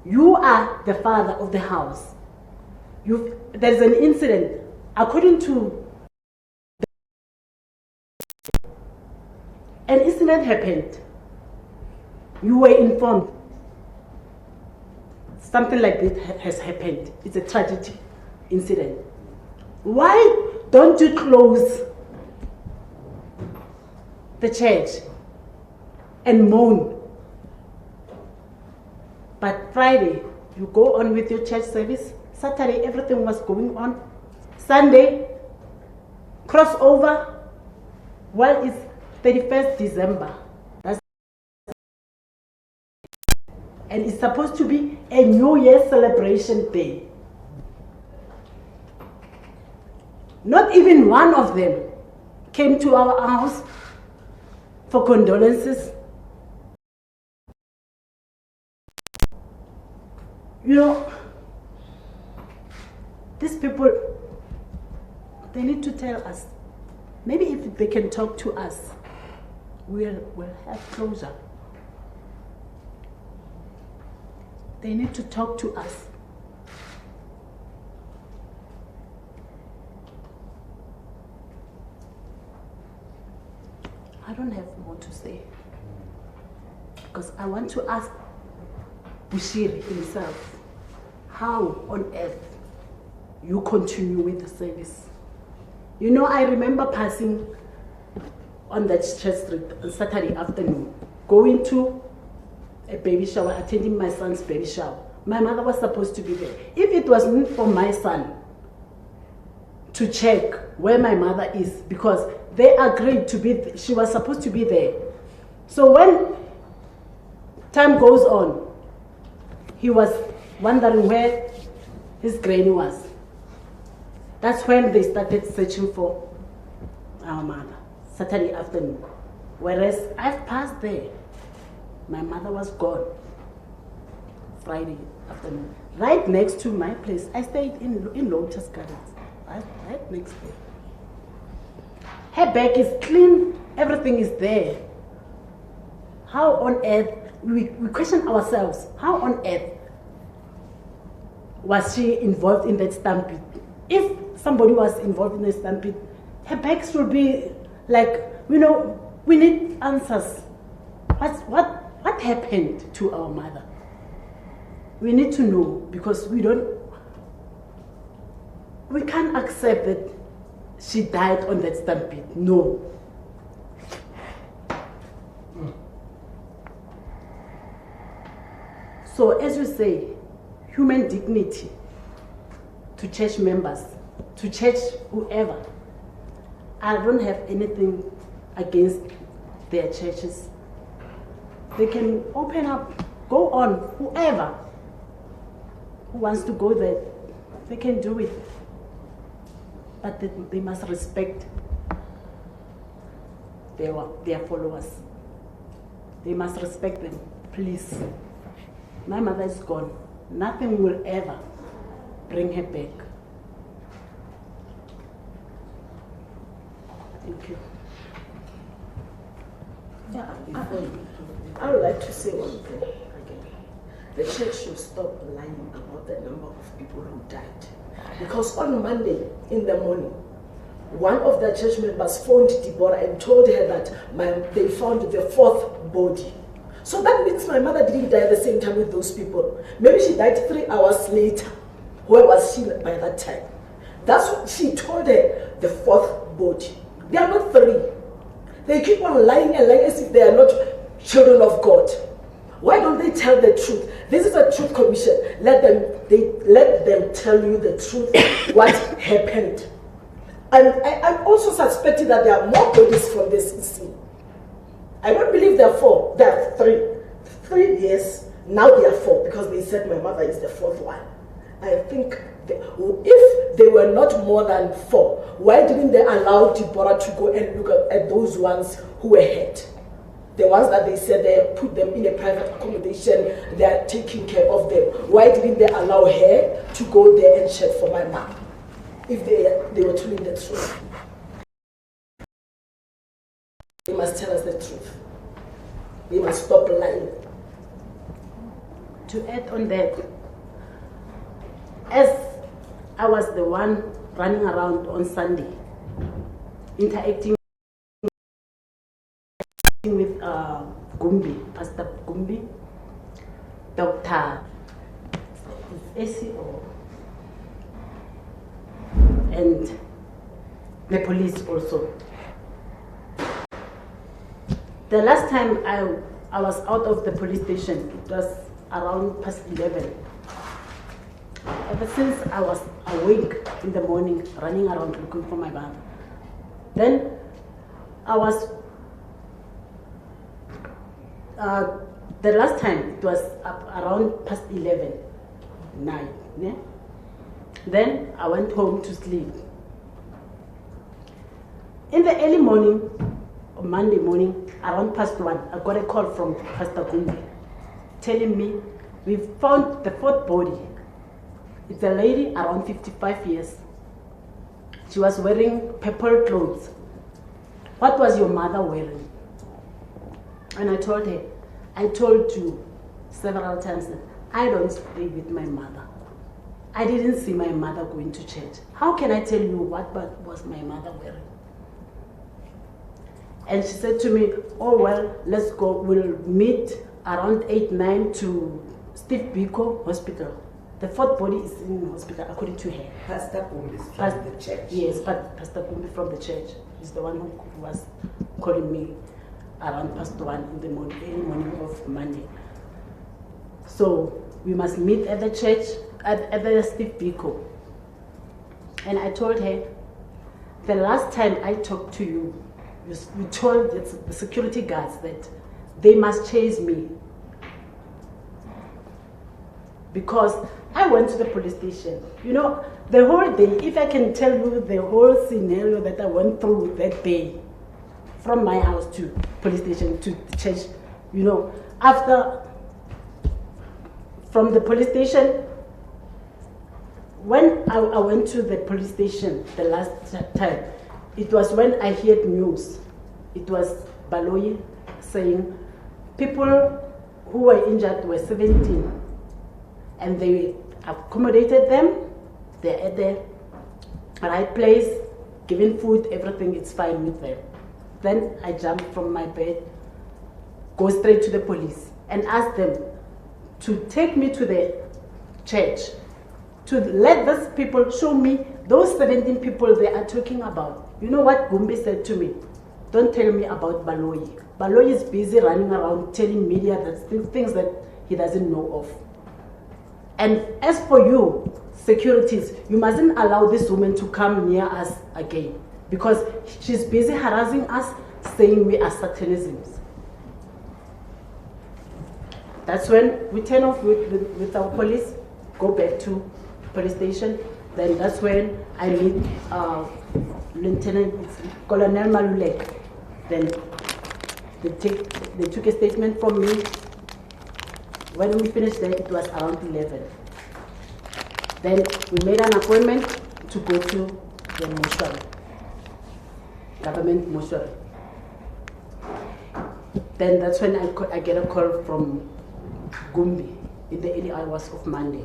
You are the father of the house. There's an incident, according to an incident happened. You were informed. Something like this has happened. It's a tragedy incident. Why don't you close the church and moan? But Friday, you go on with your church service. Saturday, everything was going on. Sunday, crossover. Well, it's 31st December. And it's supposed to be a New Year celebration day. Not even one of them came to our house for condolences. You know, these people, they need to tell us. Maybe if they can talk to us, we'll have closure. They need to talk to us. I don't have more to say because I want to ask Bushiri himself, how on earth you continue with the service? You know, I remember passing on that church street on Saturday afternoon, going to a baby shower, attending my son's baby shower. My mother was supposed to be there. If it wasn't for my son to check where my mother is, because they agreed to be, she was supposed to be there. So when time goes on, he was wondering where his granny was. That's when they started searching for our mother, Saturday afternoon. Whereas I've passed there, my mother was gone Friday afternoon. Right next to my place. I stayed in Lotus Gardens, right next door. Her bag is clean, everything is there. How on earth, we question ourselves, how on earth was she involved in that stampede? If somebody was involved in the stampede, her bag should be like, you know, we need answers. What happened to our mother? We need to know, because we don't. we can't accept that she died on that stampede. No. So as you say, human dignity to church members, to church whoever. I don't have anything against their churches. They can open up, go on, whoever who wants to go there, they can do it. But they must respect their followers. They must respect them, please. My mother is gone. Nothing will ever bring her back. Thank you. Yeah, I would like to say one thing again. The church should stop lying about the number of people who died. Because on Monday in the morning, one of the church members phoned Deborah and told her that they found the 4th body. So that means my mother didn't die at the same time with those people. Maybe she died 3 hours later. Where was she by that time? That's what she told her, the 4th body. They are not 3. They keep on lying and lying as if they are not children of God. Why don't they tell the truth? This is a truth commission. Let them tell you the truth, what happened. And I'm also suspecting that there are more bodies from the CC. I don't believe there are 4. There are 3. 3 years. Now there are 4 because they said my mother is the 4th one. I think if they were not more than 4, why didn't they allow Deborah to go and look at those ones who were hurt? The ones that they said they put them in a private accommodation, they are taking care of them. Why didn't they allow her to go there and check for my mom? If they were telling the truth. They must tell us the truth. They must stop lying. To add on that, as I was the one running around on Sunday, interacting with Gumbi, Pastor Gumbi, Dr. SACO, and the police also. The last time I was out of the police station, it was around past 11. Ever since I was awake in the morning, running around looking for my mother. Then I was, the last time it was around past 11, 9. Yeah? Then I went home to sleep. In the early morning, on Monday morning, around past 1, I got a call from Pastor Gumbi telling me, we found the 4th body. It's a lady around 55 years. She was wearing purple clothes. What was your mother wearing? And I told her, I told you several times that I don't stay with my mother. I didn't see my mother going to church. How can I tell you what was my mother wearing? And she said to me, oh well, let's go, we'll meet around 8, 9 to Steve Biko Hospital. The 4th body is in the hospital, according to her. Pastor Gumbi is from the church. Yes, but Pastor Gumbi from the church is the one who was calling me around past 1 in the morning, early morning of Monday. So we must meet at the church, at the Steve Biko. And I told her, the last time I talked to you, you told the security guards that they must chase me. Because I went to the police station. You know, the whole day, if I can tell you the whole scenario that I went through that day, from my house to police station to the church, you know, from the police station, when I went to the police station the last time, it was when I heard news. It was Baloyi saying people who were injured were 17 and they accommodated them. They're at the right place, giving food, everything is fine with them. Then I jumped from my bed, go straight to the police and ask them to take me to the church, to let these people show me those 17 people they are talking about, you know what Gumbi said to me? Don't tell me about Baloyi. Baloyi is busy running around telling media that things that he doesn't know of. And as for you, securities, you mustn't allow this woman to come near us again, because she's busy harassing us, saying we are satanisms. That's when we turn off with our police, go back to police station. Then that's when I meet Lieutenant Colonel Malulek. Then they took a statement from me. When we finished there, it was around 11. Then we made an appointment to go to the mortuary, government mortuary. Then that's when I get a call from Gumbi in the early hours of Monday.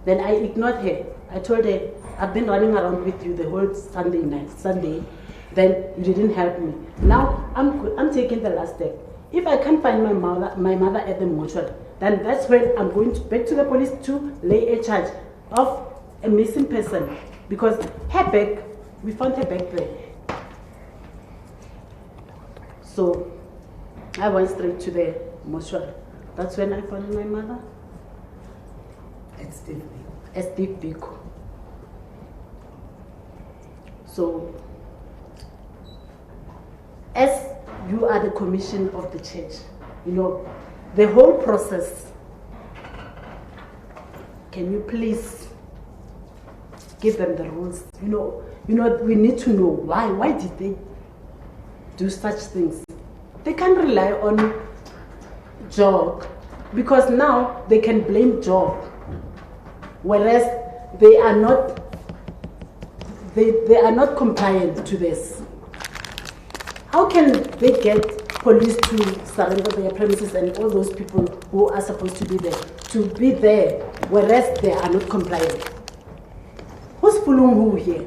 Then I ignored her. I told her, I've been running around with you the whole Sunday, then you didn't help me. Now I'm taking the last step. If I can't find my mother at the mortuary, then that's when I'm going back to the police to lay a charge of a missing person, because her bag, we found her bag there. So I went straight to the mortuary. That's when I found my mother. It's deep big. So, as you are the commission of the church, you know, the whole process, can you please give them the rules? You know, we need to know why did they do such things? They can't rely on Job, because now they can blame Job, whereas they are not compliant to this. How can they get police to surrender their premises and all those people who are supposed to be there, whereas they are not compliant? Who's fooling who here?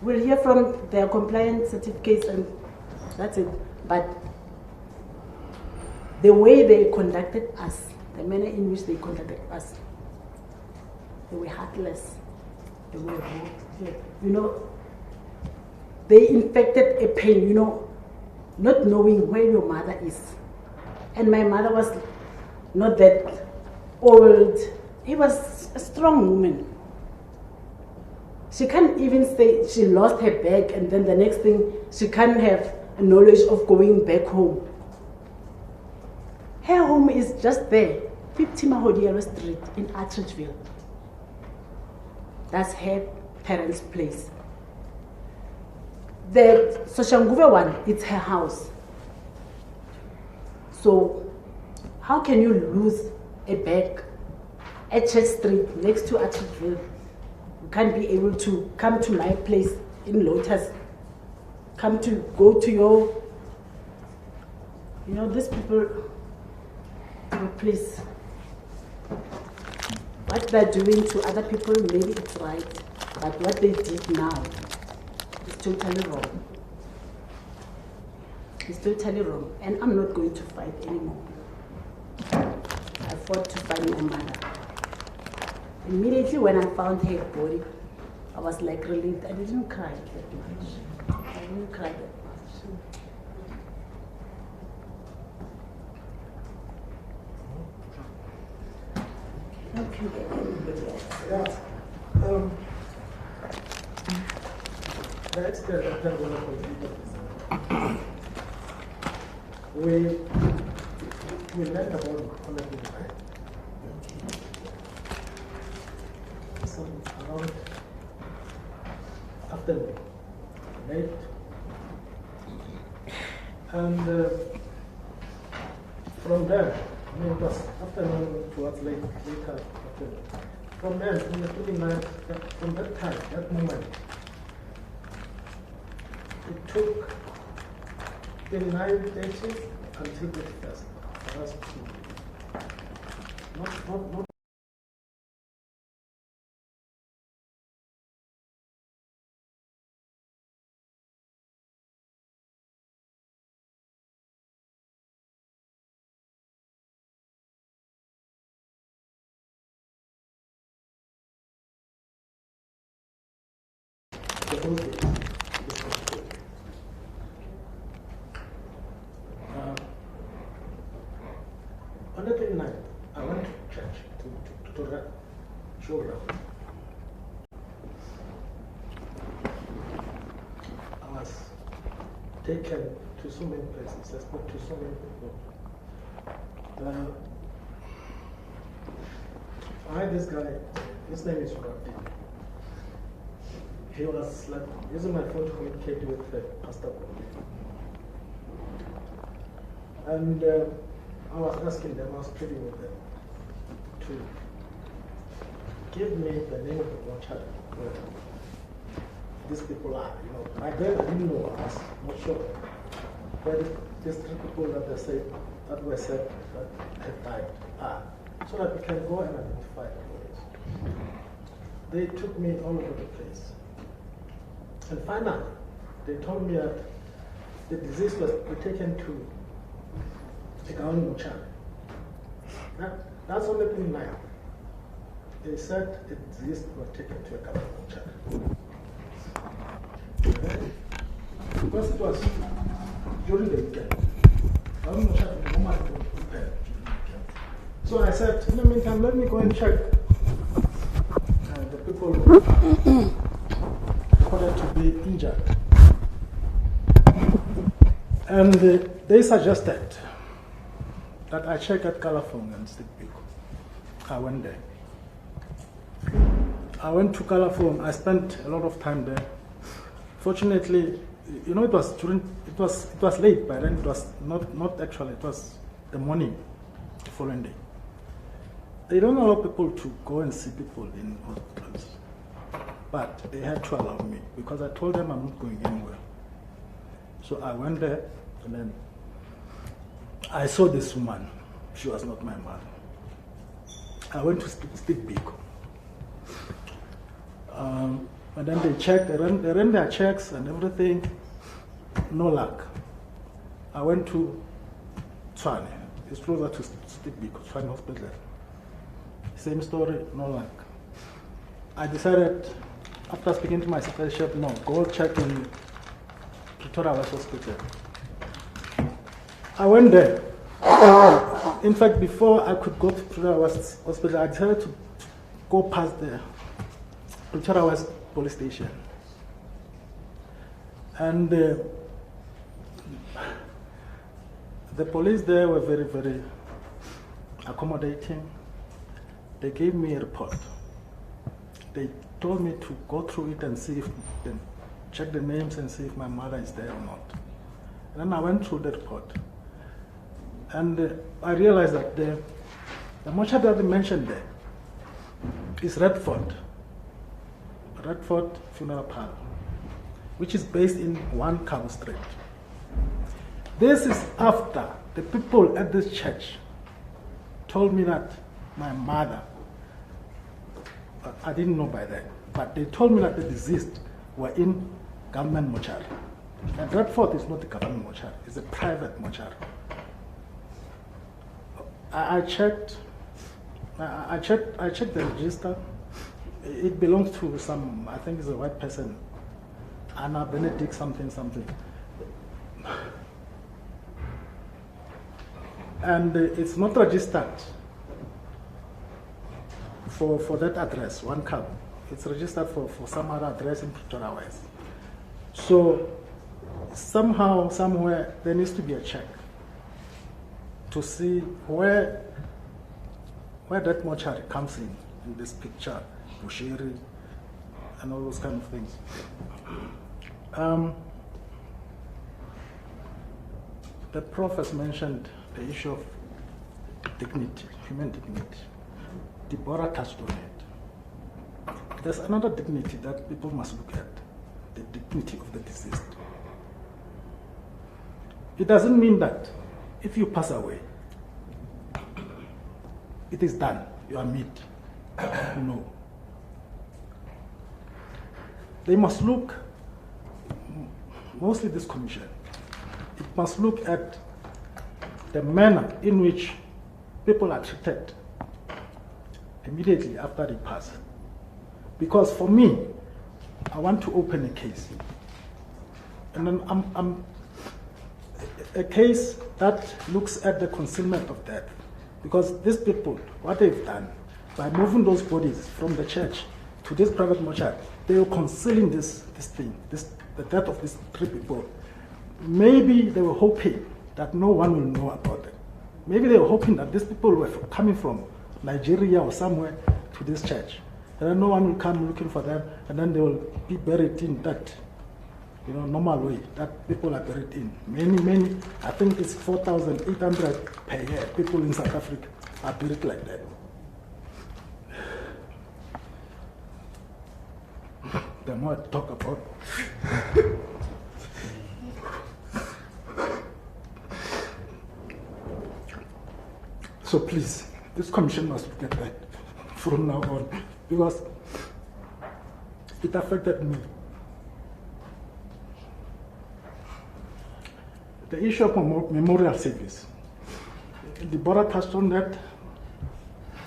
We'll hear from their compliance certificates and that's it. But the way they conducted us, the manner in which they conducted us, they were heartless. They were rude. You know, they infected a pain, you know, not knowing where your mother is. And my mother was not that old. She was a strong woman. She can't even say she lost her bag and then the next thing she can't have knowledge of going back home. Her home is just there, 50 Mahodiero Street in Atteridgeville. That's her parents' place. The Soshanguve one, it's her house. So how can you lose a bag at Church Street next to Atteridgeville? You can't be able to come to my place in Lotus, go to your, you know, these people, please. What they're doing to other people, maybe it's right, but what they did now is totally wrong. It's totally wrong, and I'm not going to fight anymore. I fought to find my mother. Immediately when I found her body, I was like relieved. I didn't cry that much. I didn't cry that much. Okay. Yeah. That's the we learned about collective right? So around afternoon, right? And from there, I mean, it was afternoon towards later afternoon. From there, from the 29th, from that time, that moment, it took 29 days until the first for us to not those days. On the 29th, I went to church to children. I was taken to so many places. I spoke to so many people. I had this guy, his name is Rabbi. He was like using my phone to communicate with Pastor. And I was asking them, I was pleading with them to give me the name of the watcher where these people are. You know, by then I didn't know, I was not sure. Where these three people that they said, that were said that had died are, so that we can go and identify them. They took me all over the place. And finally, they told me that the disease was taken to the government mochari. That's only thing now. They said the disease was taken to a government mochari. Because it was during the weekend. Government mochari, no matter what. So I said, in the meantime, let me go and check the people reported to be injured. And they suggested that I check at Kalafong and Stickpick. I went there. I went to Kalafong. I spent a lot of time there. Fortunately, you know, it was late by then. It was not actually, it was the morning, the following day. They don't allow people to go and see people in hospitals. But they had to allow me because I told them I'm not going anywhere. So I went there and then I saw this woman. She was not my mother. I went to speak big. And then they checked, they ran their checks and everything. No luck. I went to Tshwane. It's closer to speak big, Tshwane Hospital. Same story, no luck. I decided, after speaking to my specialist, no, go check in Pretoria West Hospital. I went there. In fact, before I could go to Pretoria West Hospital, I decided to go past the Pretoria West police station. And the police there were very, very accommodating. They gave me a report. They told me to go through it and see if, then check the names and see if my mother is there or not. And then I went through the report. And I realized that the mortuary that they mentioned there is Redford Funeral Parlor, which is based in 1 Cabo Street. This is after the people at this church told me that my mother, I didn't know by then, but they told me that the deceased were in government mortuary. And Redford is not a government mortuary, it's a private mortuary. I checked the register. It belongs to some, I think it's a white person, Anna Benedict something. And it's not registered for that address, 1 Cabo. It's registered for some other address in Pretoria West. So somehow, somewhere, there needs to be a check to see where that mortuary comes in this picture, Bushiri, and all those kind of things. The Prof has mentioned the issue of dignity, human dignity. Deborah touched on it. There's another dignity that people must look at, the dignity of the deceased. It doesn't mean that if you pass away, it is done, you are meet. No. They must look, mostly this commission, it must look at the manner in which people are treated immediately after they pass. Because for me, I want to open a case. And then a case that looks at the concealment of death. Because these people, what they've done, by moving those bodies from the church to this private mortuary, they were concealing this thing, the death of these 3 people. Maybe they were hoping that no one will know about it. Maybe they were hoping that these people were coming from Nigeria or somewhere to this church. And then no one will come looking for them, and then they will be buried in that, normal way that people are buried in. Many, I think it's 4,800 per year. People in South Africa are buried like that. The more I talk about so please, this commission must get that from now on, because it affected me. The issue of memorial service, the board touched on that.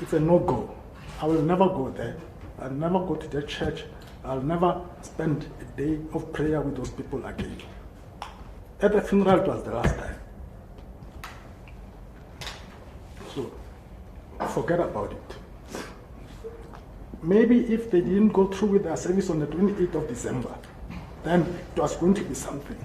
It's a no-go. I will never go there. I'll never go to the church. I'll never spend a day of prayer with those people again. At the funeral, it was the last time. So, forget about it. Maybe if they didn't go through with their service on the 28th of December, then it was going to be something.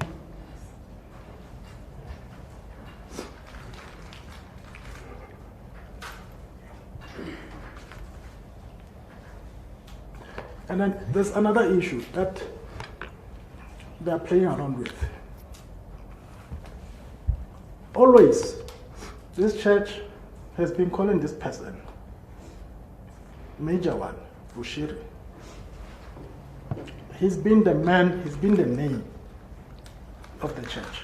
And then there's another issue that they're playing around with. Always, this church has been calling this person, major one, Bushiri. He's been the man, he's been the name of the church.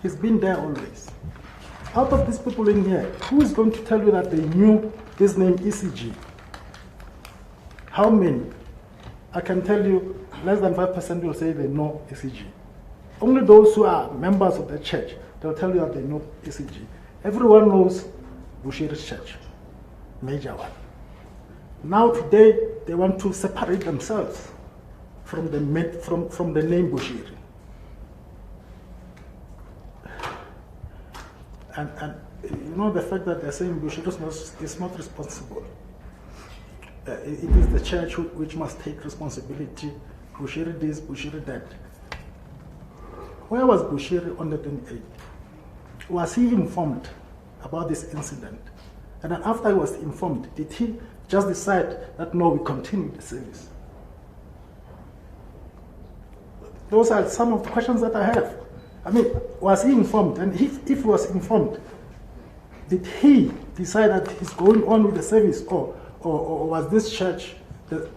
He's been there always. Out of these people in here, who is going to tell you that they knew this name ECG? How many? I can tell you less than 5% will say they know ECG. Only those who are members of the church, they'll tell you that they know ECG. Everyone knows Bushiri's church, major one. Now today, they want to separate themselves from the name Bushiri. And the fact that they're saying Bushiri is not responsible. It is the church which must take responsibility. Bushiri this, Bushiri that. Where was Bushiri on the 28th? Was he informed about this incident? And then after he was informed, did he just decide that no, we continue the service? Those are some of the questions that I have. I mean, was he informed? And if he was informed, did he decide that he's going on with the service, or was this church the...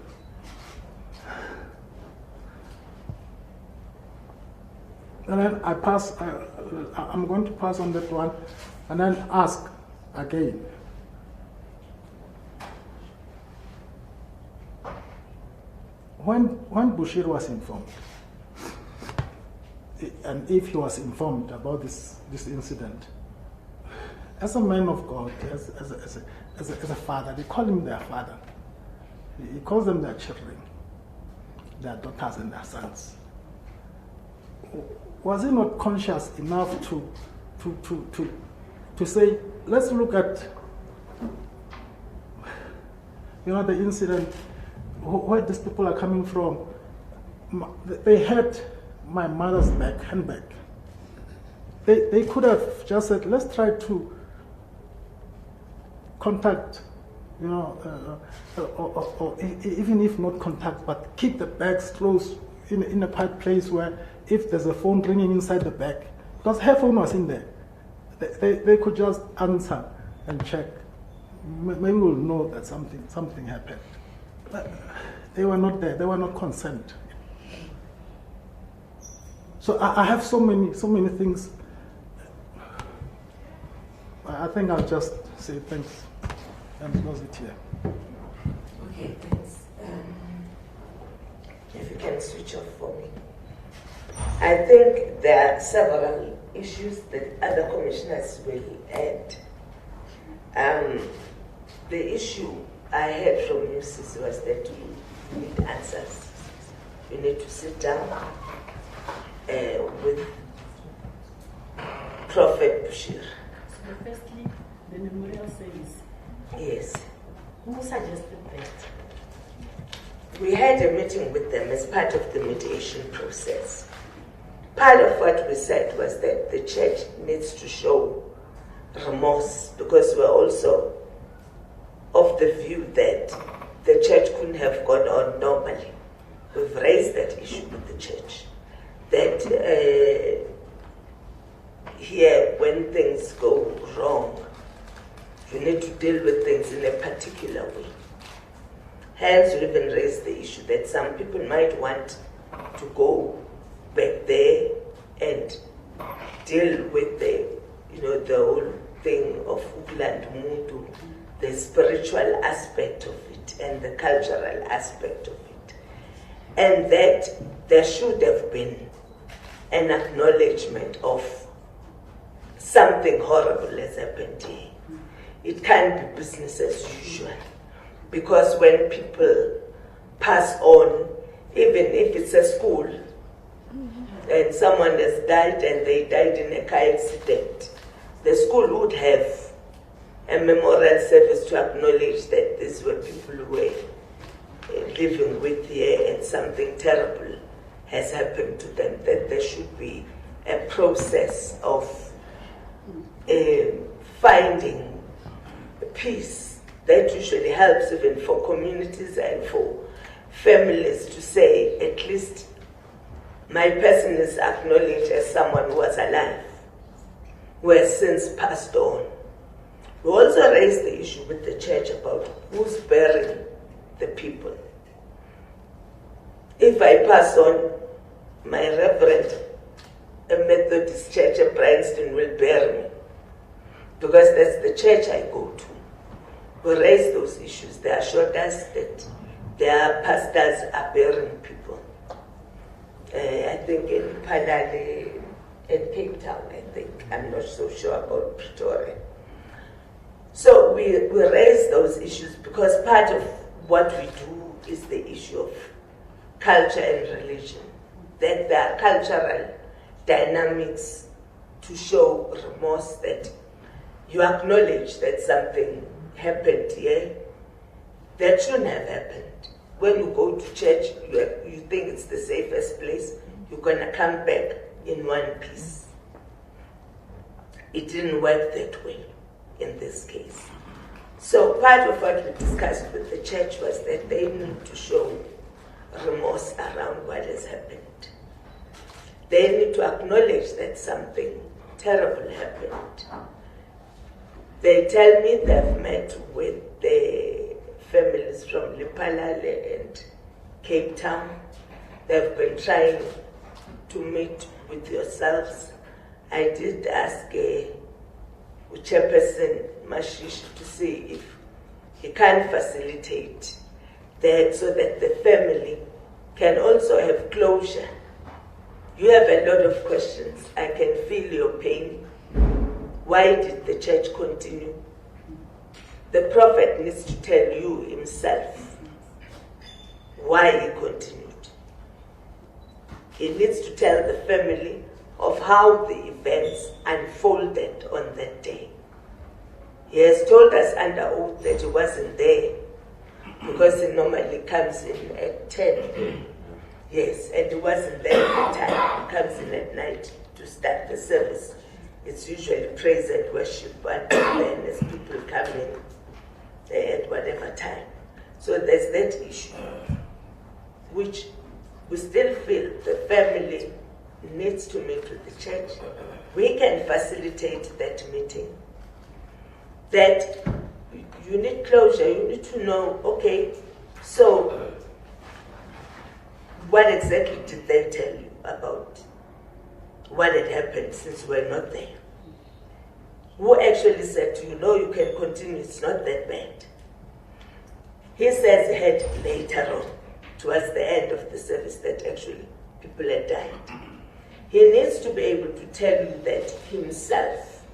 And then I'm going to pass on that one and then ask again. When Bushiri was informed, and if he was informed about this incident, as a man of God, as a father, they call him their father. He calls them their children, their daughters and their sons. Was he not conscious enough to say, let's look at the incident, where these people are coming from? They had my mother's handbag. They could have just said, let's try to contact, or even if not contact, but keep the bags close in a quiet place where if there's a phone ringing inside the bag, because her phone was in there, they could just answer and check. Maybe we'll know that something happened. But they were not there. They were not concerned. So I have so many things. I think I'll just say thanks and close it here. Okay, thanks. If you can switch off for me. I think there are several issues that other commissioners will add. The issue I heard from you, Sisi, was that you need answers. you need to sit down with Prophet Bushiri. So firstly, the memorial service. Yes. Who suggested that? We had a meeting with them as part of the mediation process. Part of what we said was that the church needs to show remorse, because we're also of the view that the church couldn't have gone on normally. We've raised that issue with the church. That here, when things go wrong, you need to deal with things in a particular way. Hence, we even raised the issue that some people might want to go back there and deal with the whole thing of Ukland Muntu, the spiritual aspect of it and the cultural aspect of it. And that there should have been an acknowledgement of something horrible has happened here. It can't be business as usual. Because when people pass on, even if it's a school, and someone has died and they died in a car accident, the school would have a memorial service to acknowledge that these were people who were living with here and something terrible has happened to them, that there should be a process of finding peace that usually helps even for communities and for families to say, at least my person is acknowledged as someone who was alive, who has since passed on. We also raised the issue with the church about who's burying the people. If I pass on, my reverend, a Methodist church at Bryanston will bury me, because that's the church I go to. We raised those issues. They assured us that their pastors are burying people. I think in Palale and Cape Town, I think. I'm not so sure about Pretoria. So we raise those issues because part of what we do is the issue of culture and religion. That there are cultural dynamics to show remorse, that you acknowledge that something happened here that shouldn't have happened. When you go to church, you think it's the safest place, you're going to come back in one piece. It didn't work that way in this case. So part of what we discussed with the church was that they need to show remorse around what has happened. They need to acknowledge that something terrible happened. They tell me they've met with the families from Lephalale and Cape Town. They've been trying to meet with yourselves. I did ask Chairperson Mashish to see if he can facilitate that so that the family can also have closure. You have a lot of questions. I can feel your pain. Why did the church continue? The prophet needs to tell you himself why he continued. He needs to tell the family of how the events unfolded on that day. He has told us under oath that he wasn't there because he normally comes in at 10. Yes, and he wasn't there at the time. He comes in at night to start the service. It's usually praise and worship until then as people come in at whatever time. So there's that issue, which we still feel the family needs to meet with the church. We can facilitate that meeting. That you need closure, you need to know, okay, so what exactly did they tell you about what had happened since we're not there? Who actually said to you, no, you can continue, it's not that bad? He says he had later on, towards the end of the service, that actually people had died. He needs to be able to tell you that himself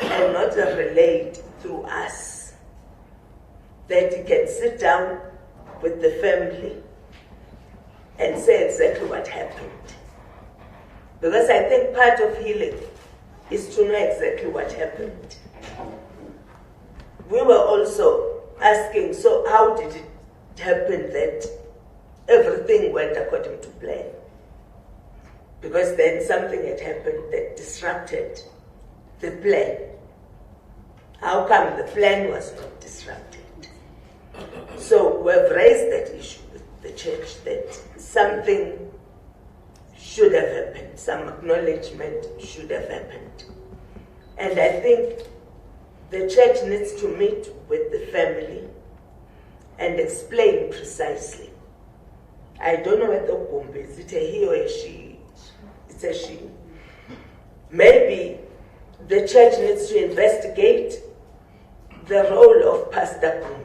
and not relayed through us. That he can sit down with the family and say exactly what happened. Because I think part of healing is to know exactly what happened. We were also asking, so how did it happen that everything went according to plan? Because then something had happened that disrupted the plan. How come the plan was not disrupted? So we've raised that issue with the church, that something should have happened, some acknowledgement should have happened. And I think the church needs to meet with the family and explain precisely. I don't know whether Gumbi, is it a he or a she? It's a she. Maybe the church needs to investigate the role of Pastor Gumbi.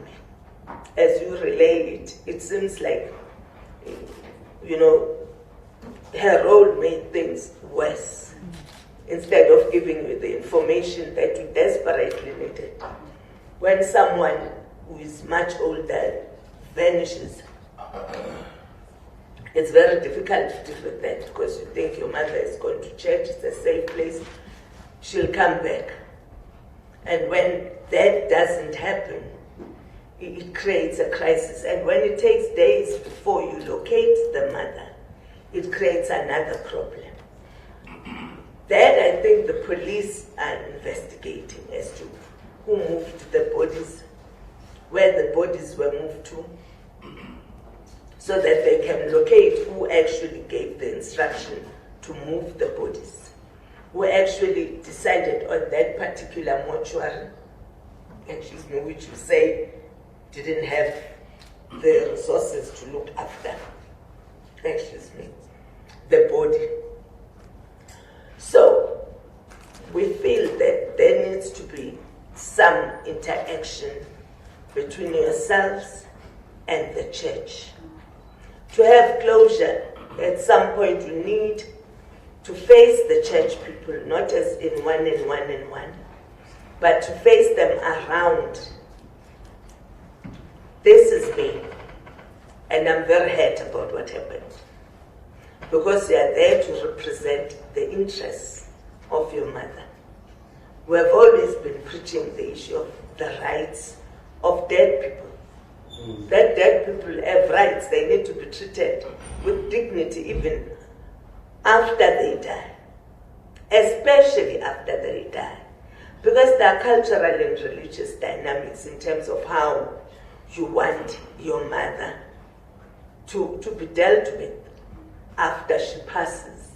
As you relay it, it seems like, her role made things worse. Instead of giving you the information that you desperately needed. When someone who is much older vanishes, it's very difficult to deal with that because you think your mother is going to church, it's a safe place, she'll come back. And when that doesn't happen, it creates a crisis. And when it takes days before you locate the mother, it creates another problem. That I think the police are investigating as to who moved the bodies, where the bodies were moved to, so that they can locate who actually gave the instruction to move the bodies, who actually decided on that particular mortuary, excuse me, which you say didn't have the resources to look after, excuse me, the body. So we feel that there needs to be some interaction between yourselves and the church. To have closure, at some point you need to face the church people, not as in one and one and one, but to face them around. This is me, and I'm very hurt about what happened. Because you are there to represent the interests of your mother. We have always been preaching the issue of the rights of dead people. That dead people have rights. They need to be treated with dignity even after they die. Especially after they die. Because there are cultural and religious dynamics in terms of how you want your mother to be dealt with after she passes.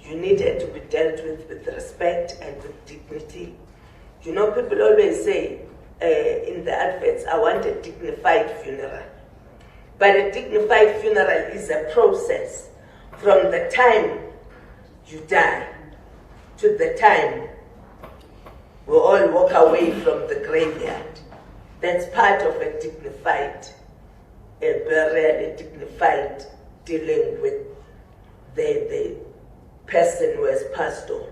You need her to be dealt with respect and with dignity. People always say in the adverts, I want a dignified funeral. But a dignified funeral is a process from the time you die to the time we all walk away from the graveyard. That's part of a dignified burial, a dignified dealing with the person who has passed on.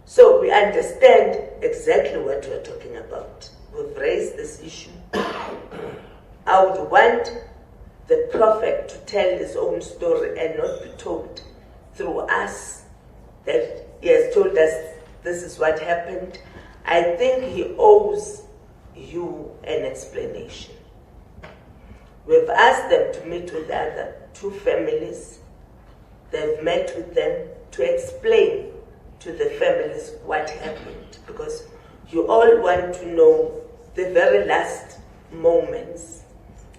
So we understand exactly what we're talking about. We've raised this issue. I would want the prophet to tell his own story and not be told through us that he has told us this is what happened. I think he owes you an explanation. We've asked them to meet with the other two families. They've met with them to explain to the families what happened, because you all want to know the very last moments.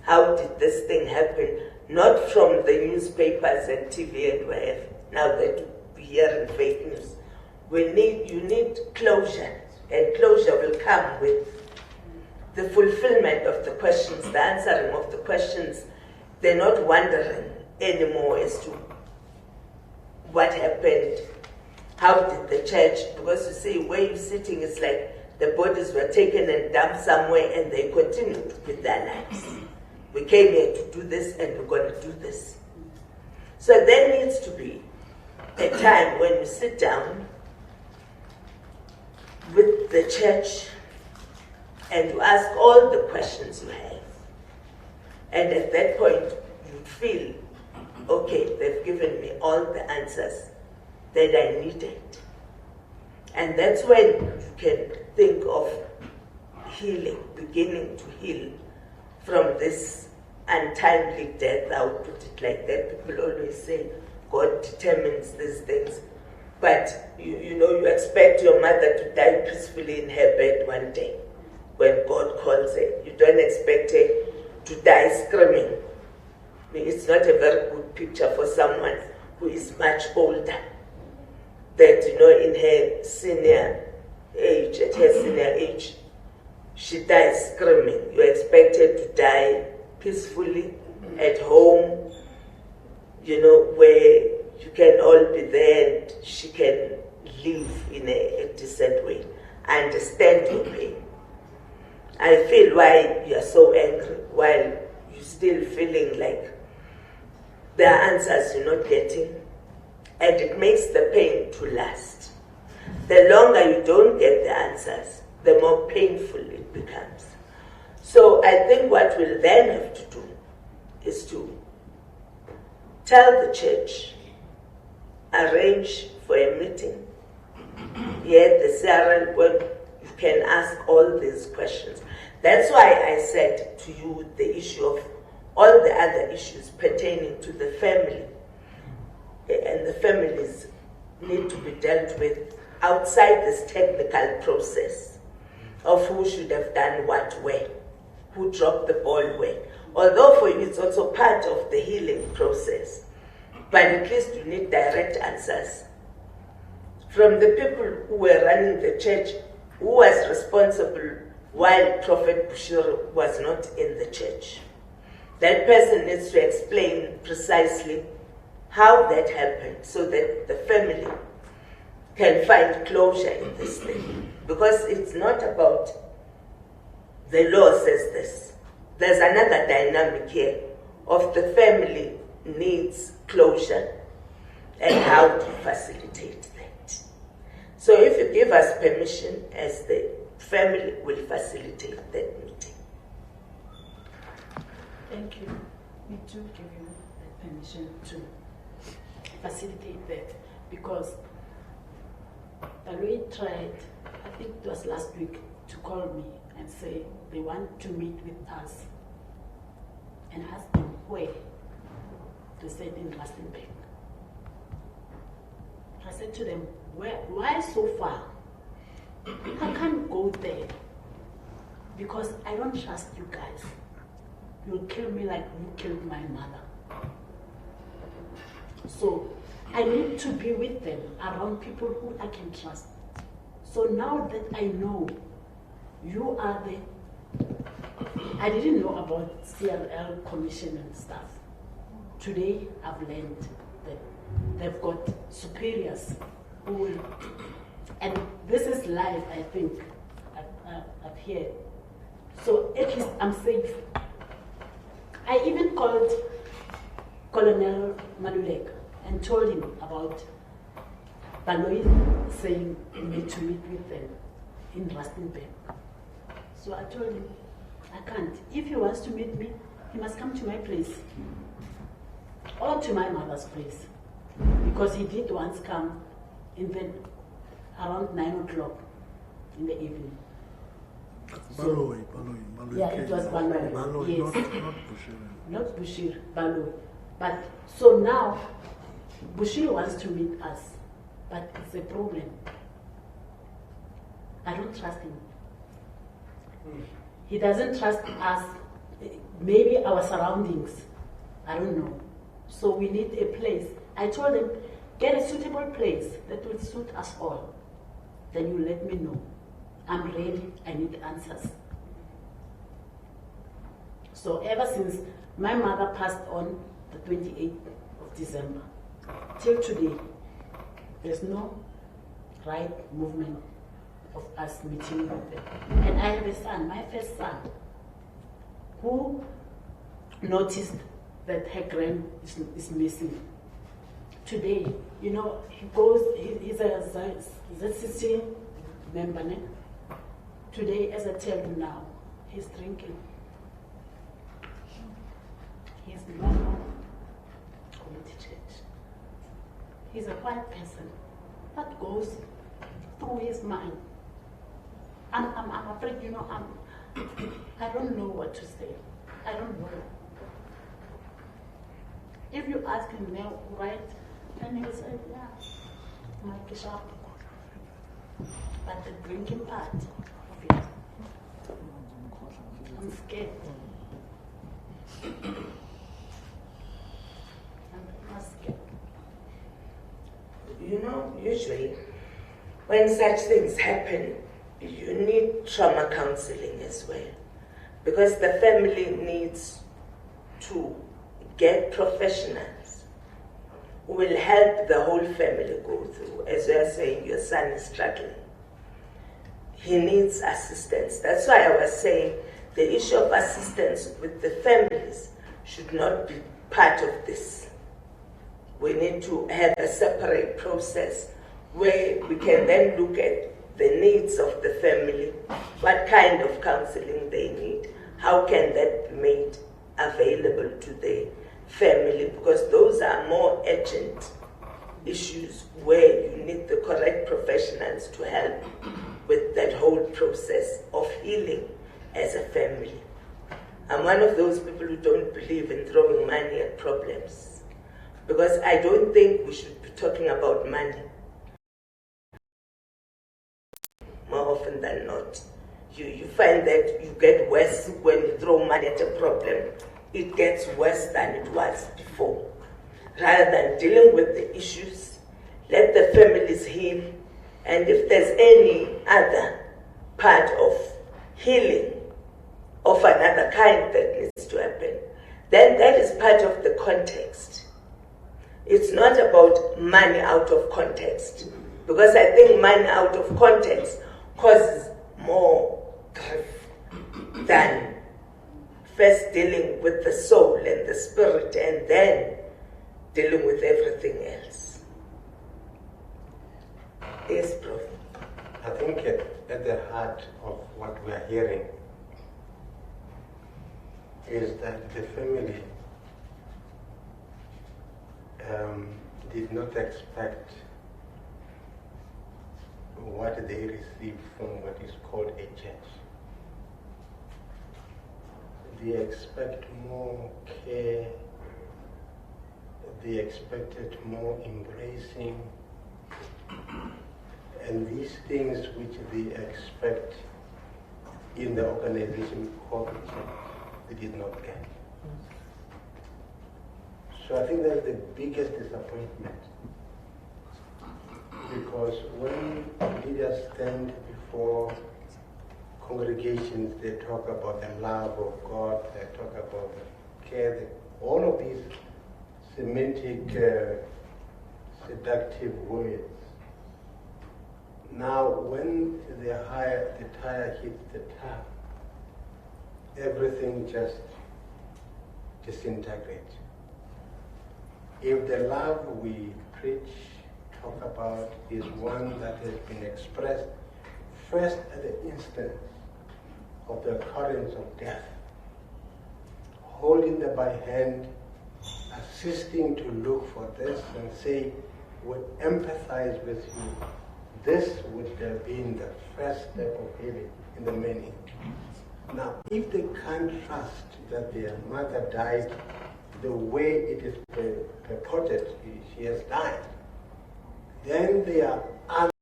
How did this thing happen? Not from the newspapers and TV and wherever. Now that we hear in fake news. You need closure, and closure will come with the fulfillment of the questions, the answering of the questions. They're not wondering anymore as to what happened, how did the church, because you see where you're sitting, it's like the bodies were taken and dumped somewhere and they continued with their lives. We came here to do this and we're going to do this. So there needs to be a time when you sit down with the church and you ask all the questions you have. And at that point, you feel okay, they've given me all the answers that I needed. And that's when you can think of healing, beginning to heal from this untimely death. I would put it like that. People always say God determines these things. But you expect your mother to die peacefully in her bed one day when God calls her. You don't expect her to die screaming. It's not a very good picture for someone who is much older. That, in her senior age, at her senior age, she dies screaming. You expect her to die peacefully at home, where you can all be there and she can live in a decent way. I understand your pain. I feel why you are so angry, while you're still feeling like there are answers you're not getting, and it makes the pain to last. The longer you don't get the answers, the more painful it becomes. So I think what we'll then have to do is to tell the church, arrange for a meeting here at the CRL where you can ask all these questions. That's why I said to you the issue of all the other issues pertaining to the family, and the families need to be dealt with outside this technical process of who should have done what where, who dropped the ball where. Although for you it's also part of the healing process, but at least you need direct answers from the people who were running the church, who was responsible while Prophet Bushiri was not in the church. That person needs to explain precisely how that happened so that the family can find closure in this thing. Because it's not about the law says this. There's another dynamic here of the family needs closure and how to facilitate that. So if you give us permission, as the family will facilitate that meeting. Thank you. We do give you the permission to facilitate that, because Aloy tried, I think it was last week, to call me and say they want to meet with us and ask them where. They said in Rustenburg. I said to them, why so far? I can't go there because I don't trust you guys. You'll kill me like you killed my mother. So I need to be with them, around people who I can trust. So now that I know you are I didn't know about CRL commission and stuff. Today I've learned that they've got superiors who will, and this is live, I think, I've heard. So at least I'm safe. I even called Colonel Maluleka and told him about Baloyi saying we need to meet with them in Rustenburg. So I told him, I can't. If he wants to meet me, he must come to my place or to my mother's place, because he did once come in the around 9 o'clock in the evening. Baloyi. Yeah, it was Baloyi. Baloyi, Yes. not Bushiri. Not Bushiri, Baloyi. But so now, Bushiri wants to meet us, but it's a problem. I don't trust him. He doesn't trust us, maybe our surroundings. I don't know. So we need a place. I told him, get a suitable place that will suit us all. Then you let me know. I'm ready, I need answers. So ever since my mother passed on the 28th of December, till today, there's no right movement of us meeting with them. And I have a son, my first son, who noticed that her grand is missing. Today, he goes, he's a ZCC member. Today, as I tell you now, he's drinking. He's normal. He's a white person. What goes through his mind? I'm afraid, I don't know what to say. I don't know. If you ask him now, right, then he'll say, yeah, my bishop. But the drinking part of it, I'm scared. I'm scared. Usually, when such things happen, you need trauma counseling as well. Because the family needs to get professionals who will help the whole family go through. As you are saying, your son is struggling. He needs assistance. That's why I was saying the issue of assistance with the families should not be part of this. We need to have a separate process where we can then look at the needs of the family, what kind of counseling they need, how can that be made available to the family, because those are more urgent issues where you need the correct professionals to help with that whole process of healing as a family. I'm one of those people who don't believe in throwing money at problems, because I don't think we should be talking about money more often than not. You find that you get worse when you throw money at a problem. It gets worse than it was before. Rather than dealing with the issues, let the families heal, and if there's any other part of healing of another kind that needs to happen, then that is part of the context. It's not about money out of context, because I think money out of context causes more grief than first dealing with the soul and the spirit and then dealing with everything else. Yes, Prof. I think at the heart of what we are hearing is that the family did not expect what they received from what is called a church. They expect more care, they expected more embracing, and these things which they expect in the organization called the church, they did not get. So I think that's the biggest disappointment. Because when leaders stand before congregations, they talk about the love of God, they talk about the care, all of these semantic, seductive words. Now, when the tire hits the tap, everything just disintegrates. If the love we preach, talk about, is one that has been expressed first at the instance of the occurrence of death, holding them by hand, assisting to look for this and say, would empathize with you, this would have been the first step of healing in the many. Now, if they can't trust that their mother died the way it is purported she has died, then there are other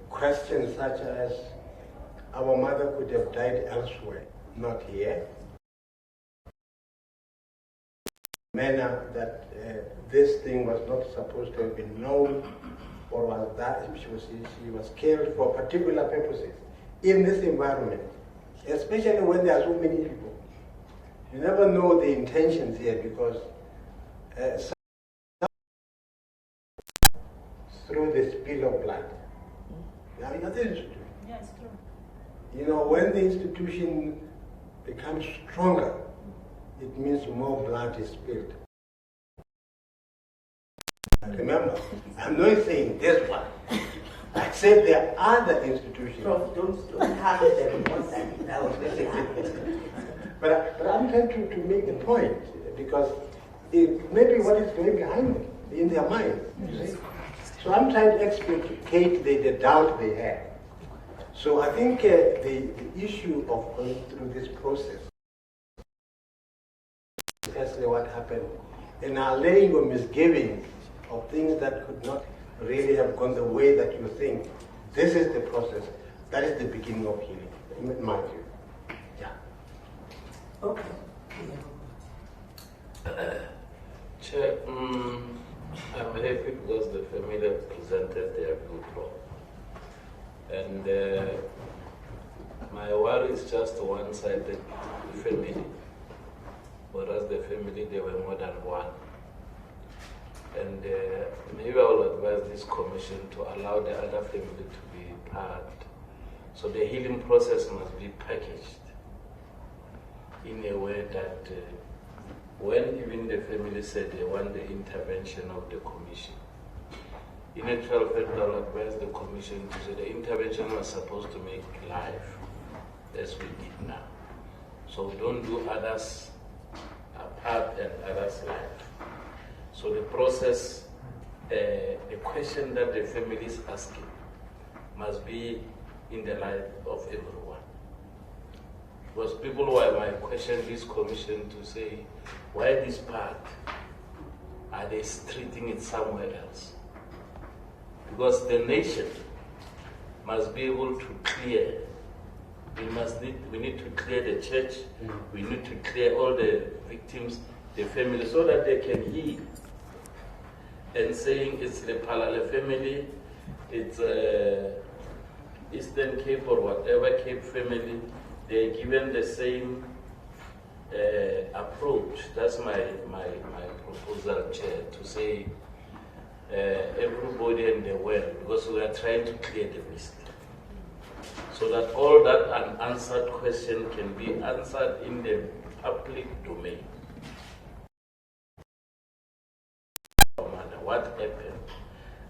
questions such as, our mother could have died elsewhere, not here. Manner that this thing was not supposed to have been known, or was that she was killed for particular purposes in this environment, especially when there are so many people. You never know the intentions here, because through the spill of blood. Now, nothing to do. Yeah, it's true. You know, when the institution becomes stronger, it means more blood is spilled. Remember, I'm not saying this one. I said there are other institutions. Prof, don't harm them. That was really hard. But I'm trying to make the point, because maybe what is going behind it in their mind. You see? So I'm trying to explicate the doubt they have. So I think the issue of going through this process, essentially what happened, and allaying or misgiving of things that could not really have gone the way that you think, this is the process. That is the beginning of healing, in my view. Yeah. Okay. Chair, I'm happy because the family have presented their viewpoint. And my worry is just one-sided family, whereas the family, there were more than one. And maybe I will advise this commission to allow the other family to be part. So the healing process must be packaged in a way that when even the family said they want the intervention of the commission, in actual fact, I will advise the commission to say the intervention was supposed to make life as we did now. So don't do others apart and others life. So the process, the question that the family is asking must be in the light of everyone. Because people might question this commission to say, why this part? Are they treating it somewhere else? Because the nation must be able to clear. We need to clear the church. We need to clear all the victims, the family, so that they can heal. And saying it's the Palale family, it's Eastern Cape or whatever Cape family, they're given the same approach. That's my proposal, Chair, to say everybody in the world, because we are trying to clear the mist. So that all that unanswered question can be answered in the public domain. What happened?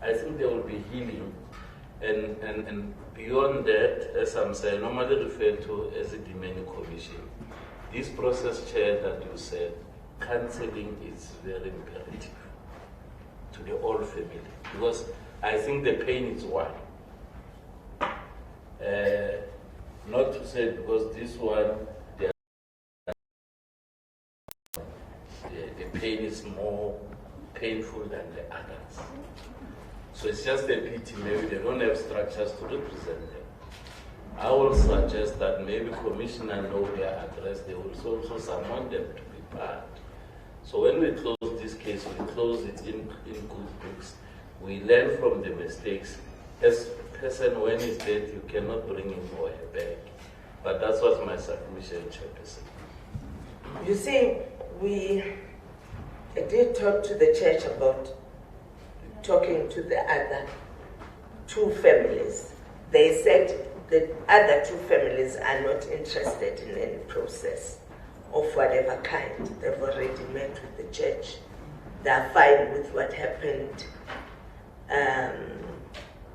I think there will be healing, and beyond that, as I'm saying, normally referred to as a demanding commission. This process, Chair, that you said, counseling is very imperative to the whole family, because I think the pain is one. Not to say because this one, the pain is more painful than the others. So it's just a pity maybe they don't have structures to represent them. I will suggest that maybe Commissioner know their address, they will also summon them to be part. So when we close this case, we close it in good books. We learn from the mistakes. As a person, when he's dead, you cannot bring him or her back. But that's what my submission, Chairperson. You see, we did talk to the church about talking to the other two families. They said the other two families are not interested in any process of whatever kind. They've already met with the church. They're fine with what happened.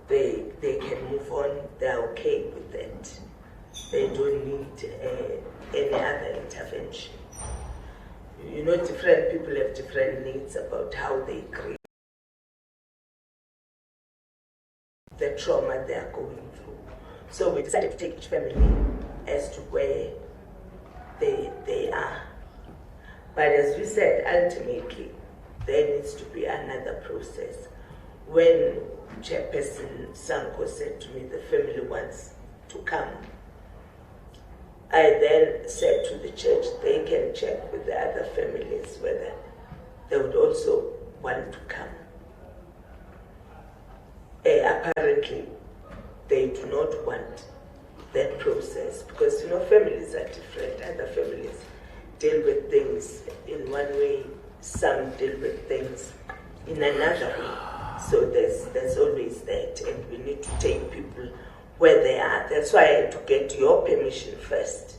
They can move on. They're okay with it. They don't need any other intervention. You know, different people have different needs about how they grieve the trauma they are going through. So we decided to take each family as to where they are. But as we said, ultimately, there needs to be another process. When Chairperson Sanccol said to me the family wants to come, I then said to the church they can check with the other families whether they would also want to come. Apparently, they do not want that process because, you know, families are different. Other families deal with things in one way, some deal with things in another way. So there's always that, and we need to take people where they are. That's why I had to get your permission first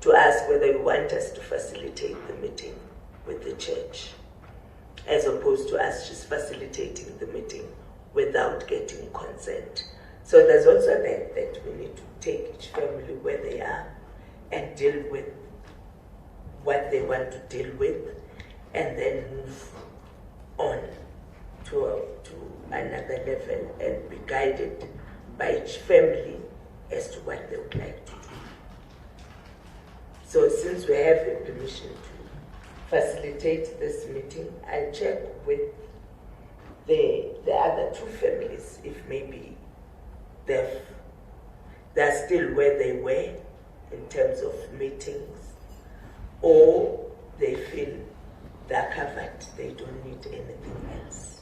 to ask whether you want us to facilitate the meeting with the church, as opposed to us just facilitating the meeting without getting consent. So there's also that we need to take each family where they are and deal with what they want to deal with, and then move on to another level and be guided by each family as to what they would like to do. So since we have a permission to facilitate this meeting, I'll check with the other two families if maybe they're still where they were in terms of meetings, or they feel they're covered, they don't need anything else.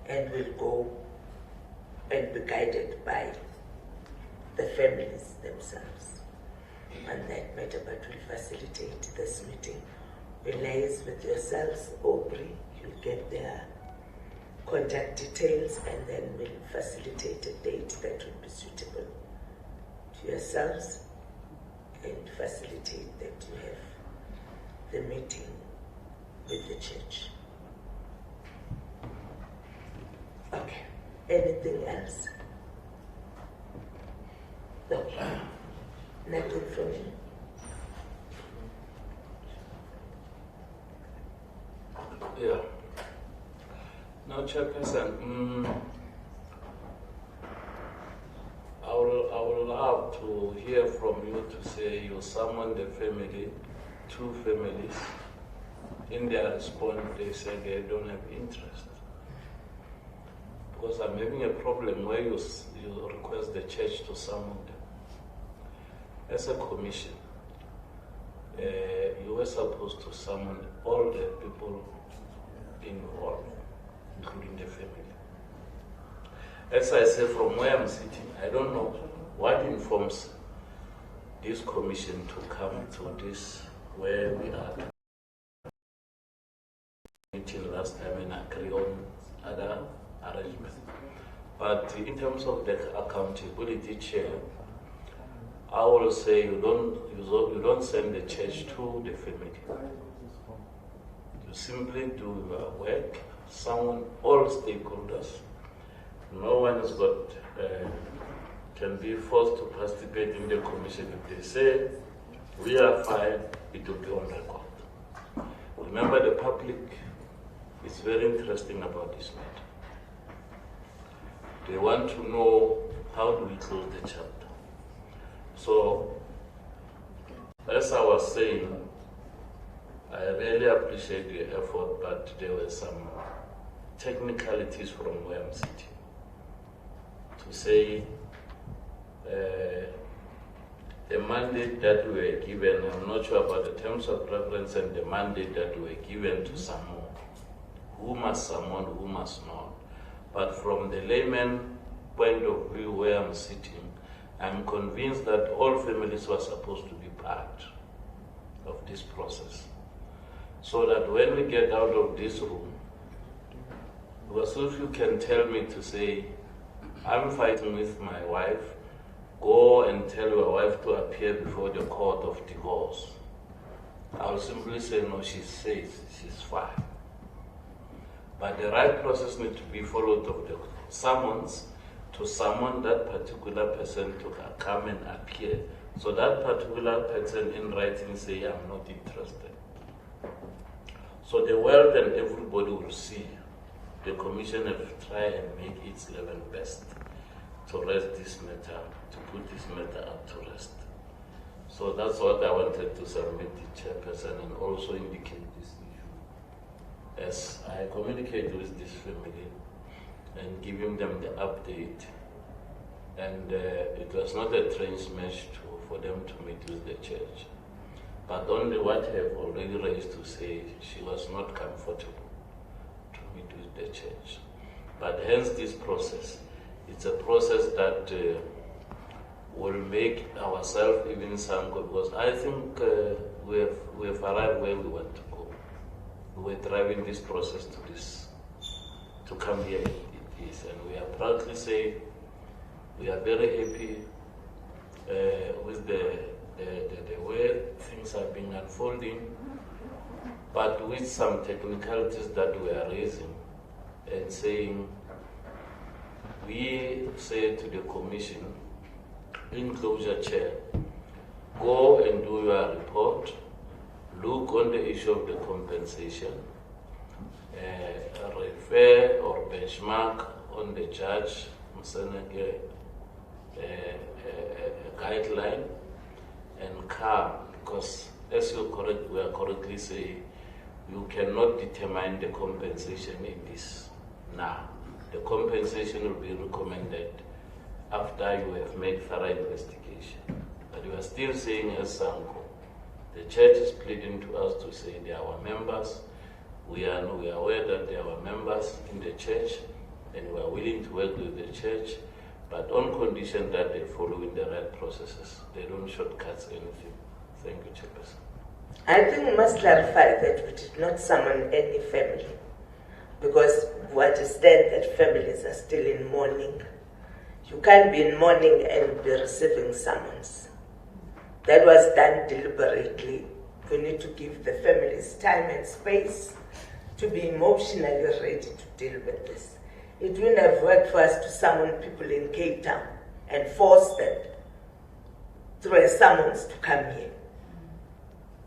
And we'll go and be guided by the families themselves on that matter, but we'll facilitate this meeting. We'll liaise with yourselves, Aubrey, you'll get their contact details, and then we'll facilitate a date that will be suitable to yourselves and facilitate that you have the meeting with the church. Okay, anything else? Okay, nothing from you? Yeah. Now, Chairperson, I would love to hear from you to say you summoned the family, two families. In their response, they say they don't have interest. Because I'm having a problem where you request the church to summon them. As a commission, you were supposed to summon all the people involved, including the family. As I say, from where I'm sitting, I don't know what informs this commission to come to this where we are meeting last time and agree on other arrangements. But in terms of the accountability chair, I will say you don't send the church to the family. You simply do your work, summon all stakeholders. No one has can be forced to participate in the commission. If they say we are fine, it will be on record. Remember, the public is very interesting about this matter. They want to know how do we close the chapter. So, as I was saying, I really appreciate your effort, but there were some technicalities from where I'm sitting. To say the mandate that we were given, I'm not sure about the terms of reference and the mandate that we were given to summon, who must summon, who must not. But from the layman point of view where I'm sitting, I'm convinced that all families were supposed to be part of this process. So that when we get out of this room, because if you can tell me to say, I'm fighting with my wife, go and tell your wife to appear before the court of divorce, I'll simply say, no, she says she's fine. But the right process needs to be followed of the summons to summon that particular person to come and appear. So that particular person in writing say, I'm not interested. So the world and everybody will see the commission have tried and make its level best to rest this matter, to put this matter up to rest. So that's what I wanted to submit to chairperson and also indicate this issue. As I communicate with this family and giving them the update, and it was not a strange match for them to meet with the church, but only what I have already raised to say she was not comfortable to meet with the church. But hence this process, it's a process that will make ourselves even Sanccol, because I think we have arrived where we want to go. We were driving this process to come here it is, and we are proudly say we are very happy with the way things have been unfolding, but with some technicalities that we are raising and saying, we say to the commission, in closure chair, go and do your report, look on the issue of the compensation, refer or benchmark on the judge Mseneke guideline, and come, because as we are correctly saying, you cannot determine the compensation in this now. The compensation will be recommended after you have made thorough investigation. But you are still saying as Sanccol, the church is pleading to us to say they are our members. We are aware that they are our members in the church, and we are willing to work with the church, but on condition that they follow in the right processes. They don't shortcut anything. Thank you, Chairperson. I think we must clarify that we did not summon any family, because we understand that families are still in mourning. You can't be in mourning and be receiving summons. That was done deliberately. We need to give the families time and space to be emotionally ready to deal with this. It wouldn't have worked for us to summon people in Cape Town and force them through a summons to come here.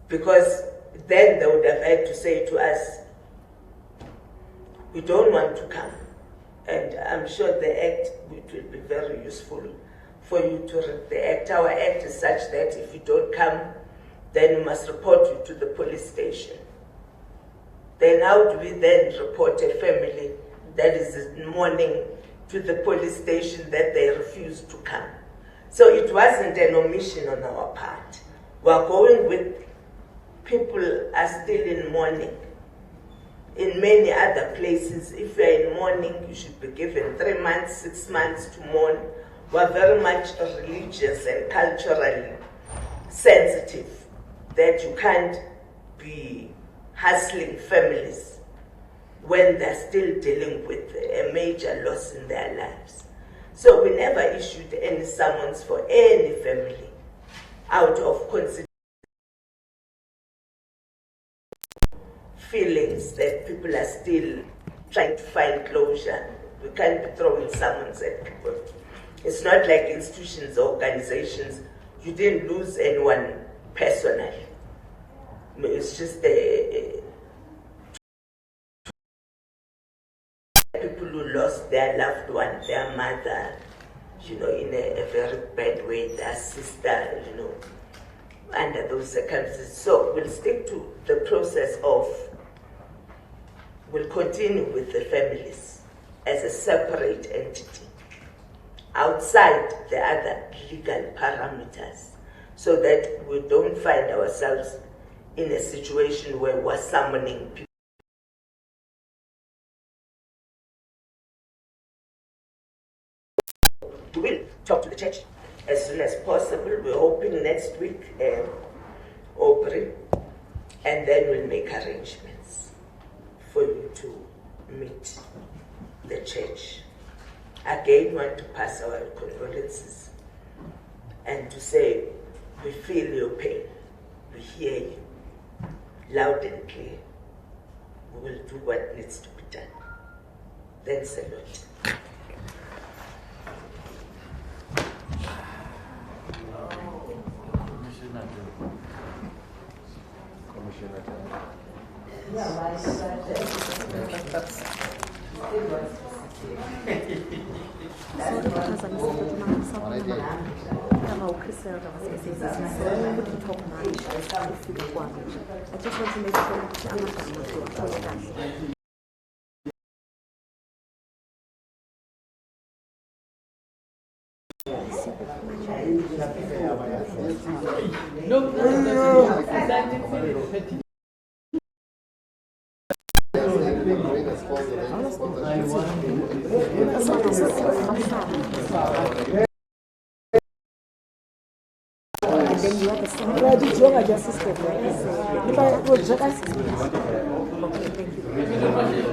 Because then they would have had to say to us, we don't want to come. And I'm sure the act will be very useful for you to read the act. Our act is such that if you don't come, then we must report you to the police station. Then how do we then report a family that is in mourning to the police station that they refused to come? So it wasn't an omission on our part. We are going with people are still in mourning. In many other places, if you are in mourning, you should be given 3 months, 6 months to mourn. We are very much religious and culturally sensitive that you can't be hustling families when they're still dealing with a major loss in their lives. So we never issued any summons for any family out of consideration. Feelings that people are still trying to find closure. We can't be throwing summons at people. It's not like institutions or organizations. You didn't lose anyone personally. No, it's just people who lost their loved one, their mother, in a very bad way, their sister, under those circumstances. So we'll stick to the process of, we'll continue with the families as a separate entity outside the other legal parameters, so that we don't find ourselves in a situation where we're summoning people. We will talk to the church as soon as possible. We're hoping next week, Aubrey, and then we'll make arrangements for you to meet the church. Again, we want to pass our condolences and to say, we feel your pain, we hear you loud and clear. We will do what needs to be done. Thanks a lot. I just want to make sure that I'm not going to apologize. And then you have the same. Well, did you have a justice system? Okay, thank you.